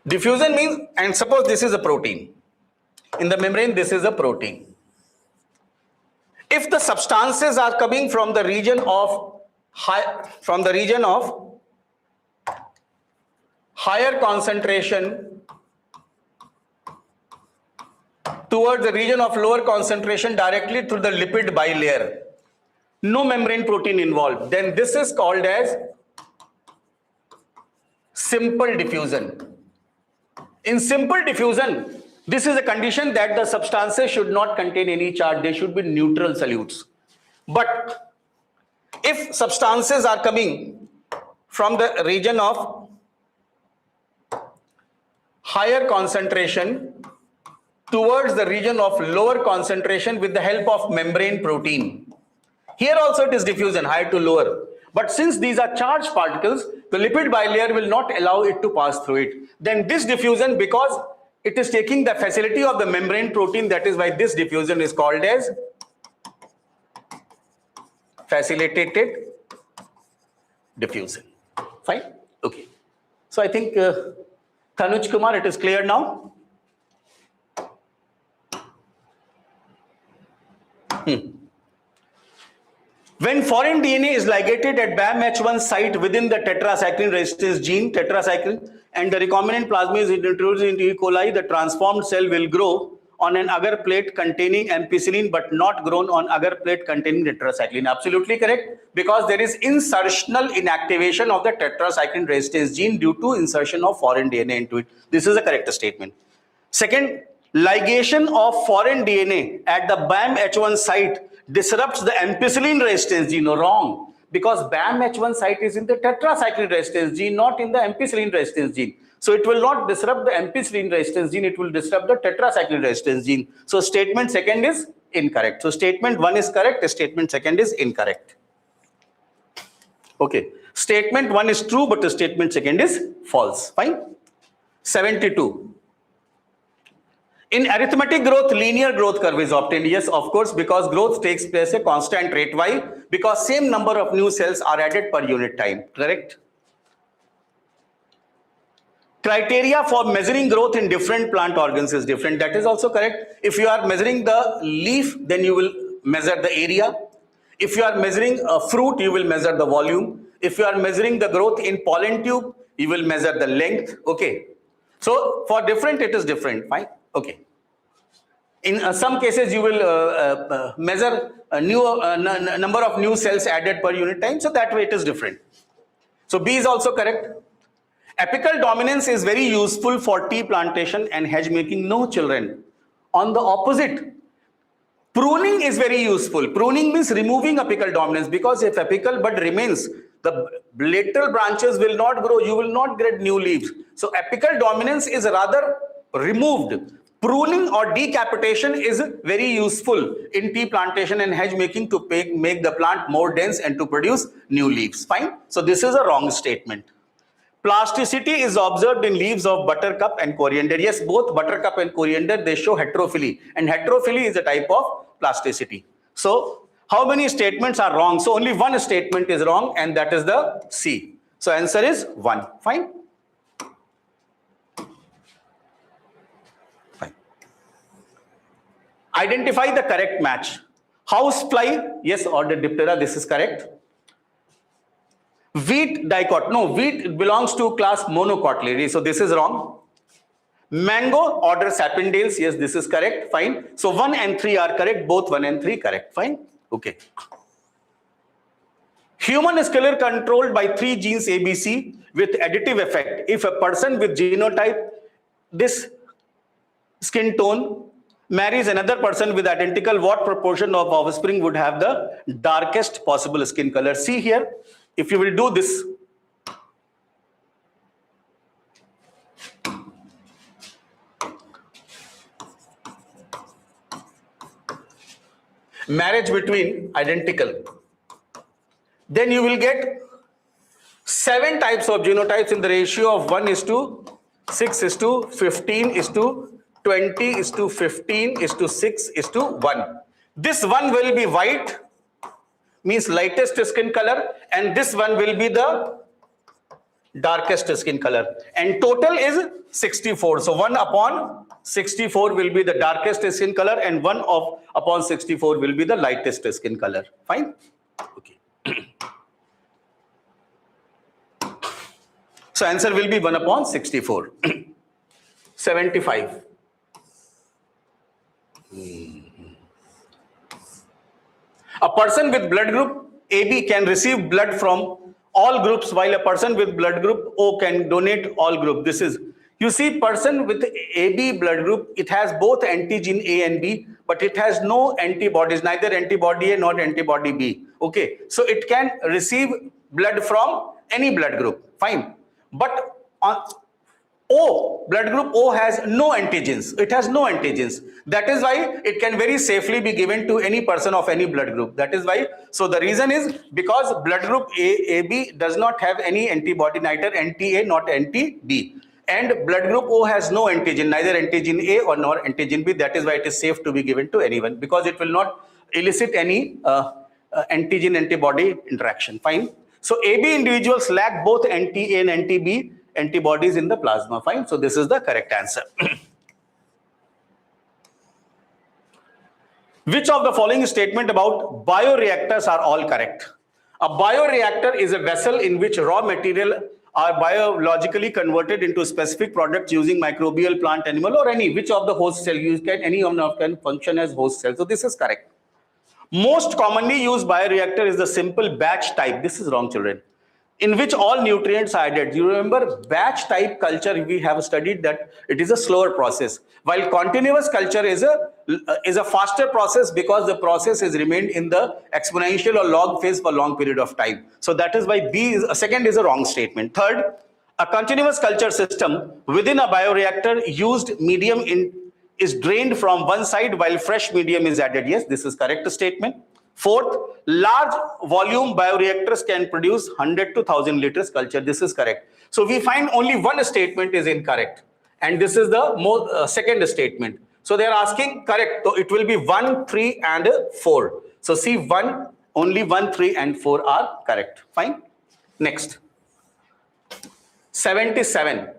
Diffusion means, and suppose this is a protein. In the membrane, this is a protein. If the substances are coming from the region of higher concentration towards the region of lower concentration directly through the lipid bilayer, no membrane protein involved, then this is called as simple diffusion. In simple diffusion, this is a condition that the substances should not contain any charge. They should be neutral solutes. But if substances are coming from the region of higher concentration towards the region of lower concentration with the help of membrane protein, here also it is diffusion, higher to lower. But since these are charged particles, the lipid bilayer will not allow it to pass through it. Then this diffusion, because it is taking the facility of the membrane protein, that is why this diffusion is called as facilitated diffusion. Fine? Okay. So I think Tanuj Kumar, it is clear now? When foreign DNA is ligated at BAM-H1 site within the tetracycline resistance gene, tetracycline, and the recombinant plasmid is introduced into E. coli, the transformed cell will grow on an agar plate containing ampicillin but not grown on agar plate containing tetracycline. Absolutely correct, because there is insertional inactivation of the tetracycline resistance gene due to insertion of foreign DNA into it. This is a correct statement. Second, ligation of foreign DNA at the BAM-H1 site disrupts the ampicillin resistance gene. No, wrong, because BAM-H1 site is in the tetracycline resistance gene, not in the ampicillin resistance gene. So it will not disrupt the ampicillin resistance gene, it will disrupt the tetracycline resistance gene. So statement second is incorrect. So statement one is correct, statement second is incorrect. Okay, statement one is true, but the statement second is false. Fine. 72. In arithmetic growth, linear growth curve is obtained. Yes, of course, because growth takes place at a constant rate. Why? Because same number of new cells are added per unit time. Correct? Criteria for measuring growth in different plant organs is different. That is also correct. If you are measuring the leaf, then you will measure the area. If you are measuring a fruit, you will measure the volume. If you are measuring the growth in pollen tube, you will measure the length. Okay. So for different, it is different. Fine. Okay. In some cases, you will measure a new number of new cells added per unit time. So that way it is different. So B is also correct. Apical dominance is very useful for tea plantation and hedge making. No, children. On the opposite, pruning is very useful. Pruning means removing apical dominance, because if apical bud remains, the lateral branches will not grow. You will not get new leaves. So apical dominance is rather removed. Pruning or decapitation is very useful in tea plantation and hedge making to make the plant more dense and to produce new leaves. Fine. So this is a wrong statement. Plasticity is observed in leaves of buttercup and coriander. Yes, both buttercup and coriander, they show heterophily, and heterophily is a type of plasticity. So how many statements are wrong? So only one statement is wrong, and that is the C. So answer is 1. Fine. Identify the correct match. Housefly, yes, order Diptera, this is correct. Wheat dicot, no, wheat belongs to class Monocotyledonous, so this is wrong. Mango, order Sapindales, yes, this is correct, fine. So 1 and 3 are correct, both 1 and 3 correct, fine, okay. Human is color controlled by 3 genes ABC with additive effect. If a person with genotype, this skin tone, marries another person with identical, what proportion of offspring would have the darkest possible skin color? See here, if you will do this, marriage between identical, then you will get 7 types of genotypes in the ratio of 1:6:15:20:15:6:1. This one will be white, means lightest skin color, and this one will be the darkest skin color, and total is 64. So 1/64 will be the darkest skin color, and 1/64 will be the lightest skin color. Fine. Okay. So answer will be 1/64. 75. A person with blood group AB can receive blood from all groups, while a person with blood group O can donate all group. This is, you see, person with AB blood group, it has both antigen A and B, but it has no antibodies, neither antibody A nor antibody B. Okay, so it can receive blood from any blood group. Fine, but on O, blood group O has no antigens. It has no antigens. That is why it can very safely be given to any person of any blood group. That is why. So the reason is because blood group AB does not have any antibody, neither anti-A nor anti-B. And blood group O has no antigen, neither antigen A or nor antigen B. That is why it is safe to be given to anyone, because it will not elicit any antigen-antibody interaction. Fine. So AB individuals lack both anti-A and anti-B antibodies in the plasma. Fine. So this is the correct answer. Which of the following statement about bioreactors are all correct? A bioreactor is a vessel in which raw material are biologically converted into specific products using microbial, plant, animal, or any which of the host cell. You can any of them can function as host cell. So this is correct. Most commonly used bioreactor is the simple batch type. This is wrong, children. In which all nutrients are added. You remember batch type culture, we have studied that it is a slower process, while continuous culture is a faster process, because the process is remained in the exponential or log phase for long period of time. So that is why B is second is a wrong statement. Third, a continuous culture system within a bioreactor used medium is drained from one side while fresh medium is added. Yes, this is correct statement. Fourth, large volume bioreactors can produce 100 to 1000 liters culture. This is correct. So we find only one statement is incorrect, and this is the second statement. So they are asking correct. So it will be 1, 3, and 4. So see, only 1, 3, and 4 are correct. Fine. Next, 77.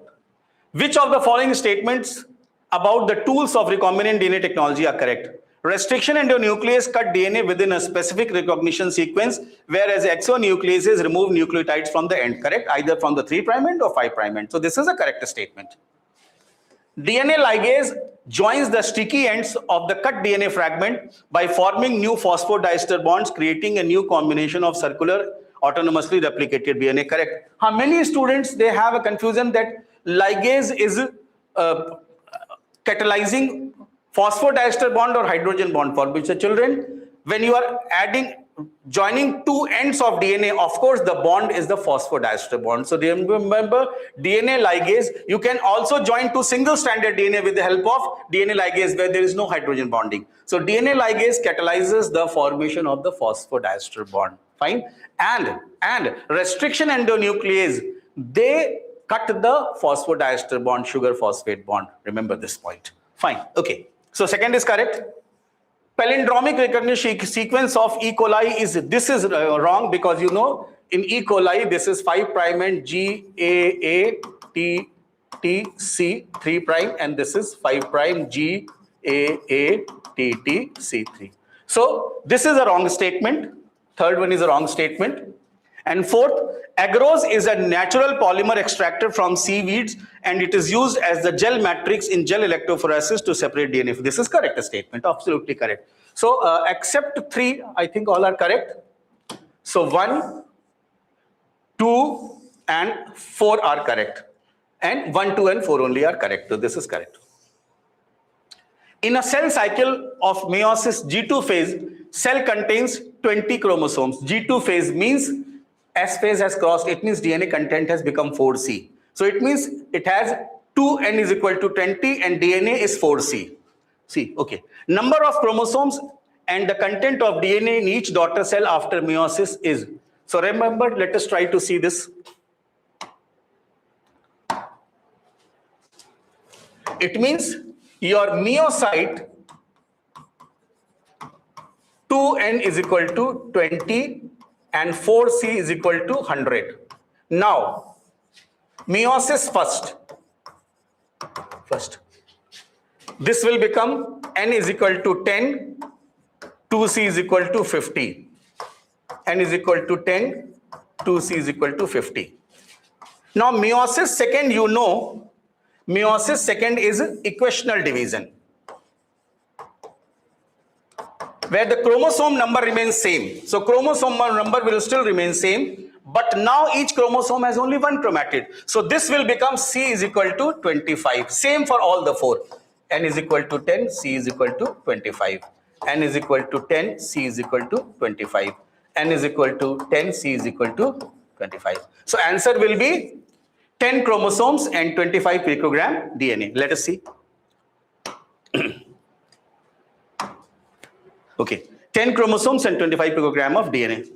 Which of the following statements about the tools of recombinant DNA technology are correct? Restriction endonuclease cut DNA within a specific recognition sequence, whereas exonucleases remove nucleotides from the end. Correct? Either from the 3' end or 5' end. So this is a correct statement. DNA ligase joins the sticky ends of the cut DNA fragment by forming new phosphodiester bonds, creating a new combination of circular autonomously replicated DNA. Correct? Many students, they have a confusion that ligase is catalyzing phosphodiester bond or hydrogen bond formation. Children, when you are joining two ends of DNA, of course the bond is the phosphodiester bond. So remember, DNA ligase, you can also join two single-stranded DNA with the help of DNA ligase where there is no hydrogen bonding. So DNA ligase catalyzes the formation of the phosphodiester bond. Fine. And restriction endonuclease, they cut the phosphodiester bond, sugar phosphate bond. Remember this point. Fine. Okay. So second is correct. Palindromic recognition sequence of E. coli is wrong, because you know in E. coli this is 5' and GAA TTC 3', and this is 5' GAA TTC3. So this is a wrong statement. Third one is a wrong statement. And fourth, agarose is a natural polymer extracted from seaweeds, and it is used as the gel matrix in gel electrophoresis to separate DNA. This is correct statement, absolutely correct. So except 3, I think all are correct. So 1, 2, and 4 are correct. And 1, 2, and 4 only are correct. So this is correct. In a cell cycle of meiosis G2 phase, cell contains 20 chromosomes. G2 phase means S phase has crossed, it means DNA content has become 4C. So it means it has 2n is equal to 20 and DNA is 4C. See, okay. Number of chromosomes and the content of DNA in each daughter cell after meiosis is. So remember, let us try to see this. It means your meiocyte 2n is equal to 20 and 4C is equal to 100. Now, meiosis first. This will become n is equal to 10, 2C is equal to 50. N is equal to 10, 2C is equal to 50. Now, meiosis second, you know, meiosis second is equational division, where the chromosome number remains same. So chromosome number will still remain same, But now each chromosome has only one chromatid. So this will become C is equal to 25. Same for all the four. N is equal to 10, C is equal to 25. N is equal to 10, C is equal to 25. N is equal to 10, C is equal to 25. So answer will be 10 chromosomes and 25 picogram DNA. Let us see. Okay, 10 chromosomes and 25 picogram of DNA.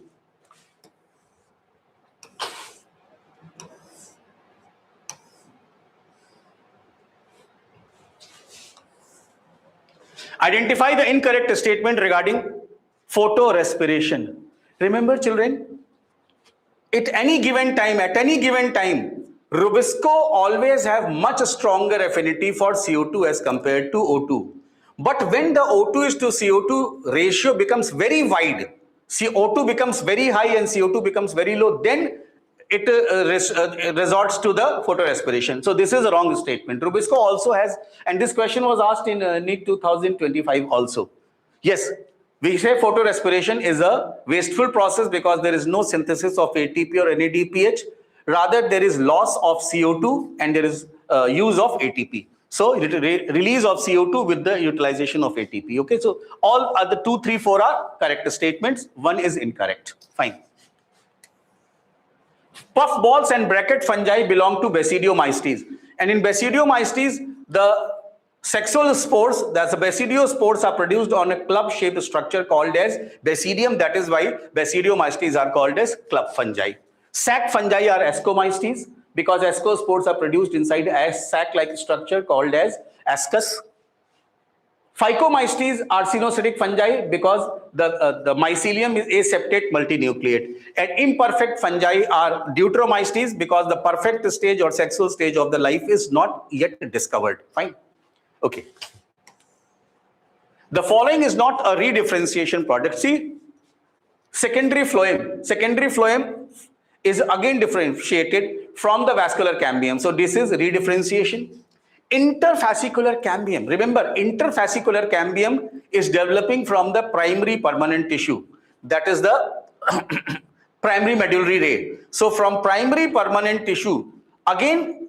Identify the incorrect statement regarding photorespiration. Remember, children, at any given time, Rubisco always have much stronger affinity for CO2 as compared to O2. But when the O2 is to CO2 ratio becomes very wide, CO2 becomes very high and CO2 becomes very low, then it resorts to the photorespiration. So this is a wrong statement. Rubisco also has, and this question was asked in NEET 2025 also. Yes, we say photorespiration is a wasteful process because there is no synthesis of ATP or NADPH. Rather, there is loss of CO2 and there is use of ATP. So release of CO2 with the utilization of ATP. Okay, so all other 2, 3, 4 are correct statements. One is incorrect. Fine. Puffballs and bracket fungi belong to Basidiomystes. And in Basidiomystes, the sexual spores, that's the basidiospores, are produced on a club-shaped structure called as basidium. That is why Basidiomystes are called as club fungi. Sac fungi are ascomystes because ascospores are produced inside a sac-like structure called as ascus. Phycomystes are cenocetic fungi because the mycelium is aseptate multinucleate. And imperfect fungi are deuteromystes because the perfect stage or sexual stage of the life is not yet discovered. Fine. Okay. The following is not a redifferentiation product. See, secondary phloem. Secondary phloem is again differentiated from the vascular cambium. So this is redifferentiation. Interfascicular cambium. Remember, interfascicular cambium is developing from the primary permanent tissue. That is the primary medullary ray. So from primary permanent tissue, again,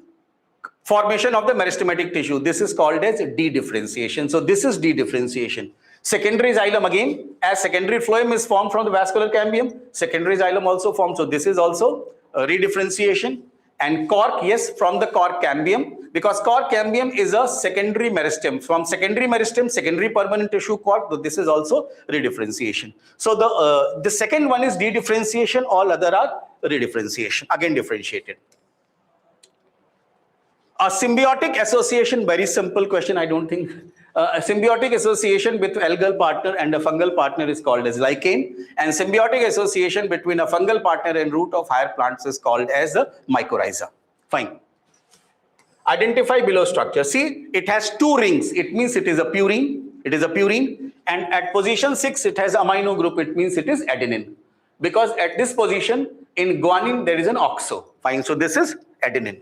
formation of the meristematic tissue. This is called as dedifferentiation. So this is dedifferentiation. Secondary xylem again, as secondary phloem is formed from the vascular cambium, secondary xylem also formed. So this is also a redifferentiation. And cork, yes, from the cork cambium, because cork cambium is a secondary meristem. From secondary meristem, secondary permanent tissue cork, so this is also redifferentiation. So the second one is dedifferentiation, all other are redifferentiation, again differentiated. A symbiotic association, very simple question, I don't think. A symbiotic association with algal partner and a fungal partner is called as lichen, and symbiotic association between a fungal partner and root of higher plants is called as a mycorrhiza. Fine. Identify below structure. See, it has 2 rings. It means it is a purine. It is a purine, and at position 6, it has amino group. It means it is adenine, because at this position in guanine there is an oxo. Fine. So this is adenine.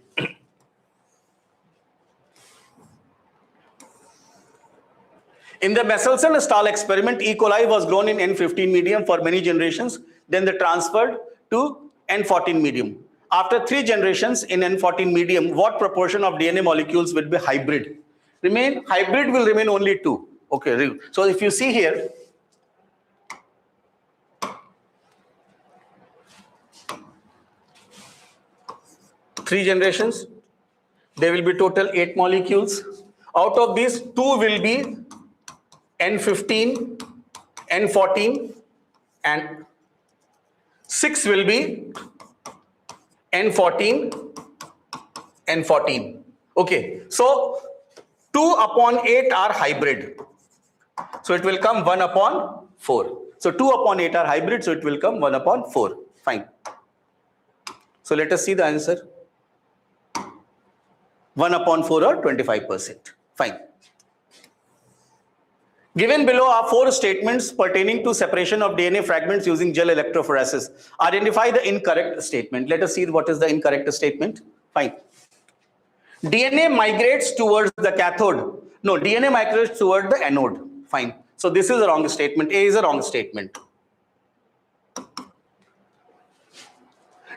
In the Messelson stall experiment, E. coli was grown in N15 medium for many generations. Then they transferred to N14 medium. After 3 generations in N14 medium, what proportion of DNA molecules will be hybrid? Hybrid will remain only 2. Okay. So if you see here, three generations, there will be total 8 molecules. Out of these, 2 will be N15, N14, and 6 will be N14, N14. Okay, so 2 upon 8 are hybrid. So it will come 1 upon 4. So 2 upon 8 are hybrid, so it will come 1 upon 4. Fine. So let us see the answer. 1 upon 4 or 25%. Fine. Given below are 4 statements pertaining to separation of DNA fragments using gel electrophoresis. Identify the incorrect statement. Let us see what is the incorrect statement. Fine. DNA migrates towards the cathode. No, DNA migrates toward the anode. Fine. So this is a wrong statement. A is a wrong statement.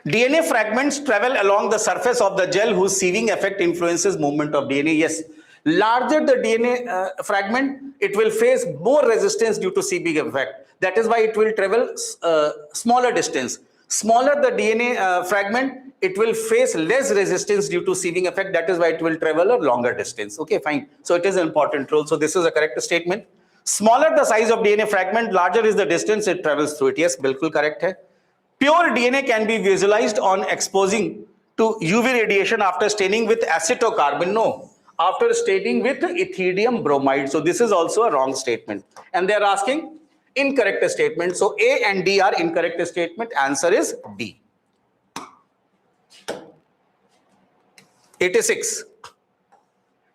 DNA fragments travel along the surface of the gel whose sieving effect influences movement of DNA. Yes, larger the DNA fragment, it will face more resistance due to sieving effect. That is why it will travel smaller distance. Smaller the DNA fragment, it will face less resistance due to sieving effect. That is why it will travel a longer distance. Okay, fine. So it is an important rule. So this is a correct statement. Smaller the size of DNA fragment, larger is the distance it travels through it. Yes, bilkul correct hai. Pure DNA can be visualized on exposing to UV radiation after staining with acetocarbon. No, after staining with ethidium bromide. So this is also a wrong statement. And they are asking incorrect statement. So A and D are incorrect statement. Answer is D. 86.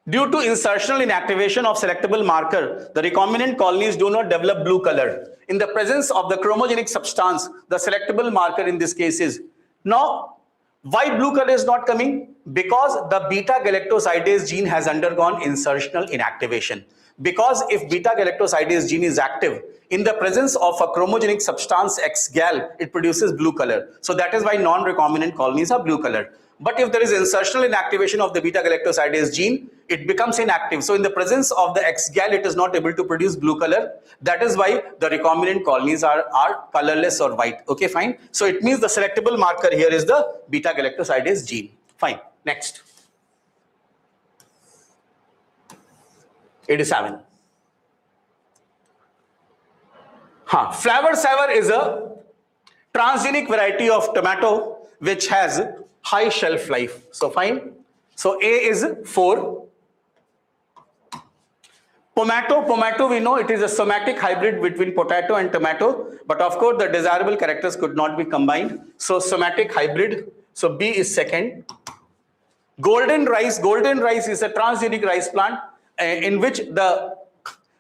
Due to insertional inactivation of selectable marker, the recombinant colonies do not develop blue color. In the presence of the chromogenic substance, the selectable marker in this case is. Now, why blue color is not coming? Because the beta-galactosidase gene has undergone insertional inactivation. Because if beta-galactosidase gene is active, in the presence of a chromogenic substance X-gal, it produces blue color. So that is why non-recombinant colonies are blue color. But if there is insertional inactivation of the beta-galactosidase gene, it becomes inactive. So in the presence of the X-gal, it is not able to produce blue color. That is why the recombinant colonies are colorless or white. Okay, fine. So it means the selectable marker here is the beta-galactosidase gene. Fine. Next. 87. Flower saver is a transgenic variety of tomato which has high shelf life. So fine. So A is 4. Pomato, we know it is a somatic hybrid between potato and tomato, but of course the desirable characters could not be combined. So somatic hybrid. So B is second. Golden rice is a transgenic rice plant in which the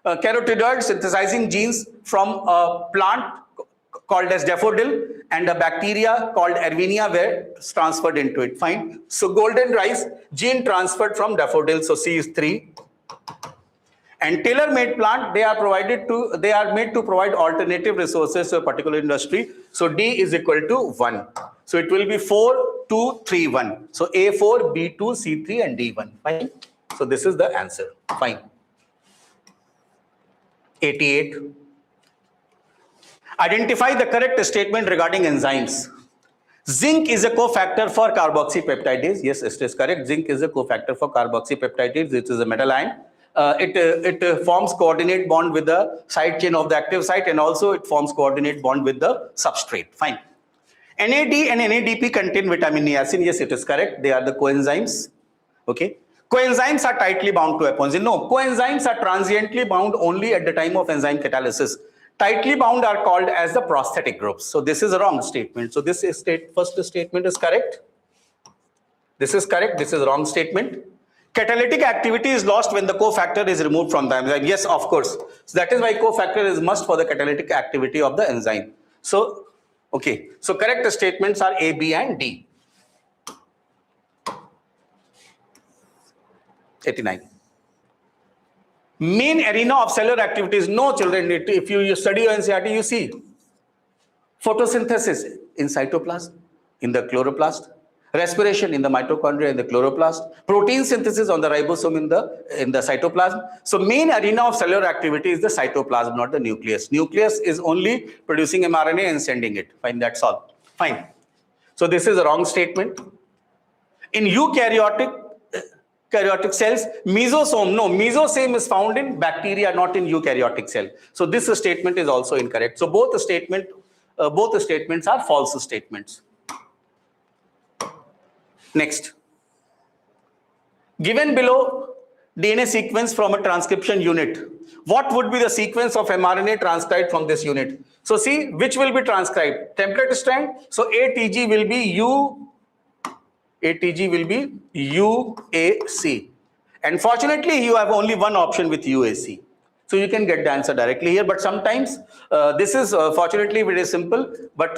carotidoid synthesizing genes from a plant called as daffodil and a bacteria called Erwinia were transferred into it. Fine. So golden rice gene transferred from daffodil. So C is 3. And tailor-made plant, they are made to provide alternative resources to a particular industry. So D is equal to 1. So it will be 4, 2, 3, 1. So A4, B2, C3 and D1. Fine. So this is the answer. Fine. 88. Identify the correct statement regarding enzymes. Zinc is a cofactor for carboxypeptidase. Yes, it is correct. Zinc is a cofactor for carboxypeptidase. It is a metal ion. It forms coordinate bond with the side chain of the active site, and also it forms coordinate bond with the substrate. Fine. NAD and NADP contain vitamin niacin. Yes, it is correct. They are the coenzymes. Okay. Coenzymes are tightly bound to aponesin. No, coenzymes are transiently bound only at the time of enzyme catalysis. Tightly bound are called as the prosthetic groups. So this is a wrong statement. So this is first statement is correct. This is correct. This is a wrong statement. Catalytic activity is lost when the cofactor is removed from the enzyme. Yes, of course. So that is why cofactor is must for the catalytic activity of the enzyme. So, okay. So correct statements are A, B and D. 89. Main arena of cellular activities. No, children, if you study NCERT, you see photosynthesis in cytoplasm, in the chloroplast, respiration in the mitochondria, in the chloroplast, protein synthesis on the ribosome in the cytoplasm. So main arena of cellular activity is the cytoplasm, not the nucleus. Nucleus is only producing mRNA and sending it. Fine, that's all. Fine. So this is a wrong statement. In eukaryotic cells, mesosome is found in bacteria, not in eukaryotic cell. So this statement is also incorrect. So both statements are false statements. Next. Given below DNA sequence from a transcription unit, what would be the sequence of mRNA transcribed from this unit? So see, which will be transcribed? Template strand. So ATG will be UAC. And fortunately, you have only one option with UAC. So you can get the answer directly here. But sometimes this is fortunately very simple. But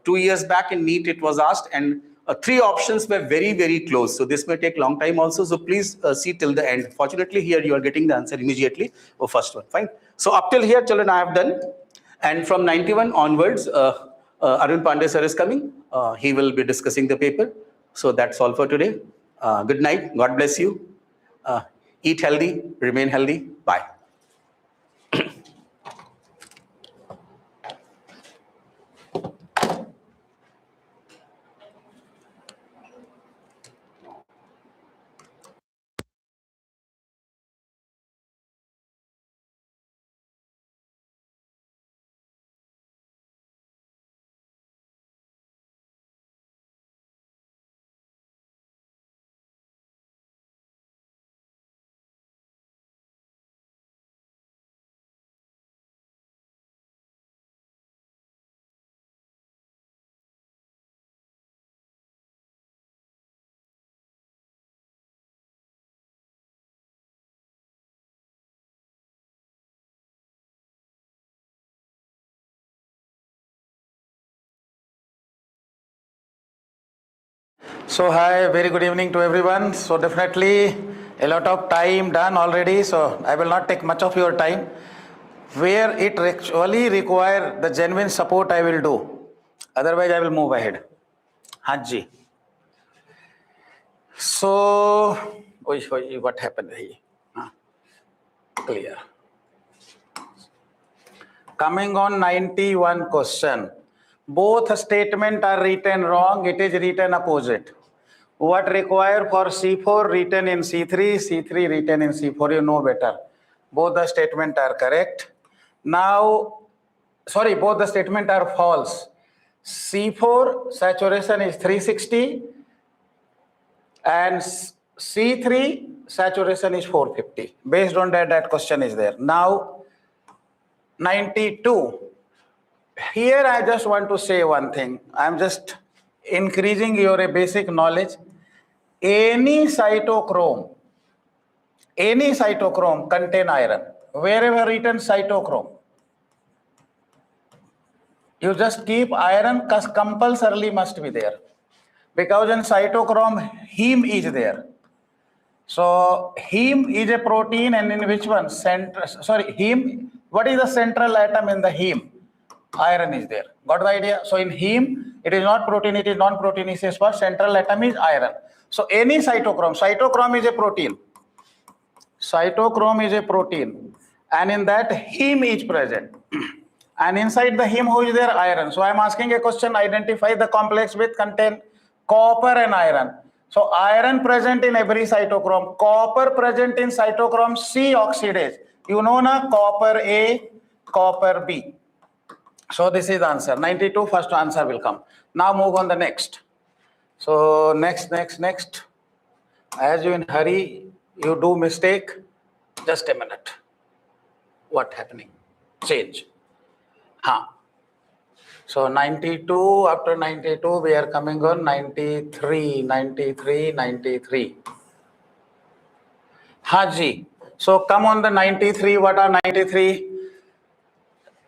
2 years back in NEET, it was asked, and 3 options were very, very close. So this may take long time also. So please see till the end. Fortunately, here you are getting the answer immediately. Oh, first one. Fine. So up till here, children, I have done. And from 91 onwards, Arun Pandey sir is coming. he will be discussing the paper. So that's all for today. Good night. God bless you. Eat healthy, remain healthy. Bye. So hi, very good evening to everyone. So definitely a lot of time done already, so I will not take much of your time. Where it actually require the genuine support, I will do. Otherwise, I will move ahead. Haji. So, what happened here? Clear. Coming on 91 question. Both statement are written wrong. It is written opposite. What require for C4 written in C3, C3 written in C4, you know better. Both the statement are correct. Now, sorry, both the statement are false. C4 saturation is 360 and C3 saturation is 450. Based on that, that question is there. Now, 92. Here I just want to say one thing. I'm just increasing your basic knowledge. Any cytochrome contain iron. Wherever written cytochrome, you just keep iron compulsorily must be there. Because in cytochrome, heme is there. So heme is a protein, and in which one? Heme. What is the central atom in the heme? Iron is there. Got the idea? So in heme, it is not protein, it is non-proteinaceous first. Central atom is iron. So any cytochrome is a protein. Cytochrome is a protein, and in that heme is present. And inside the heme, who is there? Iron. So I am asking a question, identify the complex with contain copper and iron. So iron present in every cytochrome, copper present in cytochrome C oxidase. You know na, copper A, copper B. So this is the answer. 92, first answer will come. Now move on the next. So next. As you in hurry, you do mistake. Just a minute. What happening? Change. So 92, after 92, we are coming on 93. Haji. So come on the 93. What are 93?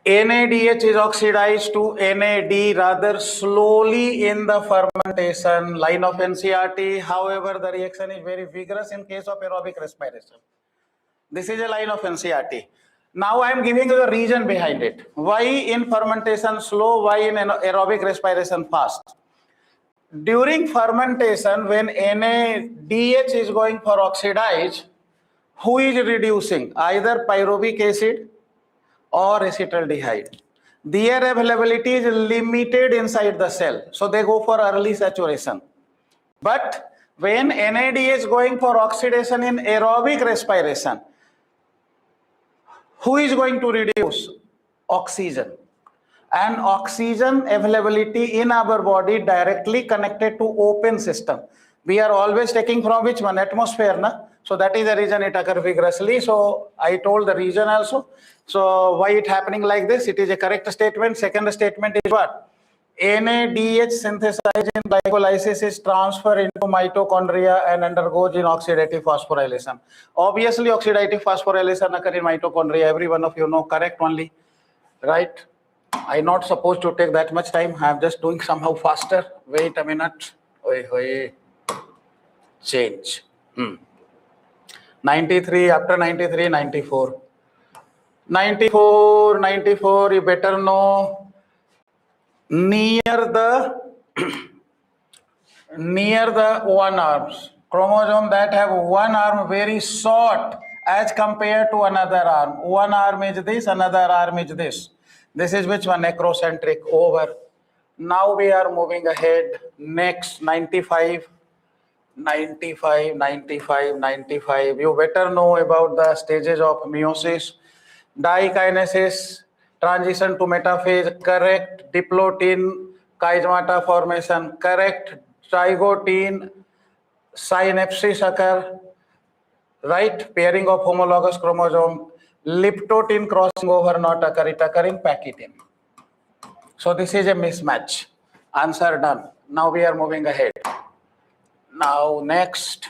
NADH is oxidized to NAD rather slowly in the fermentation, line of NCRT. However, the reaction is very vigorous in case of aerobic respiration. This is a line of NCRT. Now I am giving you the reason behind it. Why in fermentation slow, why in aerobic respiration fast? During fermentation, when NADH is going for oxidize, who is reducing? Either pyruvic acid or acetaldehyde. Their availability is limited inside the cell, so they go for early saturation. But when NAD is going for oxidation in aerobic respiration, who is going to reduce? Oxygen. And oxygen availability in our body directly connected to open system. We are always taking from which one? Atmosphere, na? So that is the reason it occurs vigorously. So I told the reason also. So why it happening like this? It is a correct statement. Second statement is what? NADH synthesized in glycolysis is transferred into mitochondria and undergoes in oxidative phosphorylation. Obviously, oxidative phosphorylation occurs in mitochondria. Every one of you know, correct only, right? I'm not supposed to take that much time. I'm just doing somehow faster. Wait a minute. Change. 93, after 93, 94. 94, you better know. Near the near the one arms. Chromosome that have one arm very short as compared to another arm. One arm is this, another arm is this. This is which one? Acrocentric. Over. Now we are moving ahead. Next, 95. 95, 95, 95. You better know about the stages of meiosis. Dikinesis, transition to metaphase, correct. Diplotin, chiasmata formation, correct. Zygote, synapses occur, right? Pairing of homologous chromosome. Liptotin crossing over not occur, it occur in paquitin. So this is a mismatch. Answer done. Now we are moving ahead. Now next,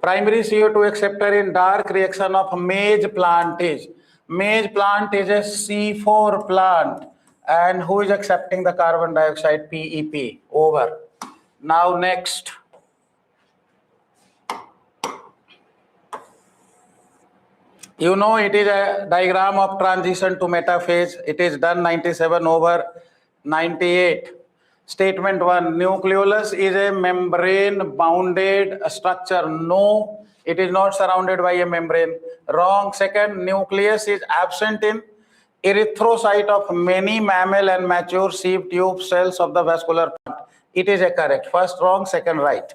primary CO2 acceptor in dark reaction of maize plant is. Maize plant is a C4 plant, and who is accepting the carbon dioxide? PEP. Over. Now next. You know it is a diagram of transition to metaphase. It is done 97 over 98. Statement 1, nucleolus is a membrane bounded structure. No, it is not surrounded by a membrane. Wrong. Second, nucleus is absent in erythrocyte of many mammal and mature sieve tube cells of the vascular plant. It is a correct. First wrong, second right.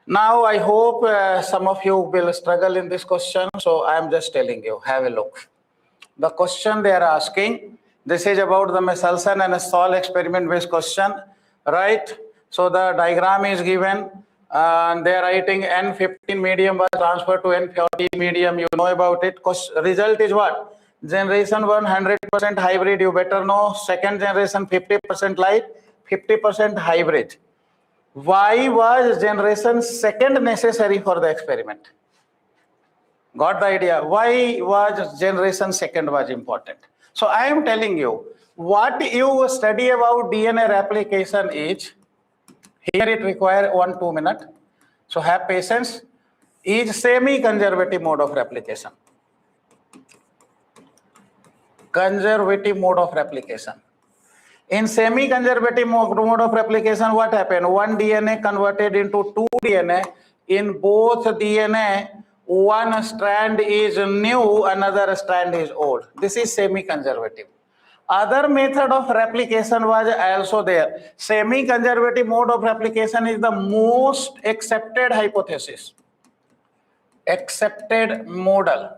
Now I hope some of you will struggle in this question, so I am just telling you, have a look. The question they are asking, this is about the Miscellaneous and a Sol experiment based question, right? So the diagram is given and they are writing N15 medium was transferred to N40 medium. You know about it. Result is what? Generation 1 100% hybrid, you better know. Second generation 50% light, 50% hybrid. Why was generation second necessary for the experiment? Got the idea? Why was generation second was important? So I am telling you, what you study about DNA replication is, here it requires 1-2 minutes. So have patience, is semi-conservative mode of replication. Conservative mode of replication. In semi-conservative mode of replication, what happened? One DNA converted into 2 DNA. In both DNA, one strand is new, another strand is old. This is semi-conservative. Other method of replication was also there. Semi-conservative mode of replication is the most accepted hypothesis. Accepted model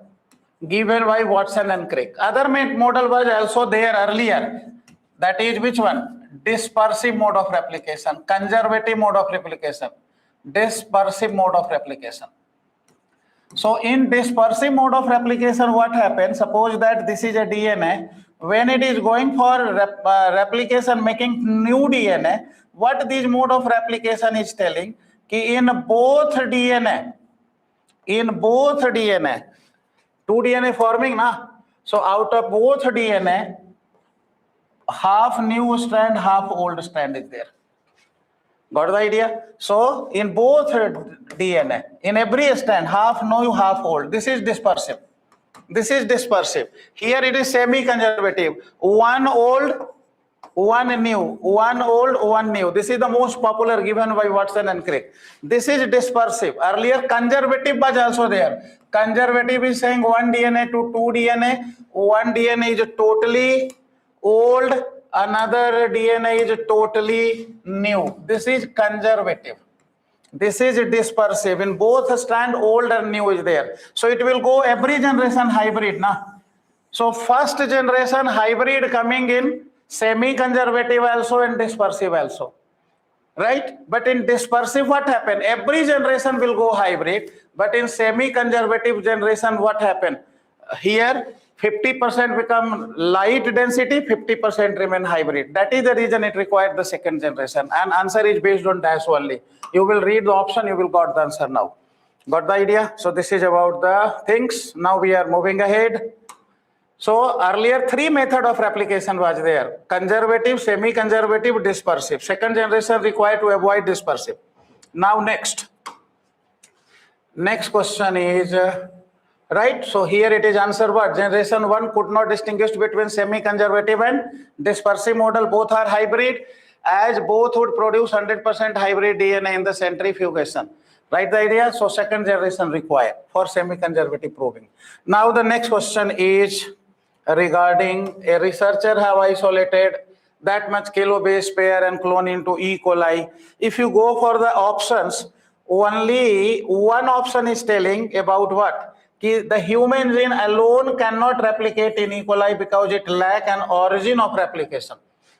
given by Watson and Crick. Other model was also there earlier. That is which one? Dispersive mode of replication, conservative mode of replication, dispersive mode of replication. So in dispersive mode of replication, what happens? Suppose that this is a DNA. When it is going for replication, making new DNA, what this mode of replication is telling? Ki in both DNA, 2 DNA forming, na? So out of both DNA, half new strand, half old strand is there. Got the idea? So in both DNA, in every strand, half new, half old. This is dispersive. This is dispersive. Here it is semi-conservative. One old, one new. One old, one new. This is the most popular given by Watson and Crick. This is dispersive. Earlier conservative was also there. Conservative is saying one DNA to 2 DNA. One DNA is totally old, another DNA is totally new. This is conservative. This is dispersive. In both strand, old and new is there. So it will go every generation hybrid. Na? So first generation hybrid coming in semi-conservative also and dispersive also. Right? But in dispersive, what happened? Every generation will go hybrid. But in semi-conservative generation, what happened? Here, 50% become light density, 50% remain hybrid. That is the reason it required the second generation. And answer is based on dash only. You will read the option, you will got the answer now. Got the idea? So this is about the things. Now we are moving ahead. So earlier 3 method of replication was there. Conservative, semi-conservative, dispersive. Second generation required to avoid dispersive. Now next. Next question is... right, so here it is answer what? Generation 1 could not distinguish between semi-conservative and dispersive model. Both are hybrid. as both would produce 100% hybrid DNA in the centrifugation. Right the idea? So second generation required for semi-conservative proving. Now the next question is regarding a researcher have isolated that much kilo base pair and clone into E. coli. If you go for the options, only one option is telling about what? The human gene alone cannot replicate in E. coli because it lacks an origin of replication.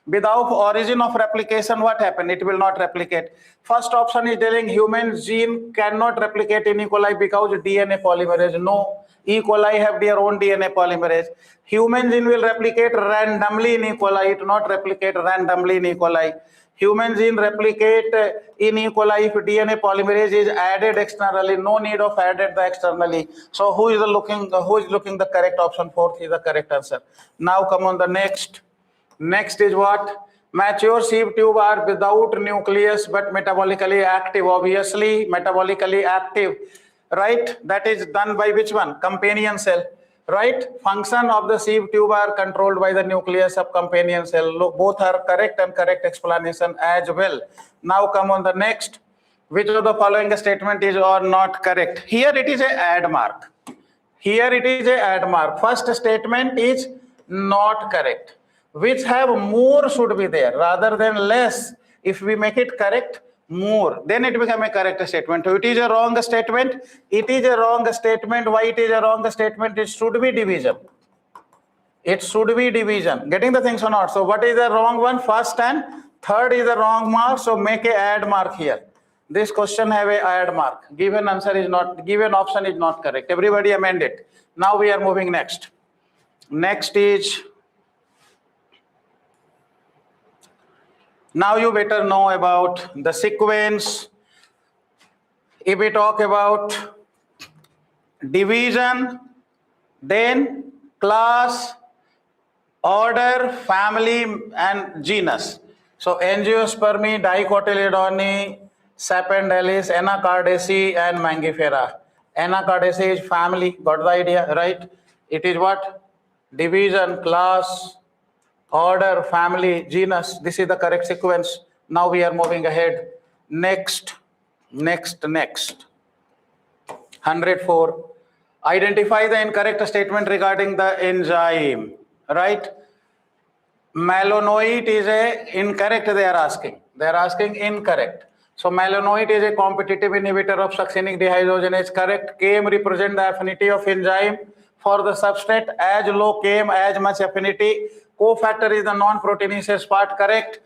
Without origin of replication, what happened? It will not replicate. First option is telling human gene cannot replicate in E. coli because DNA polymerase. No, E. coli have their own DNA polymerase. Human gene will replicate randomly in E. coli. It will not replicate randomly in E. coli. Human gene replicate in E. coli if DNA polymerase is added externally. No need of added the externally. So who is looking the correct option? Fourth is the correct answer. Now come on the next. Next is what? Mature sieve tube are without nucleus but metabolically active. Obviously, metabolically active, right? That is done by which one? Companion cell, right? Function of the sieve tube are controlled by the nucleus of companion cell. Look, both are correct and correct explanation as well. Now come on the next. Which of the following statement is or not correct? Here it is a add mark. Here it is a add mark. First statement is not correct. Which have more should be there rather than less. If we make it correct, more, then it become a correct statement. So it is a wrong statement. It is a wrong statement. Why it is a wrong statement? It should be division. It should be division. Getting the things or not? So what is the wrong one? First and third is the wrong mark. So make a add mark here. This question have a add mark. Given answer is not, given option is not correct. Everybody amend it. Now we are moving next. Next is, now you better know about the sequence. If we talk about division, then class, order, family, and genus. So Angiospermy, Dicotyledone, Sapendalis, Anacardiaceae, and Mangifera. Anacardiaceae is family. Got the idea, right? It is what? Division, class, order, family, genus. This is the correct sequence. Now we are moving ahead. Next. 104. Identify the incorrect statement regarding the enzyme. Right? Malonyl is a incorrect. They are asking. They are asking incorrect. So malonyl is a competitive inhibitor of succinic dehydrogenase. Correct. Km represent the affinity of enzyme for the substrate. As low Km, as much affinity. Cofactor is the non-proteinaceous part. Correct.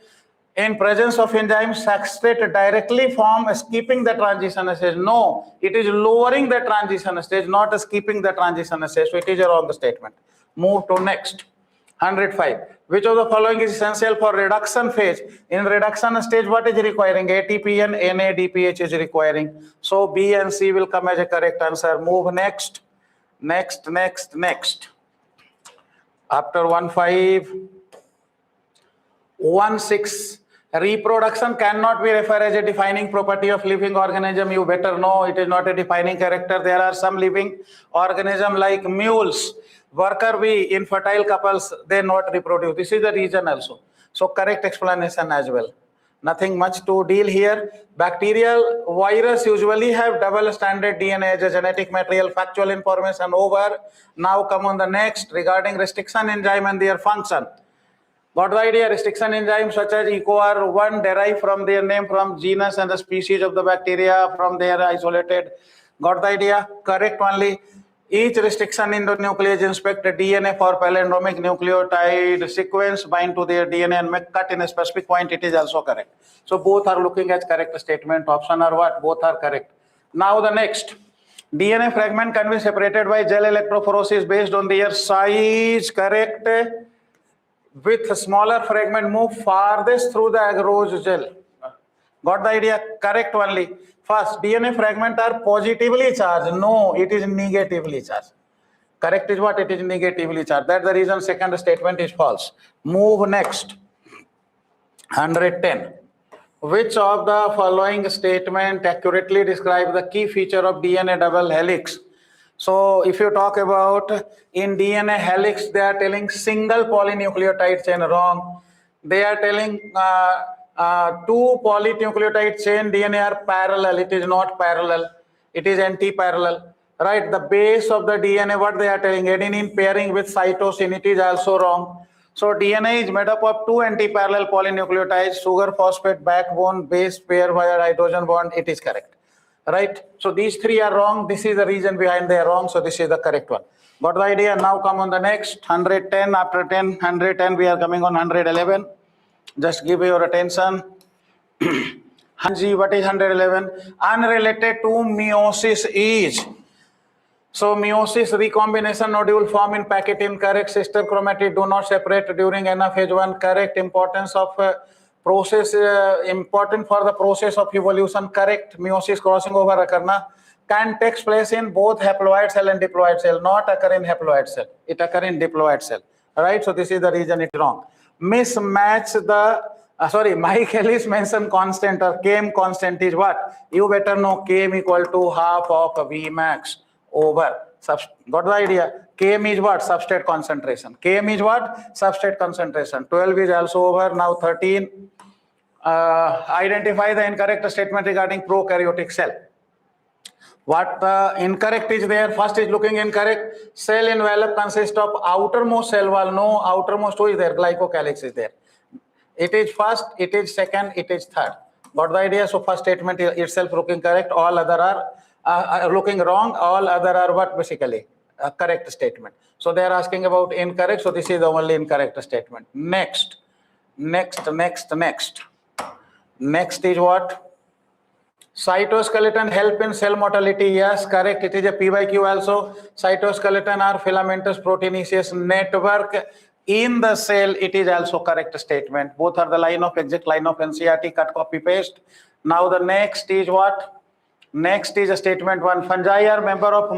In presence of enzyme, substrate directly form skipping the transition stage. No, it is lowering the transition stage, not skipping the transition stage. So it is a wrong statement. Move to next. 105. Which of the following is essential for reduction phase? In reduction stage, what is requiring? ATP and NADPH is requiring. So B and C will come as a correct answer. Move next. Next. After 15. 16. Reproduction cannot be referred as a defining property of living organism. You better know it is not a defining character. There are some living organisms like mules, worker bee, infertile couples, they not reproduce. This is the reason also. So correct explanation as well. Nothing much to deal here. Bacterial virus usually have double stranded DNA as a genetic material. Factual information over. Now come on the next regarding restriction enzyme and their function. Got the idea? Restriction enzymes such as EcoR1 derive from their name from genus and the species of the bacteria from their isolated. Got the idea? Correct only. Each restriction in the nucleus inspect DNA for palindromic nucleotide sequence, bind to their DNA and make cut in a specific point. It is also correct. So both are looking at correct statement. Option are what? Both are correct. Now the next. DNA fragment can be separated by gel electrophoresis based on their size. Correct. With a smaller fragment move farthest through the agarose gel. Got the idea? Correct only. First, DNA fragment are positively charged. No, it is negatively charged. Correct is what? It is negatively charged. That's the reason second statement is false. Move next. 110. Which of the following statement accurately describe the key feature of DNA double helix? So if you talk about in DNA helix, they are telling single polynucleotide chain. Wrong. They are telling two polynucleotide chain DNA are parallel. It is not parallel. It is anti-parallel. Right? The base of the DNA, what they are telling, adenine pairing with cytosine, it is also wrong. So DNA is made up of two anti-parallel polynucleotides, sugar phosphate backbone, base pair via hydrogen bond. It is correct. Right? So these three are wrong. This is the reason behind they are wrong. So this is the correct one. Got the idea? Now come on the next 110. After 10, 110, we are coming on 111. Just give your attention. Hanji, what is 111? Unrelated to meiosis is. So meiosis, recombination nodule form in packet, incorrect. Sister chromatid do not separate during anaphase 1, correct. Importance of process, important for the process of evolution, correct. Meiosis crossing over occurna can take place in both haploid cell and diploid cell, not occur in haploid cell. It occur in diploid cell. All right, so this is the reason it's wrong. Mismatch the, Michaelis Menten constant or Km constant is what? You better know Km equal to half of Vmax over. Got the idea? Km is what? Substrate concentration. Km is what? Substrate concentration. 12 is also over. Now 13. Identify the incorrect statement regarding prokaryotic cell. What incorrect is there? First is looking incorrect. Cell envelope consists of outermost cell wall. No, outermost who is there? Glycocalyx is there. It is first, it is second, it is third. Got the idea? So first statement itself looking correct. All other are looking wrong. All other are what basically? A correct statement. So they are asking about incorrect. So this is the only incorrect statement. Next is what? Cytoskeleton help in cell mortality. Yes, correct. It is a P/Q also. Cytoskeleton are filamentous proteinaceous network in the cell. It is also correct statement. Both are the line of exact line of NCERT, cut, copy, paste. Now the next is what? Next is a statement one. Fungi and member of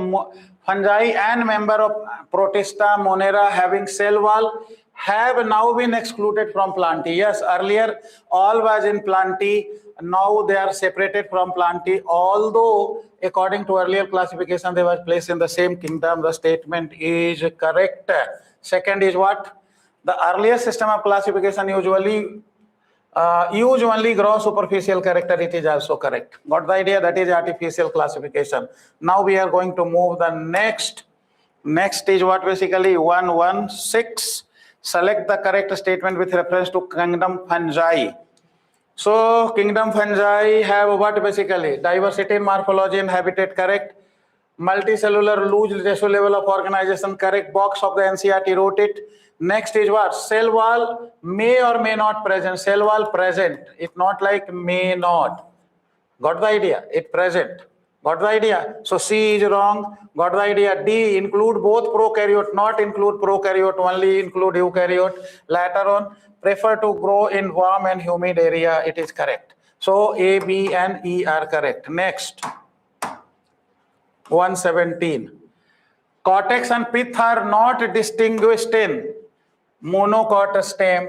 Protista monera having cell wall have now been excluded from Plantae. Yes, earlier all was in Plantae. Now they are separated from Plantae. Although according to earlier classification they were placed in the same kingdom. The statement is correct. Second is what? The earlier system of classification usually use only gross superficial character. It is also correct. Got the idea? That is artificial classification. Now we are going to move the next. Next is what basically 116. Select the correct statement with reference to kingdom fungi. So kingdom fungi have what basically? Diversity in morphology and habitat, correct. Multicellular loose ratio level of organization, correct. Box of the NCERT wrote it. Next is what? Cell wall may or may not present. Cell wall present. It's not like may not. Got the idea? It present. Got the idea? So C is wrong. Got the idea? D, include both prokaryote, not include prokaryote, only include eukaryote. Later on, prefer to grow in warm and humid area. It is correct. So A, B, and E are correct. Next, 117. Cortex and pith are not distinguished in monocot stem.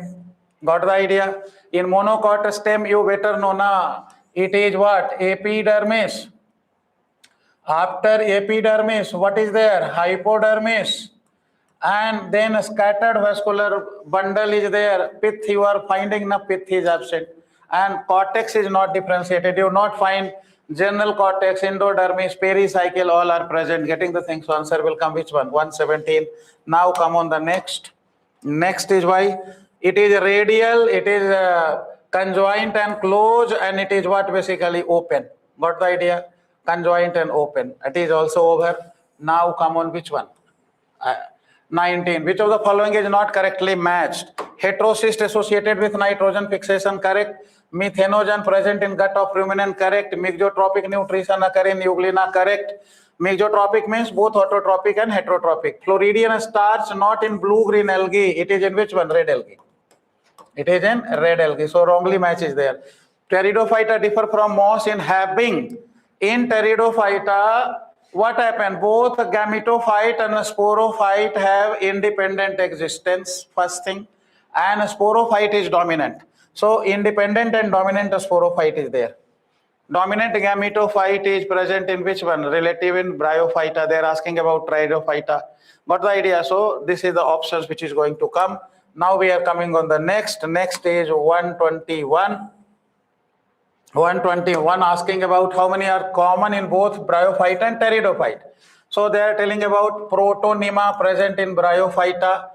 Got the idea? In monocot stem, you better know na. It is what? Epidermis. After epidermis, what is there? Hypodermis. And then scattered vascular bundle is there. Pith, you are finding na pith is absent. And cortex is not differentiated. You will not find general cortex, endodermis, pericycle, all are present. Getting the things. So answer will come which one? 117. Now come on the next. Next is why? It is radial, it is conjoint and closed, and it is what basically open. Got the idea? Conjoint and open. It is also over. Now come on which one? 19. Which of the following is not correctly matched? Heterocyst associated with nitrogen fixation, correct. Methanogen present in gut of ruminant, correct. Mixotropic nutrition occur in euglena, correct. Mixotropic means both autotrophic and heterotrophic. Floridian starch not in blue-green algae. It is in which one? Red algae. It is in red algae. So wrongly matches there. Pteridophyta differ from moss in having. In Pteridophyta, what happened? Both gametophyte and sporophyte have independent existence, first thing. And sporophyte is dominant. So independent and dominant sporophyte is there. Dominant gametophyte is present in which one? Relative in Bryophyta. They are asking about Pteridophyta. Got the idea? So this is the options which is going to come. Now we are coming on the next. Next is 121. 121 asking about how many are common in both bryophyte and pteridophyte. So they are telling about protonema present in bryophyta,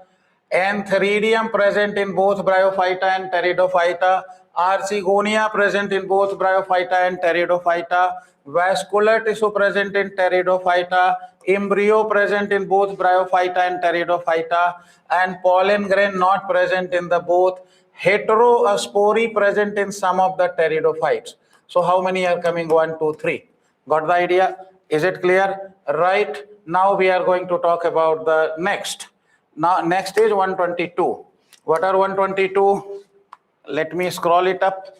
antheridium present in both bryophyta and pteridophyta, archegonia present in both bryophyta and pteridophyta, vascular tissue present in pteridophyta, embryo present in both bryophyta and pteridophyta, and pollen grain not present in the both, heterospore present in some of the pteridophytes. So how many are coming? 1, 2, 3. Got the idea? Is it clear? Right. Now we are going to talk about the next. Now next is 122. What are 122? Let me scroll it up.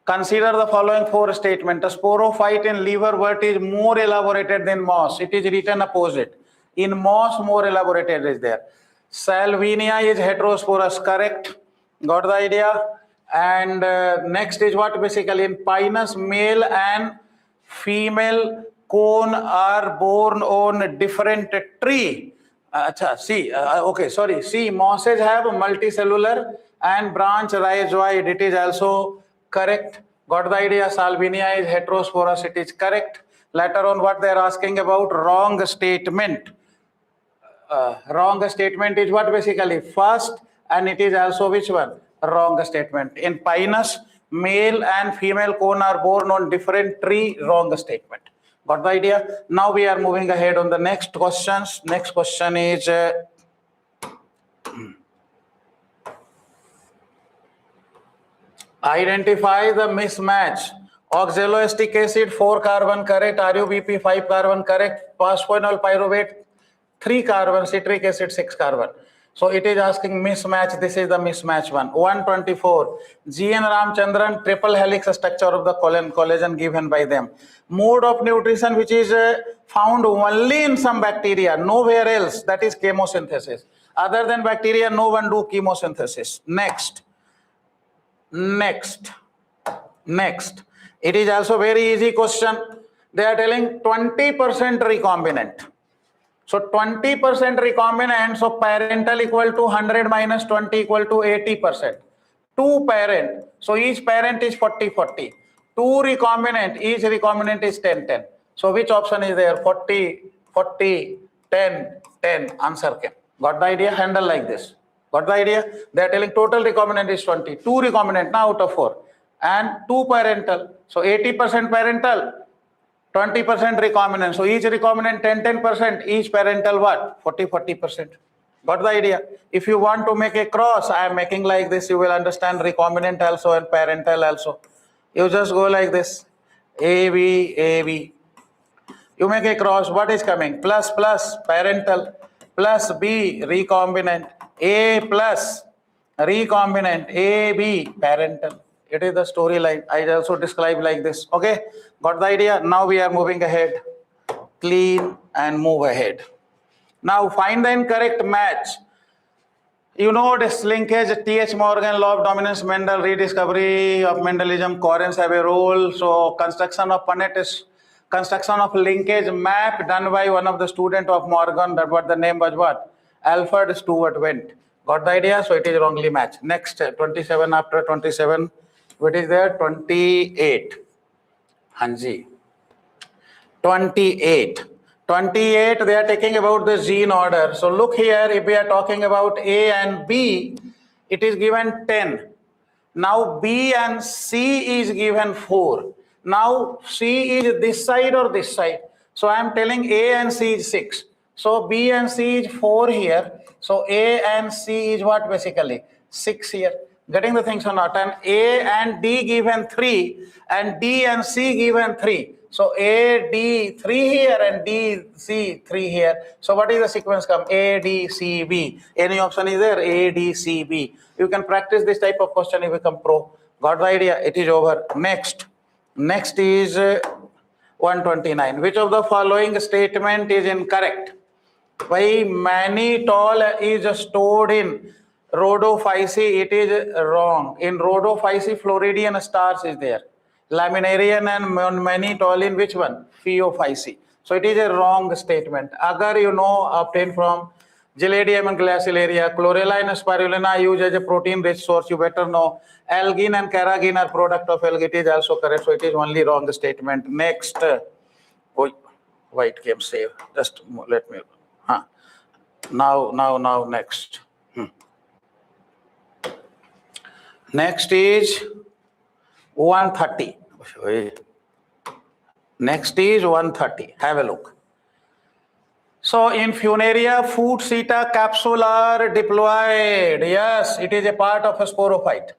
Consider the following 4 statements. A sporophyte in liverwort is more elaborated than moss. It is written opposite. In moss, more elaborated is there. Salvinia is heterosporous, correct? Got the idea? And next is what basically in Pinus, male and female cone are born on different tree. See, mosses have multicellular and branch rise wide. It is also correct. Got the idea? Salvinia is heterosporous. It is correct. Later on, what they are asking about? Wrong statement. Wrong statement is what basically? First, and it is also which one? Wrong statement. In Pinus, male and female cone are born on different tree. Wrong statement. Got the idea? Now we are moving ahead on the next questions. Next question is identify the mismatch. Oxaloacetic acid 4 carbon correct, RUBP 5 carbon correct, phosphoenol pyruvate 3 carbon, citric acid 6 carbon. So it is asking mismatch. This is the mismatch one. 124. G.N. Ramchandran, triple helix structure of the collagen given by them. Mode of nutrition which is found only in some bacteria, nowhere else, that is chemosynthesis. Other than bacteria, no one do chemosynthesis. Next. It is also very easy question. They are telling 20% recombinant. So 20% recombinant, so parental equal to 100 minus 20 equal to 80%. 2 parent, so each parent is 40-40. 2 recombinant, each recombinant is 10-10. So which option is there? 40-40, 10-10, answer came. Got the idea? Handle like this. Got the idea? They are telling total recombinant is 20. 2 recombinant now out of 4. And 2 parental. So 80% parental, 20% recombinant. So each recombinant 10-10%, each parental what? 40-40%. Got the idea? If you want to make a cross, I am making like this, you will understand recombinant also and parental also. You just go like this. AB, AB. You make a cross, what is coming? Plus, plus, parental. Plus B, recombinant. A plus, recombinant. AB, parental. It is the storyline. I also describe like this. Okay, got the idea? Now we are moving ahead. Clean and move ahead. Now find the incorrect match. You know this linkage, T.H. Morgan, law of dominance, Mendel, rediscovery of Mendelism, Correns have a role. So construction of Punnett is construction of linkage map done by one of the student of Morgan. That what the name was what? Alfred Stewart Went. Got the idea? So it is wrongly matched. Next, 27 after 27. What is there? 28. Hanji. 28. 28, they are taking about the gene order. So look here, if we are talking about A and B, it is given 10. Now B and C is given 4. Now C is this side or this side. So I am telling A and C is 6. So B and C is 4 here. So A and C is what basically? 6 here. Getting the things or not? And A and D given 3 and D and C given 3. So A, D 3 here and D, C 3 here. So what is the sequence come? A, D, C, B. Any option is there? A, D, C, B. You can practice this type of question if you become pro. Got the idea? It is over. Next. Next is 129. Which of the following statement is incorrect? Why mannitol is stored in Rhodophyceae? It is wrong. In Rhodophyceae, Floridian starch is there. Laminarian and mannitol in which one? Phaeophyceae. So it is a wrong statement. Agar you know, obtained from Giladium and Glaciolaria, Chlorella and Spirulina used as a protein-rich source, you better know. Algin and carrageen are product of algae, it is also correct, so it is only wrong statement. Next, oh, white came save, just let me, now, next. Next is 130. Next is 130, have a look. So in Funaria, food seta capsule are diploid. Yes, it is a part of a sporophyte.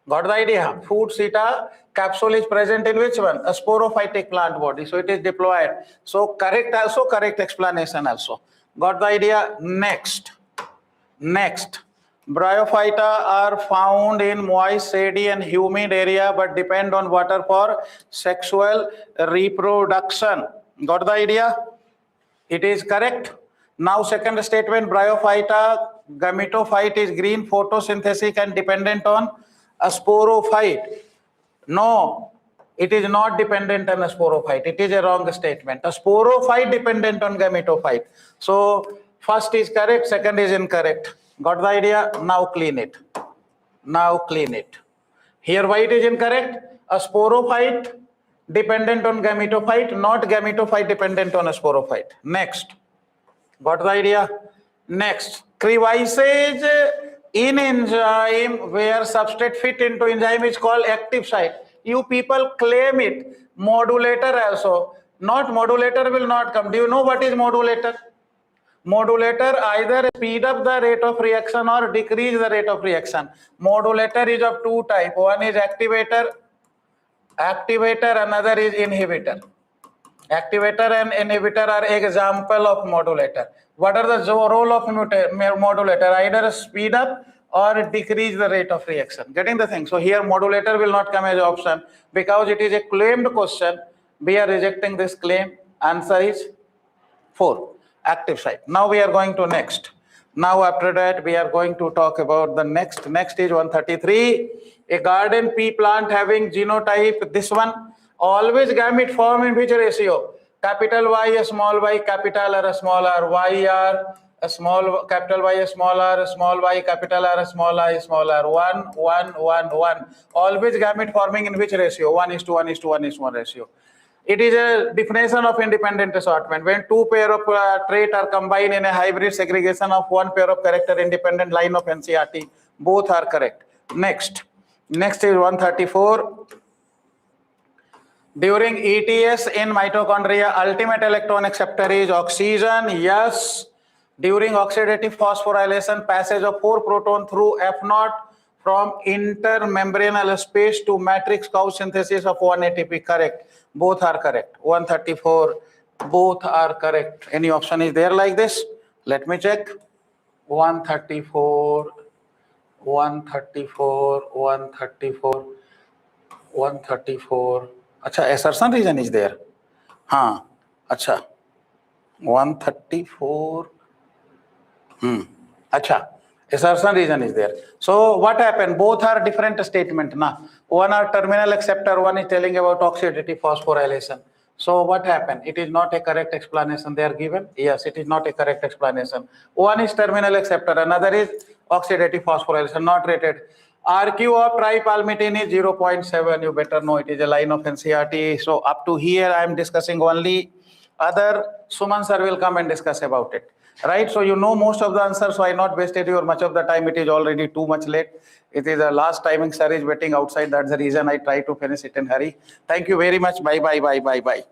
Got the idea? Food seta capsule is present in which one? A sporophytic plant body. So it is diploid. So correct also, correct explanation also. Got the idea? Next. Bryophyta are found in moist, shady and humid area but depend on water for sexual reproduction. Got the idea? It is correct. Now second statement, Bryophyta, gametophyte is green, photosynthetic and dependent on a sporophyte. No, it is not dependent on a sporophyte. It is a wrong statement. A sporophyte dependent on gametophyte. So first is correct, second is incorrect. Got the idea? Now clean it. Here why it is incorrect? A sporophyte dependent on gametophyte, not gametophyte dependent on a sporophyte. Next. Got the idea? Next. Crevasage in enzyme where substrate fit into enzyme is called active site. You people claim it. Modulator also. Not modulator will not come. Do you know what is modulator? Modulator either speed up the rate of reaction or decrease the rate of reaction. Modulator is of two types. One is activator, another is inhibitor. Activator and inhibitor are example of modulator. What are the role of modulator? Either speed up or decrease the rate of reaction. Getting the thing? So here modulator will not come as option because it is a claimed question. We are rejecting this claim. Answer is 4. Active site. Now we are going to next. Now after that we are going to talk about the next. Next is 133. A garden pea plant having genotype, this one. Always gamete form in which ratio? Capital Y, a small y, capital R, a small r, Y R, a small, capital Y, a small r, a small y, capital R, a small I, small r, 1, 1, 1, 1. Always gamete forming in which ratio? 1:1:1:1 ratio. It is a definition of independent assortment. When two pair of trait are combined in a hybrid segregation of one pair of character independent line of NCERT, both are correct. Next is 134. During ETS in mitochondria, ultimate electron acceptor is oxygen. Yes. During oxidative phosphorylation, passage of 4 proton through F0 from intermembranous space to matrix cause synthesis of 1 ATP. Correct. Both are correct. 134. Both are correct. Any option is there like this? Let me check. 134. 134. Acha, assertion reason is there. Acha. 134. Acha. Assertion reason is there. So what happened? Both are different statement. One are terminal acceptor, one is telling about oxidative phosphorylation. So what happened? It is not a correct explanation they are given. Yes, it is not a correct explanation. One is terminal acceptor, another is oxidative phosphorylation, not rated. RQ of tripalmitin is 0.7. You better know it is a line of NCERT. So up to here I am discussing only. Other Suman sir will come and discuss about it. Right? So you know most of the answers, so I not wasted your much of the time. It is already too much late. It is the last timing sir is waiting outside. That's the reason I try to finish it in hurry. Thank you very much. Bye.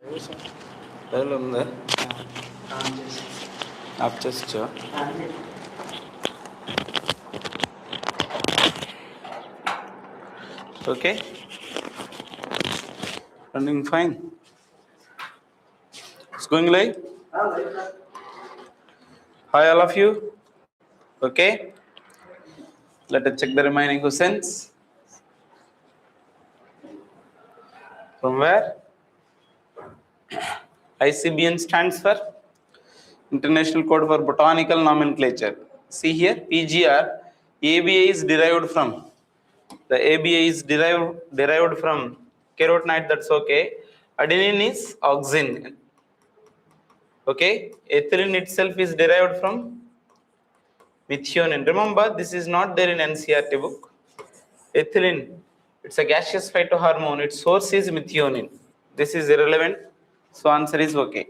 ఉందా of చేస్తా okay running fine. It's going live. Hi all of you. Okay, let us check the remaining questions. From where? ICBN stands for International Code for Botanical Nomenclature. See here, PGR, ABA is derived from. The ABA is derived from carotenoid, that's okay. Adenine is auxin. Okay, ethylene itself is derived from methionine. Remember, this is not there in NCERT book. Ethylene, it's a gaseous phytohormone. Its source is methionine. This is irrelevant. So answer is okay.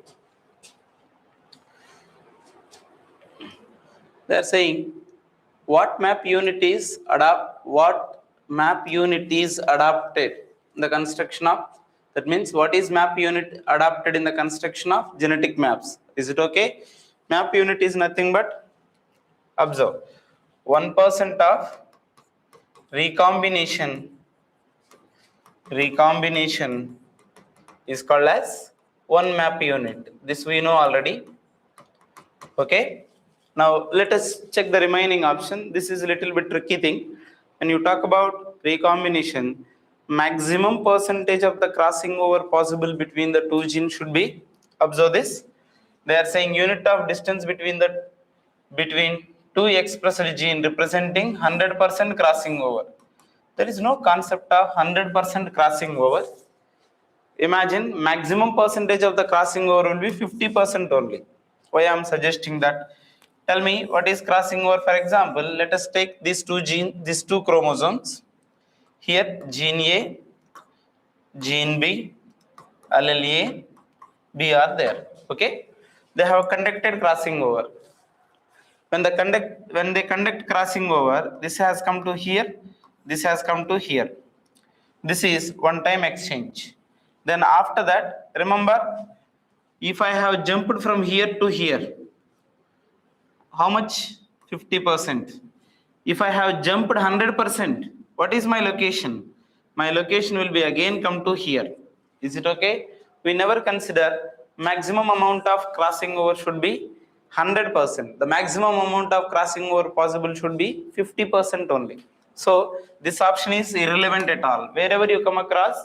They are saying what map unit is adapted in the construction of, that means what is map unit adapted in the construction of genetic maps. Is it okay? Map unit is nothing but, observe, 1% of recombination is called as one map unit. This we know already. Okay, now let us check the remaining option. This is a little bit tricky thing. When you talk about recombination, maximum percentage of the crossing over possible between the two genes should be, observe this, they are saying unit of distance between two expressed gene representing 100% crossing over. There is no concept of 100% crossing over. Imagine maximum percentage of the crossing over will be 50% only. Why I am suggesting that? Tell me what is crossing over. For example, let us take these two chromosomes. Here gene A, gene B, allele A, B are there. Okay, they have conducted crossing over. When they conduct crossing over, this has come to here, this has come to here. This is one time exchange. Then after that, remember, if I have jumped from here to here, how much? 50%. If I have jumped 100%, what is my location? My location will be again come to here. Is it okay? We never consider maximum amount of crossing over should be 100%. The maximum amount of crossing over possible should be 50% only. So this option is irrelevant at all. Wherever you come across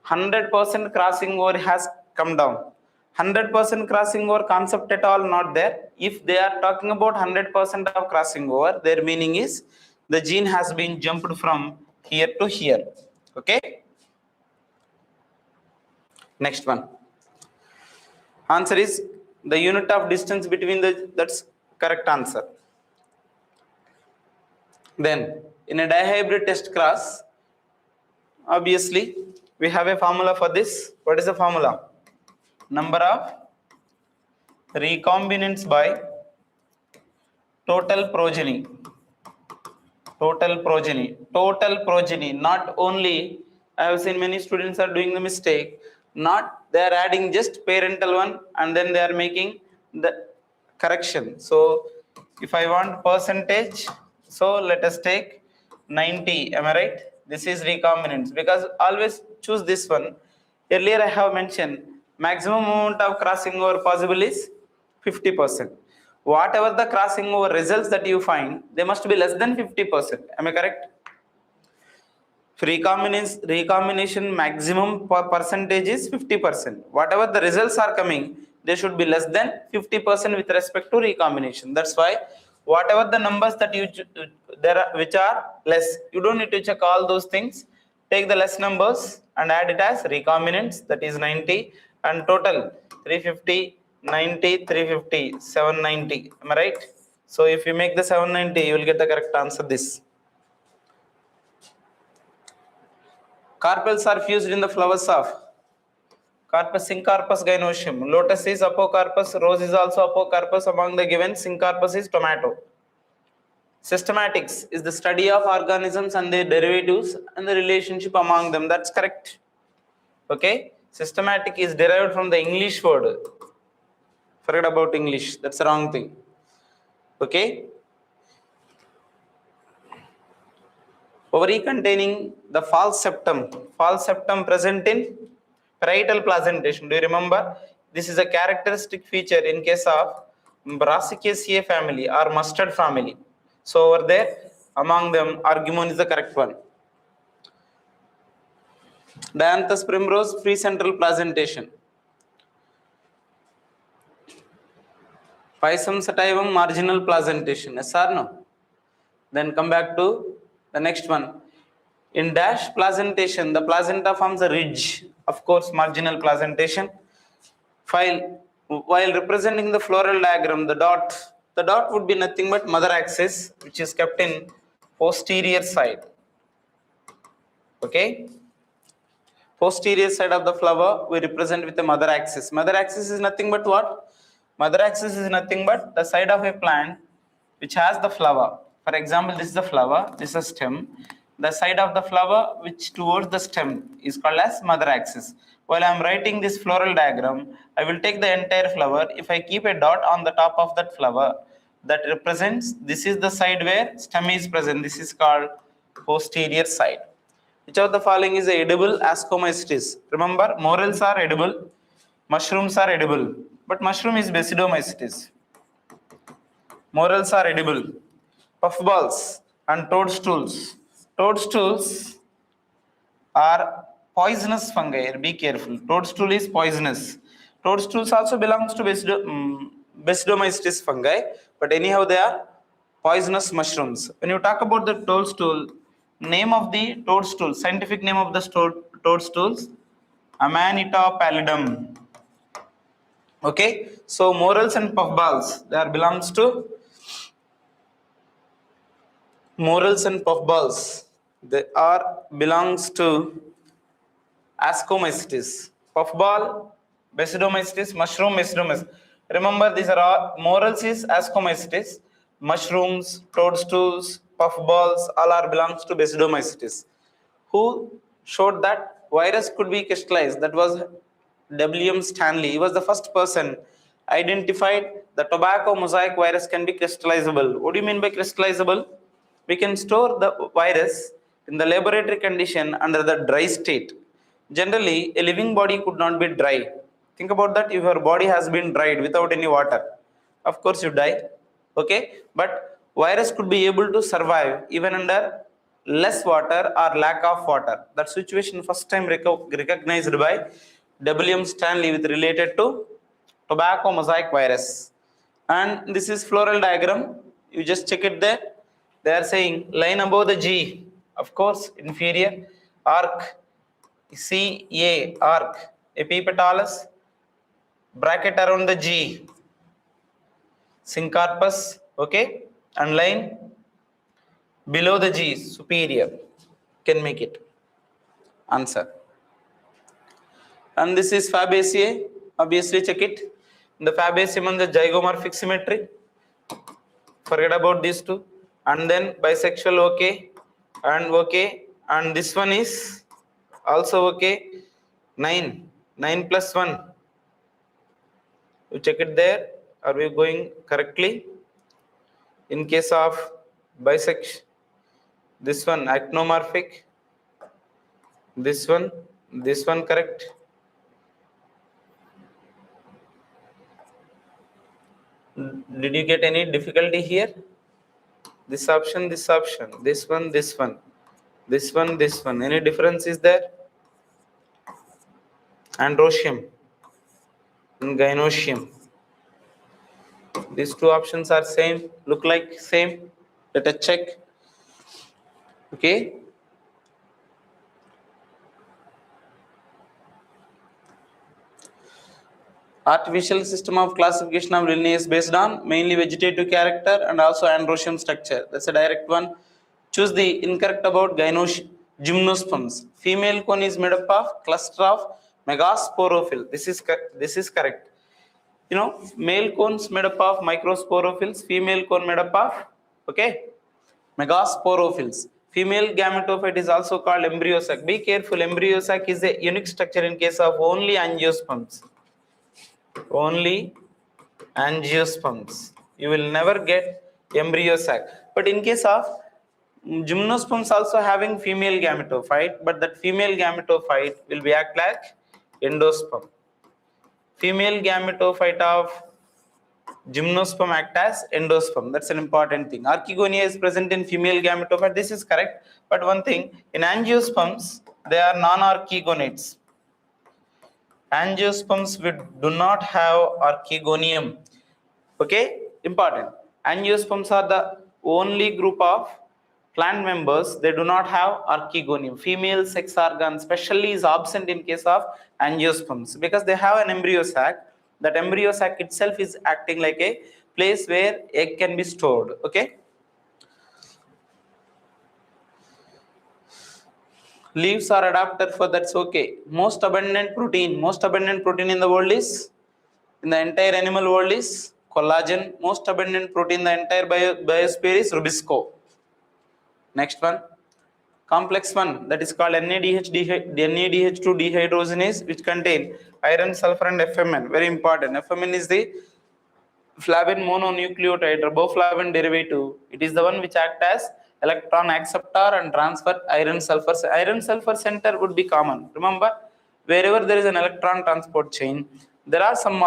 100% crossing over has come down. 100% crossing over concept at all not there. If they are talking about 100% of crossing over, their meaning is the gene has been jumped from here to here. Okay. Next one. Answer is the unit of distance between that's correct answer. Then in a dihybrid test cross, obviously we have a formula for this. What is the formula? Number of recombinants by total progeny. Total progeny. Not only, I have seen many students are doing the mistake. Not they are adding just parental one and then they are making the correction. So if I want percentage, so let us take 90. Am I right? This is recombinants, because always choose this one. Earlier I have mentioned maximum amount of crossing over possible is 50%. Whatever the crossing over results that you find, they must be less than 50%. Am I correct? Recombination maximum percentage is 50%. Whatever the results are coming, they should be less than 50% with respect to recombination. That's why whatever the numbers that you there are which are less, you don't need to check all those things. Take the less numbers and add it as recombinants, that is 90, and total 350, 90, 350, 790. Am I right? So if you make the 790, you will get the correct answer. This carpels are fused in the flowers of Carpus syncarpus gynoecium. Lotus is apocarpus, rose is also apocarpus. Among the given, syncarpus is tomato. Systematics is the study of organisms and their derivatives and the relationship among them. That's correct. Okay. Systematic is derived from the English word. Forget about English. That's the wrong thing. Okay. Ovary containing the false septum. False septum present in parietal placentation. Do you remember? This is a characteristic feature in case of Brassicaceae family or mustard family. So over there, among them, Argumon is the correct one. Dianthus primrose, free central placentation. Pisum sativum, marginal placentation. Yes or no? Then come back to the next one. In dash placentation, the placenta forms a ridge. Of course, marginal placentation. While representing the floral diagram, the dot would be nothing but mother axis, which is kept in posterior side. Okay. Posterior side of the flower we represent with the mother axis. Mother axis is nothing but what? Mother axis is nothing but the side of a plant which has the flower. For example, this is the flower, this is a stem. The side of the flower which towards the stem is called as mother axis. While I am writing this floral diagram, I will take the entire flower. If I keep a dot on the top of that flower, that represents this is the side where stem is present. This is called posterior side. Which of the following is edible ascomycetes? Remember, morels are edible, mushrooms are edible, but mushroom is basidomycetes. Morels are edible. Puffballs and toadstools. Toadstools are poisonous fungi. Be careful. Toadstool is poisonous. Toadstools also belongs to basidomycetes fungi, but anyhow they are poisonous mushrooms. When you talk about the toadstool, name of the toadstool, scientific name of the toadstools, Amanita pallidum. Okay, so morels and puffballs, they are belongs to morels and puffballs. They are belongs to ascomycetes. Puffball, basidomycetes, mushroom, basidomycetes. Remember, these are all morels is ascomycetes, mushrooms, toadstools, puffballs, all are belongs to basidomycetes. Who showed that virus could be crystallized? That was W.M. Stanley. He was the first person identified the tobacco mosaic virus can be crystallizable. What do you mean by crystallizable? We can store the virus in the laboratory condition under the dry state. Generally, a living body could not be dry. Think about that. If your body has been dried without any water, of course you die. Okay, but virus could be able to survive even under less water or lack of water. That situation first time recognized by W.M. Stanley with related to tobacco mosaic virus. And this is floral diagram. You just check it there. They are saying line above the G, of course, inferior, arc, CA, arc, epipetalus, bracket around the G, syncarpus, okay, and line below the G, superior, can make it. Answer. And this is Fabaceae, obviously check it. In the Fabaceae on the zygomorphic symmetry, forget about these two. And then bisexual, okay, and this one is also okay. 9 plus 1. You check it there. Are we going correctly? In case of bisection, this one actinomorphic, this one correct. Did you get any difficulty here? This option, this one. Any difference is there? Androecium and gynoecium. These two options are same, look like same. Let us check. Okay. Artificial system of classification of Linnaeus based on mainly vegetative character and also androecium structure. That's a direct one. Choose the incorrect about gymnosperms. Female cone is made up of cluster of megasporophyll. This is correct. You know, male cones made up of microsporophylls, female cone made up of, okay, megasporophylls. Female gametophyte is also called embryo sac. Be careful, embryo sac is a unique structure in case of only angiosperms. Only angiosperms. You will never get embryo sac. But in case of gymnosperms also having female gametophyte, but that female gametophyte will be act like endosperm. Female gametophyte of gymnosperm act as endosperm. That's an important thing. Archegonia is present in female gametophyte. This is correct. But one thing, in angiosperms, they are non-archegonids. Angiosperms do not have archegonium. Okay, important. Angiosperms are the only group of plant members, they do not have archegonium. Female sex organ especially is absent in case of angiosperms because they have an embryo sac. That embryo sac itself is acting like a place where egg can be stored. Okay. Leaves are adapted for that's okay. Most abundant protein in the world is, in the entire animal world is collagen. Most abundant protein in the entire biosphere is rubisco. Next one, complex one, that is called NADH2 dehydrogenase, which contain iron, sulfur and FMN. Very important. FMN is the flavin mononucleotide riboflavin derivative. It is the one which acts as electron acceptor and transfer iron sulfur. Iron sulfur center would be common. Remember, wherever there is an electron transport chain, there are some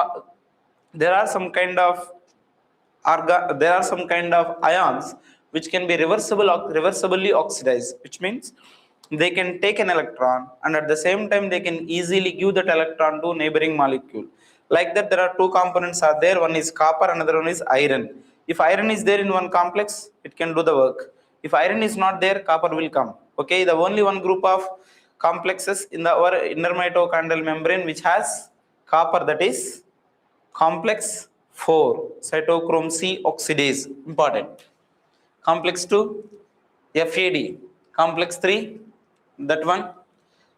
kind of ions which can be reversibly oxidized, which means they can take an electron and at the same time they can easily give that electron to neighboring molecule. Like that, there are two components are there. One is copper, another one is iron. If iron is there in one complex, it can do the work. If iron is not there, copper will come. Okay, the only one group of complexes in our inner mitochondrial membrane which has copper, that is complex 4, cytochrome C oxidase. Important. Complex 2, FAD. Complex 3, that one,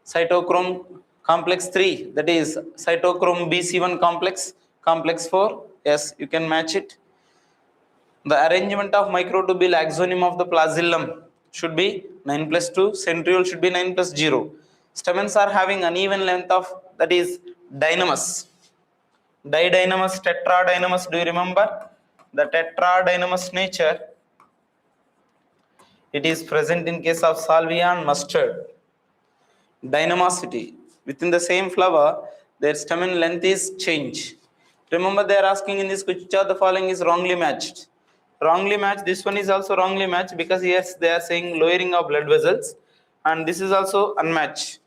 cytochrome. Complex 3, that is cytochrome BC1 complex. Complex 4, yes, you can match it. The arrangement of microtubule axoneme of the plasmilum should be 9+2. Centriole should be 9+0. Stamens are having uneven length of, that is dynamous. Didynamous, tetradynamous. Do you remember the tetradynamous nature? It is present in case of salvia and mustard. Dynamosity. Within the same flower, their stamen length is change. Remember, they are asking in this which of the following is wrongly matched. Wrongly matched. This one is also wrongly matched because yes, they are saying lowering of blood vessels, and this is also unmatched.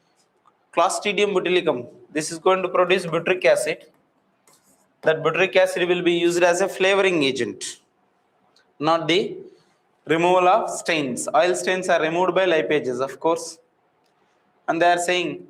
Clostridium botulicum. This is going to produce butyric acid. That butyric acid will be used as a flavoring agent, not the removal of stains. Oil stains are removed by lipases, of course. And they are saying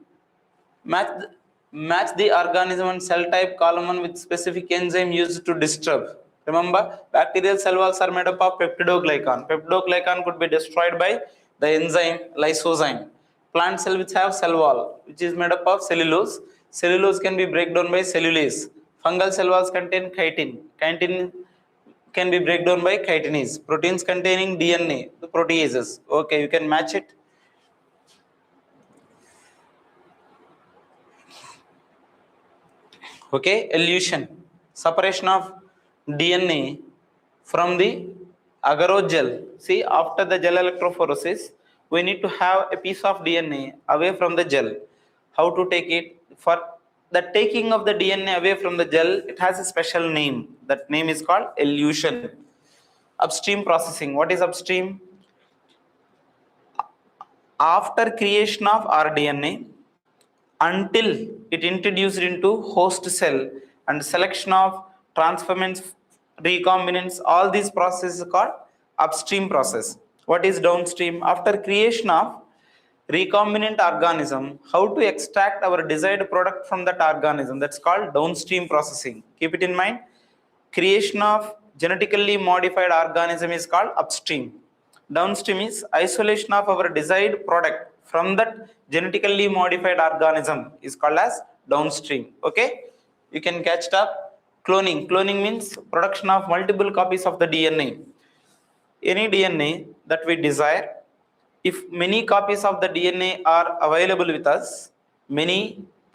match the organism and cell type column 1 with specific enzyme used to disturb. Remember, bacterial cell walls are made up of peptidoglycan. Peptidoglycan could be destroyed by the enzyme lysozyme. Plant cell which have cell wall, which is made up of cellulose. Cellulose can be break down by cellulase. Fungal cell walls contain chitin. Chitin can be break down by chitinase. Proteins containing DNA, the proteases. Okay, you can match it. Okay, elution, separation of DNA from the agarose gel. See, after the gel electrophoresis, we need to have a piece of DNA away from the gel. How to take it? For the taking of the DNA away from the gel, it has a special name. That name is called elution. Upstream processing. What is upstream? After creation of rDNA, until it introduced into host cell and selection of transformants, recombinants, all these processes are called upstream process. What is downstream? After creation of recombinant organism, how to extract our desired product from that organism, that's called downstream processing. Keep it in mind. Creation of genetically modified organism is called upstream. Downstream is isolation of our desired product from that genetically modified organism is called as downstream. Okay, you can catch it up. Cloning. Cloning means production of multiple copies of the DNA. Any DNA that we desire, if many copies of the DNA are available with us, many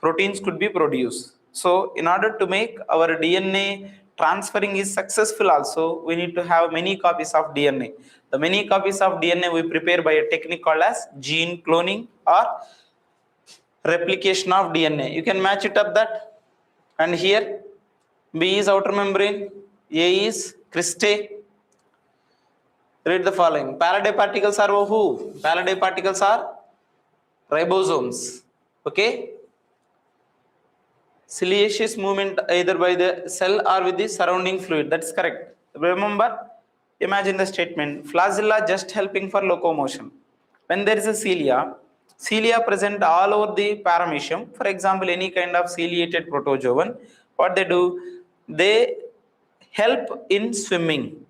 proteins could be produced. So in order to make our DNA transferring is successful also, we need to have many copies of DNA. The many copies of DNA we prepare by a technique called as gene cloning or replication of DNA. You can match it up that. And here B is outer membrane, A is cristae. Read the following. Faraday particles are who? Faraday particles are ribosomes. Okay. Ciliaceous movement either by the cell or with the surrounding fluid. That's correct. Remember, imagine the statement. Flagella just helping for locomotion. When there is a cilia present all over the paramecium. For example, any kind of ciliated protozoan. What they do? They help in swimming.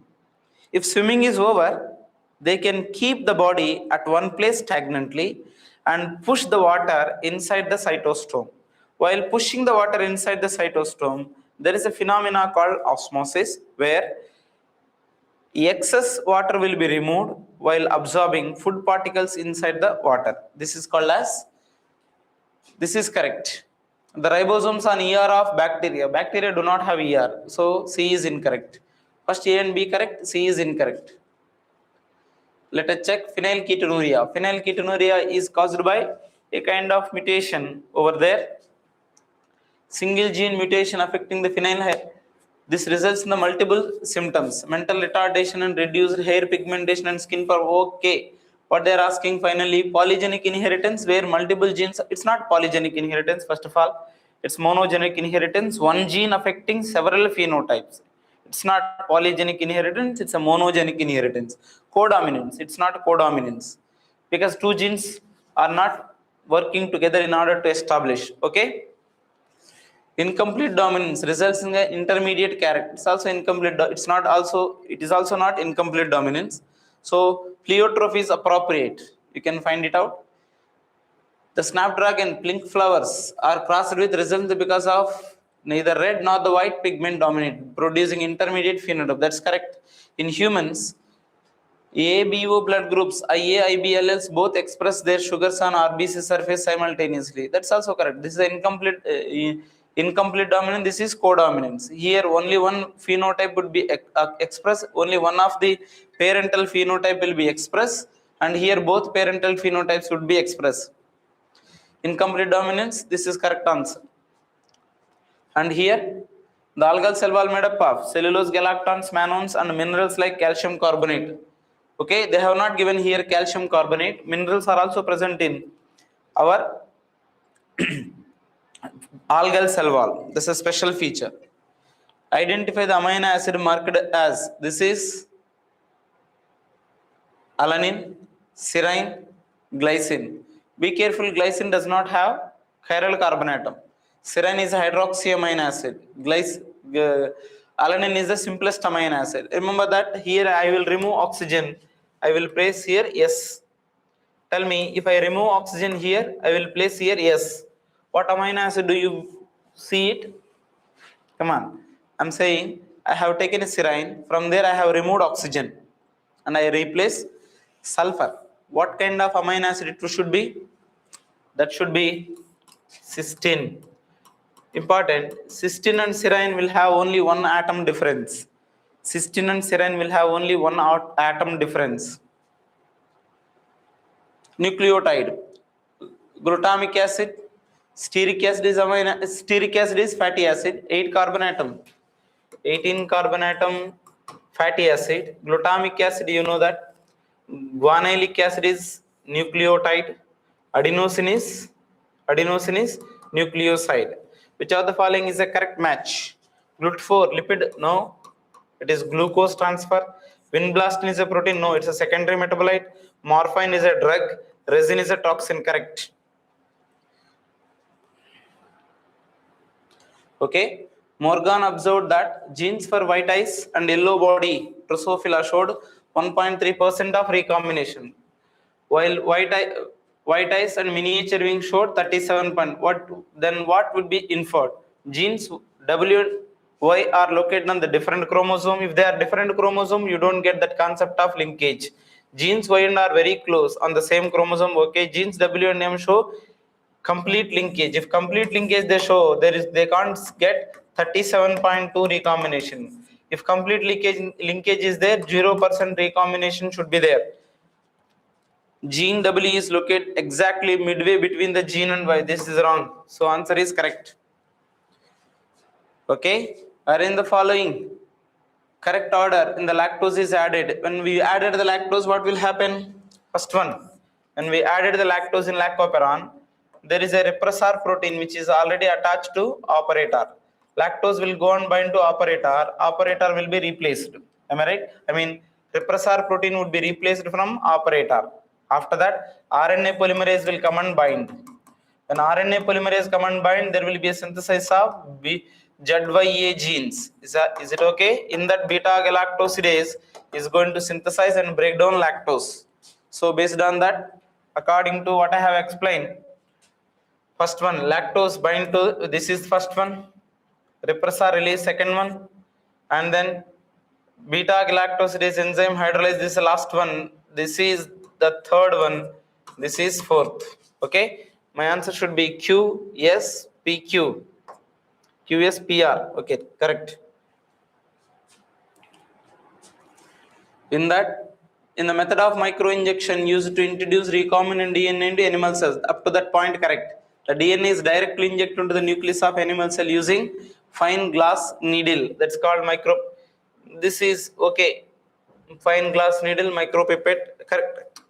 If swimming is over, they can keep the body at one place stagnantly and push the water inside the cytostome. While pushing the water inside the cytostome, there is a phenomena called osmosis where excess water will be removed while absorbing food particles inside the water. This is called as, this is correct. The ribosomes on ER of bacteria. Bacteria do not have ER, so C is incorrect. First A and B correct, C is incorrect. Let us check phenylketonuria. Phenylketonuria is caused by a kind of mutation over there. Single gene mutation affecting the phenyl. This results in the multiple symptoms. Mental retardation and reduced hair pigmentation and skin for okay. What they are asking finally, polygenic inheritance where multiple genes, it's not polygenic inheritance first of all, it's monogenic inheritance, one gene affecting several phenotypes. It's not polygenic inheritance, it's a monogenic inheritance. Codominance, it's not codominance because two genes are not working together in order to establish, okay? Incomplete dominance results in an intermediate character. It's also incomplete, it is also not incomplete dominance. So pleiotropy is appropriate. You can find it out. The snapdragon pink flowers are crossed with results because of neither red nor the white pigment dominate, producing intermediate phenotype. That's correct. In humans, ABO blood groups, IA, IB, LLs both express their sugars on RBC surface simultaneously. That's also correct. This is incomplete dominance. This is codominance. Here only one phenotype would be expressed. Only one of the parental phenotype will be expressed, and here both parental phenotypes would be expressed. Incomplete dominance. This is correct answer. And here the algal cell wall made up of cellulose, galactons, mannose, and minerals like calcium carbonate. Okay, they have not given here calcium carbonate. Minerals are also present in our algal cell wall. This is a special feature. Identify the amino acid marked as, this is alanine, serine, glycine. Be careful, glycine does not have chiral carbon atom. Serine is a hydroxy amino acid. Alanine is the simplest amino acid. Remember that here I will remove oxygen. I will place here yes. Tell me, if I remove oxygen here, I will place here yes. What amino acid do you see it? Come on. I'm saying I have taken a serine. From there I have removed oxygen and I replace sulfur. What kind of amino acid it should be? That should be cysteine. Important. Cysteine and serine will have only one atom difference. Cysteine and serine will have only one atom difference. Nucleotide. Glutamic acid. Stearic acid is fatty acid. 8 carbon atom. 18 carbon atom fatty acid. Glutamic acid, you know that. Guanylic acid is nucleotide. Adenosine is nucleoside. Which of the following is a correct match? GLUT4, lipid, no. It is glucose transfer. Vinblastine is a protein, no. It's a secondary metabolite. Morphine is a drug. Resin is a toxin, correct. Okay. Morgan observed that genes for white eyes and yellow body Drosophila showed 1.3% of recombination, while white eyes and miniature wing showed 37. What would be inferred? Genes W, Y are located on the different chromosome. If they are different chromosome, you don't get that concept of linkage. Genes Y and R are very close on the same chromosome. Okay, genes W and M show complete linkage. If complete linkage they show, they can't get 37.2 recombination. If complete linkage is there, 0% recombination should be there. Gene W is located exactly midway between the gene and Y. This is wrong. So answer is correct. Okay, arrange the following correct order. In the lactose is added. When we added the lactose, what will happen? First one, when we added the lactose in lactoperon, there is a repressor protein which is already attached to operator. Lactose will go and bind to operator. Operator will be replaced. Am I right? I mean, repressor protein would be replaced from operator. After that, RNA polymerase will come and bind. When RNA polymerase come and bind, there will be a synthesis of ZYA genes. Is it okay? In that beta-galactosidase is going to synthesize and break down lactose. So based on that, according to what I have explained, first one, lactose bind to, this is first one, repressor release second one, and then beta-galactosidase enzyme hydrolyze, this is the last one, this is the third one, this is fourth. Okay, my answer should be QSPQ. QSPR. Okay, correct. In the method of microinjection used to introduce recombinant DNA into animal cells, up to that point correct. The DNA is directly injected into the nucleus of animal cell using fine glass needle. That's called micro. This is okay. Fine glass needle, micropipette, correct.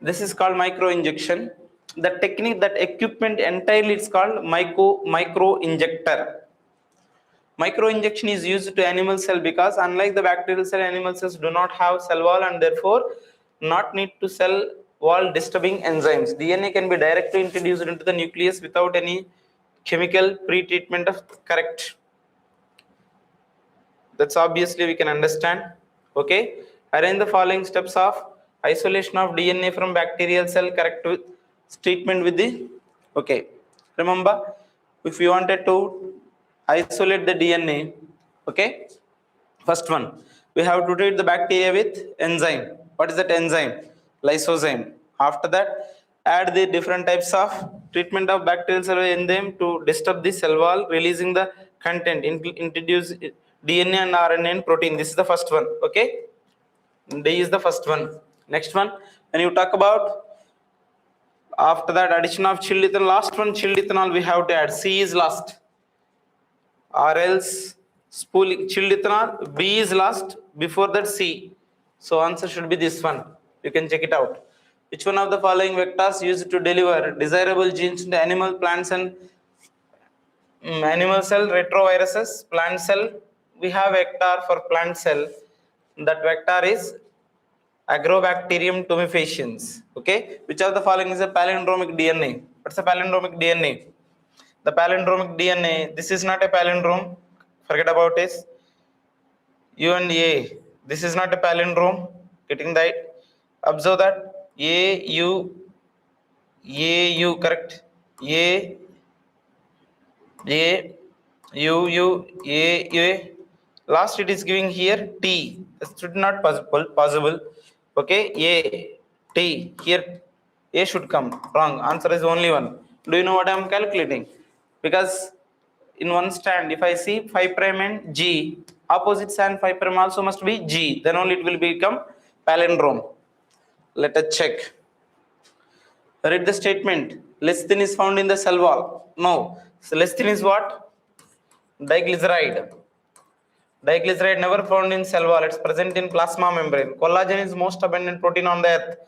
This is called microinjection. The technique, that equipment entirely, it's called microinjector. Microinjection is used to animal cell because unlike the bacterial cell, animal cells do not have cell wall and therefore not need to cell wall disturbing enzymes. DNA can be directly introduced into the nucleus without any chemical pre-treatment of correct. That's obviously we can understand. Okay, arrange the following steps of isolation of DNA from bacterial cell correct with treatment with the, okay, remember if you wanted to isolate the DNA, okay, first one we have to treat the bacteria with enzyme. What is that enzyme? Lysozyme. After that, add the different types of treatment of bacterial cell enzyme to disturb the cell wall, releasing the content, introduce DNA and RNA and protein. This is the first one. Okay, D is the first one. Next one, when you talk about after that addition of chilled ethanol, last one chilled ethanol we have to add. C is last, or else spooling chilled ethanol. B is last, before that C. So answer should be this one. You can check it out. Which one of the following vectors used to deliver desirable genes into animal, plants and animal cell? Retroviruses. Plant cell, we have vector for plant cell. That vector is Agrobacterium tumefaciens. Okay, which of the following is a palindromic DNA? What's a palindromic DNA? The palindromic DNA, this is not a palindrome, forget about it. U and A, this is not a palindrome, getting that. Observe that A U, correct. A U. Last it is giving here T. It should not possible. Okay, A T, here A should come. Wrong. Answer is only one. Do you know what I am calculating? Because in one strand, if I see 5' and G, opposite strand 5' also must be G. Then only it will become palindrome. Let us check. Read the statement. Lecithin is found in the cell wall. No. So lecithin is what? Diglyceride. Diglyceride never found in cell wall. It's present in plasma membrane. Collagen is most abundant protein on the earth.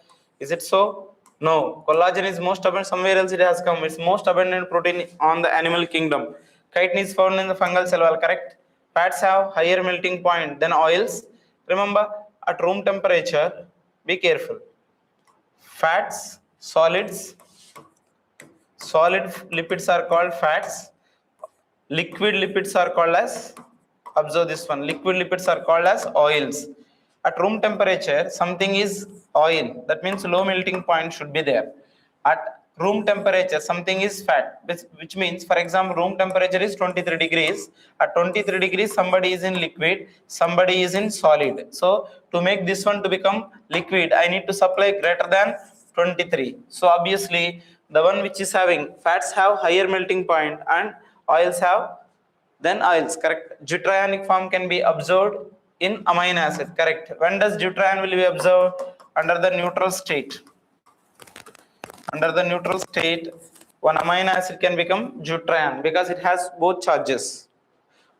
Is it so? No. Collagen is most abundant. Somewhere else it has come. It's most abundant protein on the animal kingdom. Chitin is found in the fungal cell wall. Correct. Fats have higher melting point than oils. Remember, at room temperature, be careful. Fats, solid lipids are called fats. Liquid lipids are called as, observe this one, liquid lipids are called as oils. At room temperature, something is oil. That means low melting point should be there. At room temperature, something is fat, which means, for example, room temperature is 23 degrees. At 23 degrees, somebody is in liquid, somebody is in solid. So to make this one to become liquid, I need to supply greater than 23. So obviously, the one which is having fats have higher melting point and oils have then oils, correct. Deuterionic form can be observed in amino acid, correct. When does deuterion will be observed? Under the neutral state. Under the neutral state, one amino acid can become deuterion because it has both charges.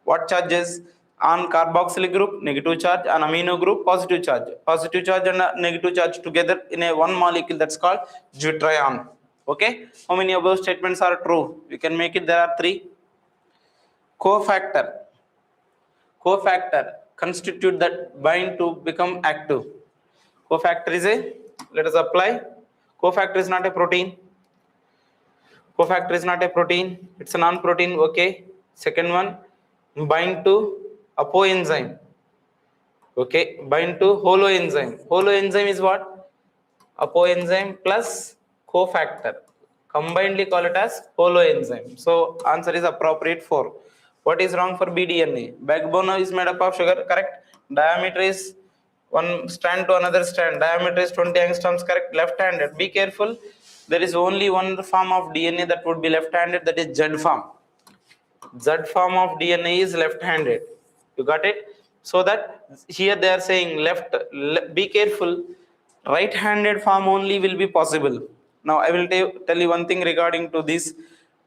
What charges? On carboxylic group, negative charge, on amino group, positive charge. Positive charge and negative charge together in a one molecule, that's called deuterion. Okay, how many of those statements are true? We can make it, there are 3. Cofactor constitute that bind to become active. Cofactor is a, let us apply, cofactor is not a protein. Cofactor is not a protein, it's a non-protein. Okay, second one, bind to apoenzyme. Okay, bind to holoenzyme. Holoenzyme is what? Apoenzyme plus cofactor. Combinedly call it as holoenzyme. So answer is appropriate 4. What is wrong for BDNA? Backbone is made up of sugar, correct. Diameter is one strand to another strand. Diameter is 20 angstroms, correct. Left-handed. Be careful. There is only one form of DNA that would be left-handed, that is Z form. Z form of DNA is left-handed. You got it? So that here they are saying be careful. Right-handed form only will be possible. Now I will tell you one thing regarding to this.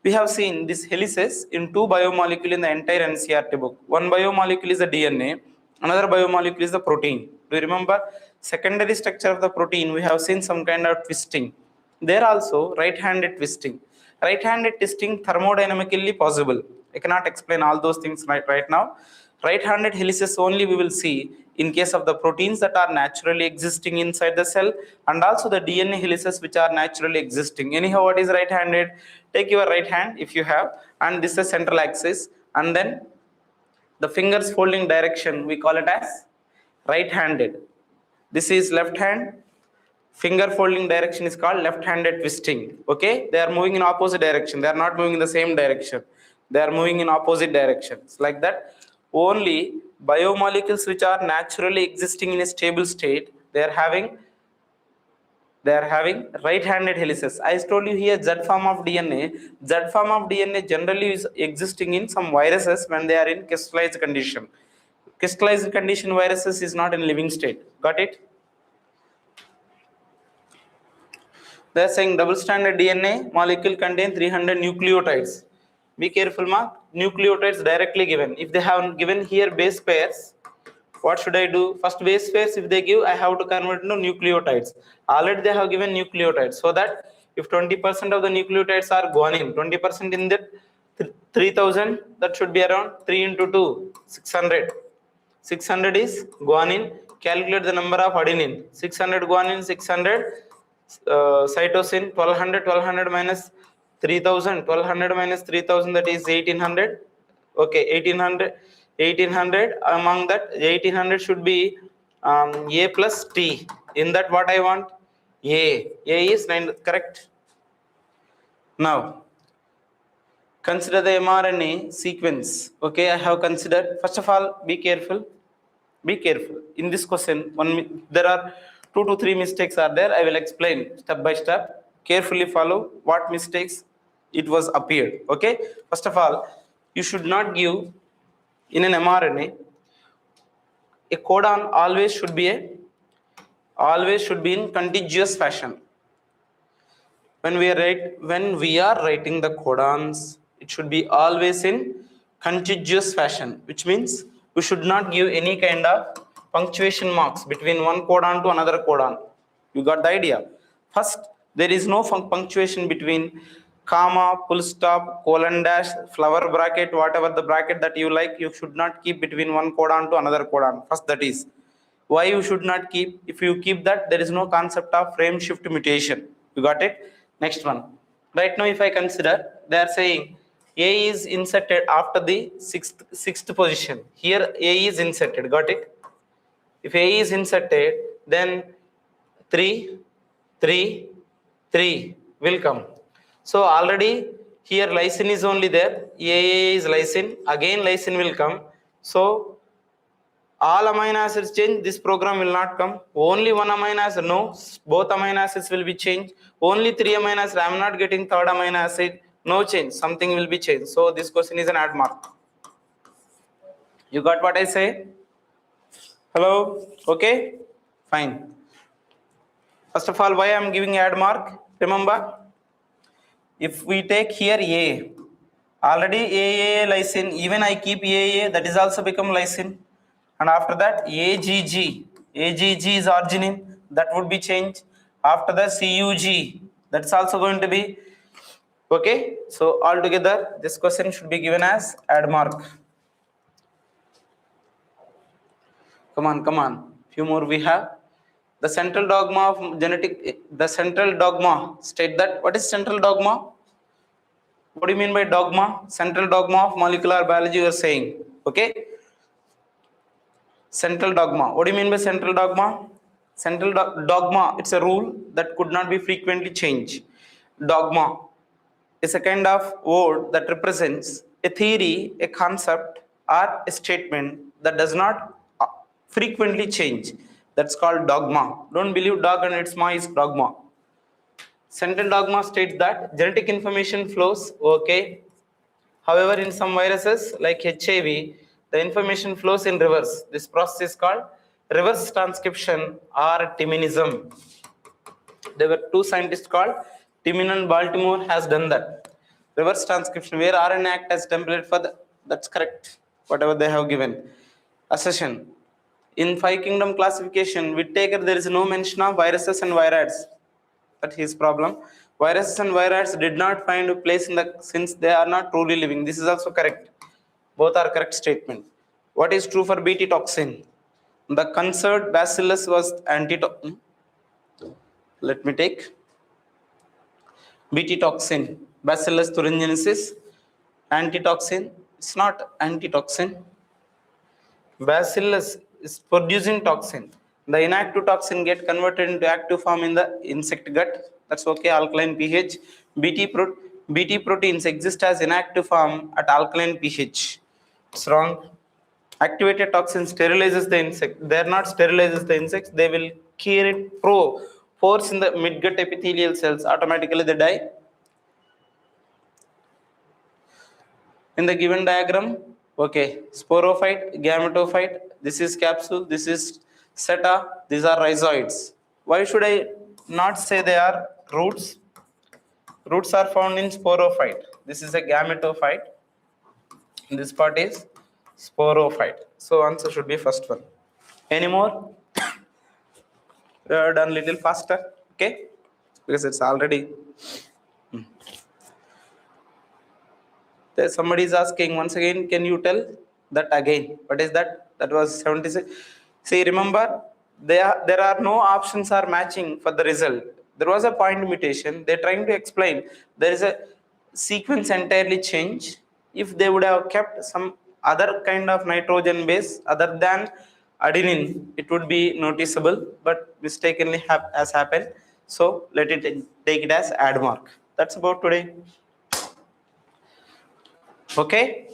We have seen this helices in 2 biomolecule in the entire NCERT book. One biomolecule is the DNA, another biomolecule is the protein. Do you remember? Secondary structure of the protein, we have seen some kind of twisting. There also right-handed twisting. Right-handed twisting thermodynamically possible. I cannot explain all those things right now. Right-handed helices only we will see in case of the proteins that are naturally existing inside the cell, and also the DNA helices which are naturally existing. Anyhow, what is right-handed? Take your right hand if you have, and this is the central axis, and then the fingers folding direction, we call it as right-handed. This is left hand. Finger folding direction is called left-handed twisting. Okay, they are moving in opposite direction. They are not moving in the same direction. They are moving in opposite directions. Like that, only biomolecules which are naturally existing in a stable state, they are having right-handed helices. I told you here Z form of DNA. Z form of DNA generally is existing in some viruses when they are in crystallized condition. Crystallized condition viruses is not in living state. Got it? They are saying double-stranded DNA molecule contain 300 nucleotides. Be careful, mark. Nucleotides directly given. If they have given here base pairs, what should I do? First base pairs, if they give, I have to convert into nucleotides. Already they have given nucleotides. So that if 20% of the nucleotides are guanine, 20% in that 3000, that should be around 3 into 2, 600. 600 is guanine. Calculate the number of adenine. 600 guanine, 600 cytosine, 1200 minus 3000, 1200 minus 3000, that is 1800. Okay, 1800. Among that 1800 should be A plus T. In that what I want? A is 9, correct. Now consider the mRNA sequence. Okay, I have considered. First of all, be careful. In this question, there are 2 to 3 mistakes are there. I will explain step by step. Carefully follow what mistakes it was appeared. Okay, first of all, you should not give in an mRNA a codon always should be in contiguous fashion. When we are writing the codons, it should be always in contiguous fashion, which means we should not give any kind of punctuation marks between one codon to another codon. You got the idea? First, there is no punctuation between comma, full stop, colon dash, flower bracket, whatever the bracket that you like, you should not keep between one codon to another codon. First, that is why you should not keep. If you keep that, there is no concept of frame shift mutation. You got it? Next one. Right now, if I consider, they are saying A is inserted after the sixth position. Here A is inserted. Got it? If A is inserted, then 3 will come. So already here lysine is only there. AA is lysine. Again lysine will come. So all amino acids change. This program will not come. Only one amino acid. No, both amino acids will be changed. Only 3 amino acids. I am not getting third amino acid. No change. Something will be changed. So this question is an add mark. You got what I say? Hello? Okay? Fine. First of all, why I am giving add mark? Remember, if we take here A, already AA lysine, even I keep AA, that is also become lysine. And after that, AGG is arginine, that would be changed. After the CUG, that's also going to be, okay? So altogether, this question should be given as add mark. Come on. Few more we have. The central dogma of the central dogma state that, what is central dogma? What do you mean by dogma? Central dogma of molecular biology you are saying, okay? Central dogma. What do you mean by central dogma? Central dogma, it's a rule that could not be frequently changed. Dogma is a kind of word that represents a theory, a concept, or a statement that does not frequently change. That's called dogma. Don't believe dog and its ma is dogma. Central dogma states that genetic information flows, okay. However, in some viruses like HIV, the information flows in reverse. This process is called reverse transcription or Timinism. There were 2 scientists called Timin and Baltimore has done that. Reverse transcription, where RNA act as template for the, that's correct, whatever they have given. Assertion. In 5 kingdom classification, Whittaker, there is no mention of viruses and virids. That's his problem. Viruses and virids did not find a place in the, since they are not truly living. This is also correct. Both are correct statement. What is true for Bt toxin? The conserved bacillus was antitoxin. Let me take Bt toxin. Bacillus thuringiensis, antitoxin. It's not antitoxin. Bacillus is producing toxin. The inactive toxin get converted into active form in the insect gut. That's okay. Alkaline pH. Bt proteins exist as inactive form at alkaline pH. It's wrong. Activated toxin sterilizes the insect. They are not sterilizes the insects. They will create pores in the midgut epithelial cells. Automatically they die. In the given diagram, okay, sporophyte, gametophyte, this is capsule, this is seta, these are rhizoids. Why should I not say they are roots? Roots are found in sporophyte. This is a gametophyte. This part is sporophyte. So answer should be first one. Any more? We have done little faster, okay? Because it's already. Somebody is asking once again, can you tell that again? What is that? That was 76. See, remember, there are no options are matching for the result. There was a point mutation. They're trying to explain there is a sequence entirely change. If they would have kept some other kind of nitrogen base other than adenine, it would be noticeable, but mistakenly has happened. So let it take it as add mark. That's about today. Okay.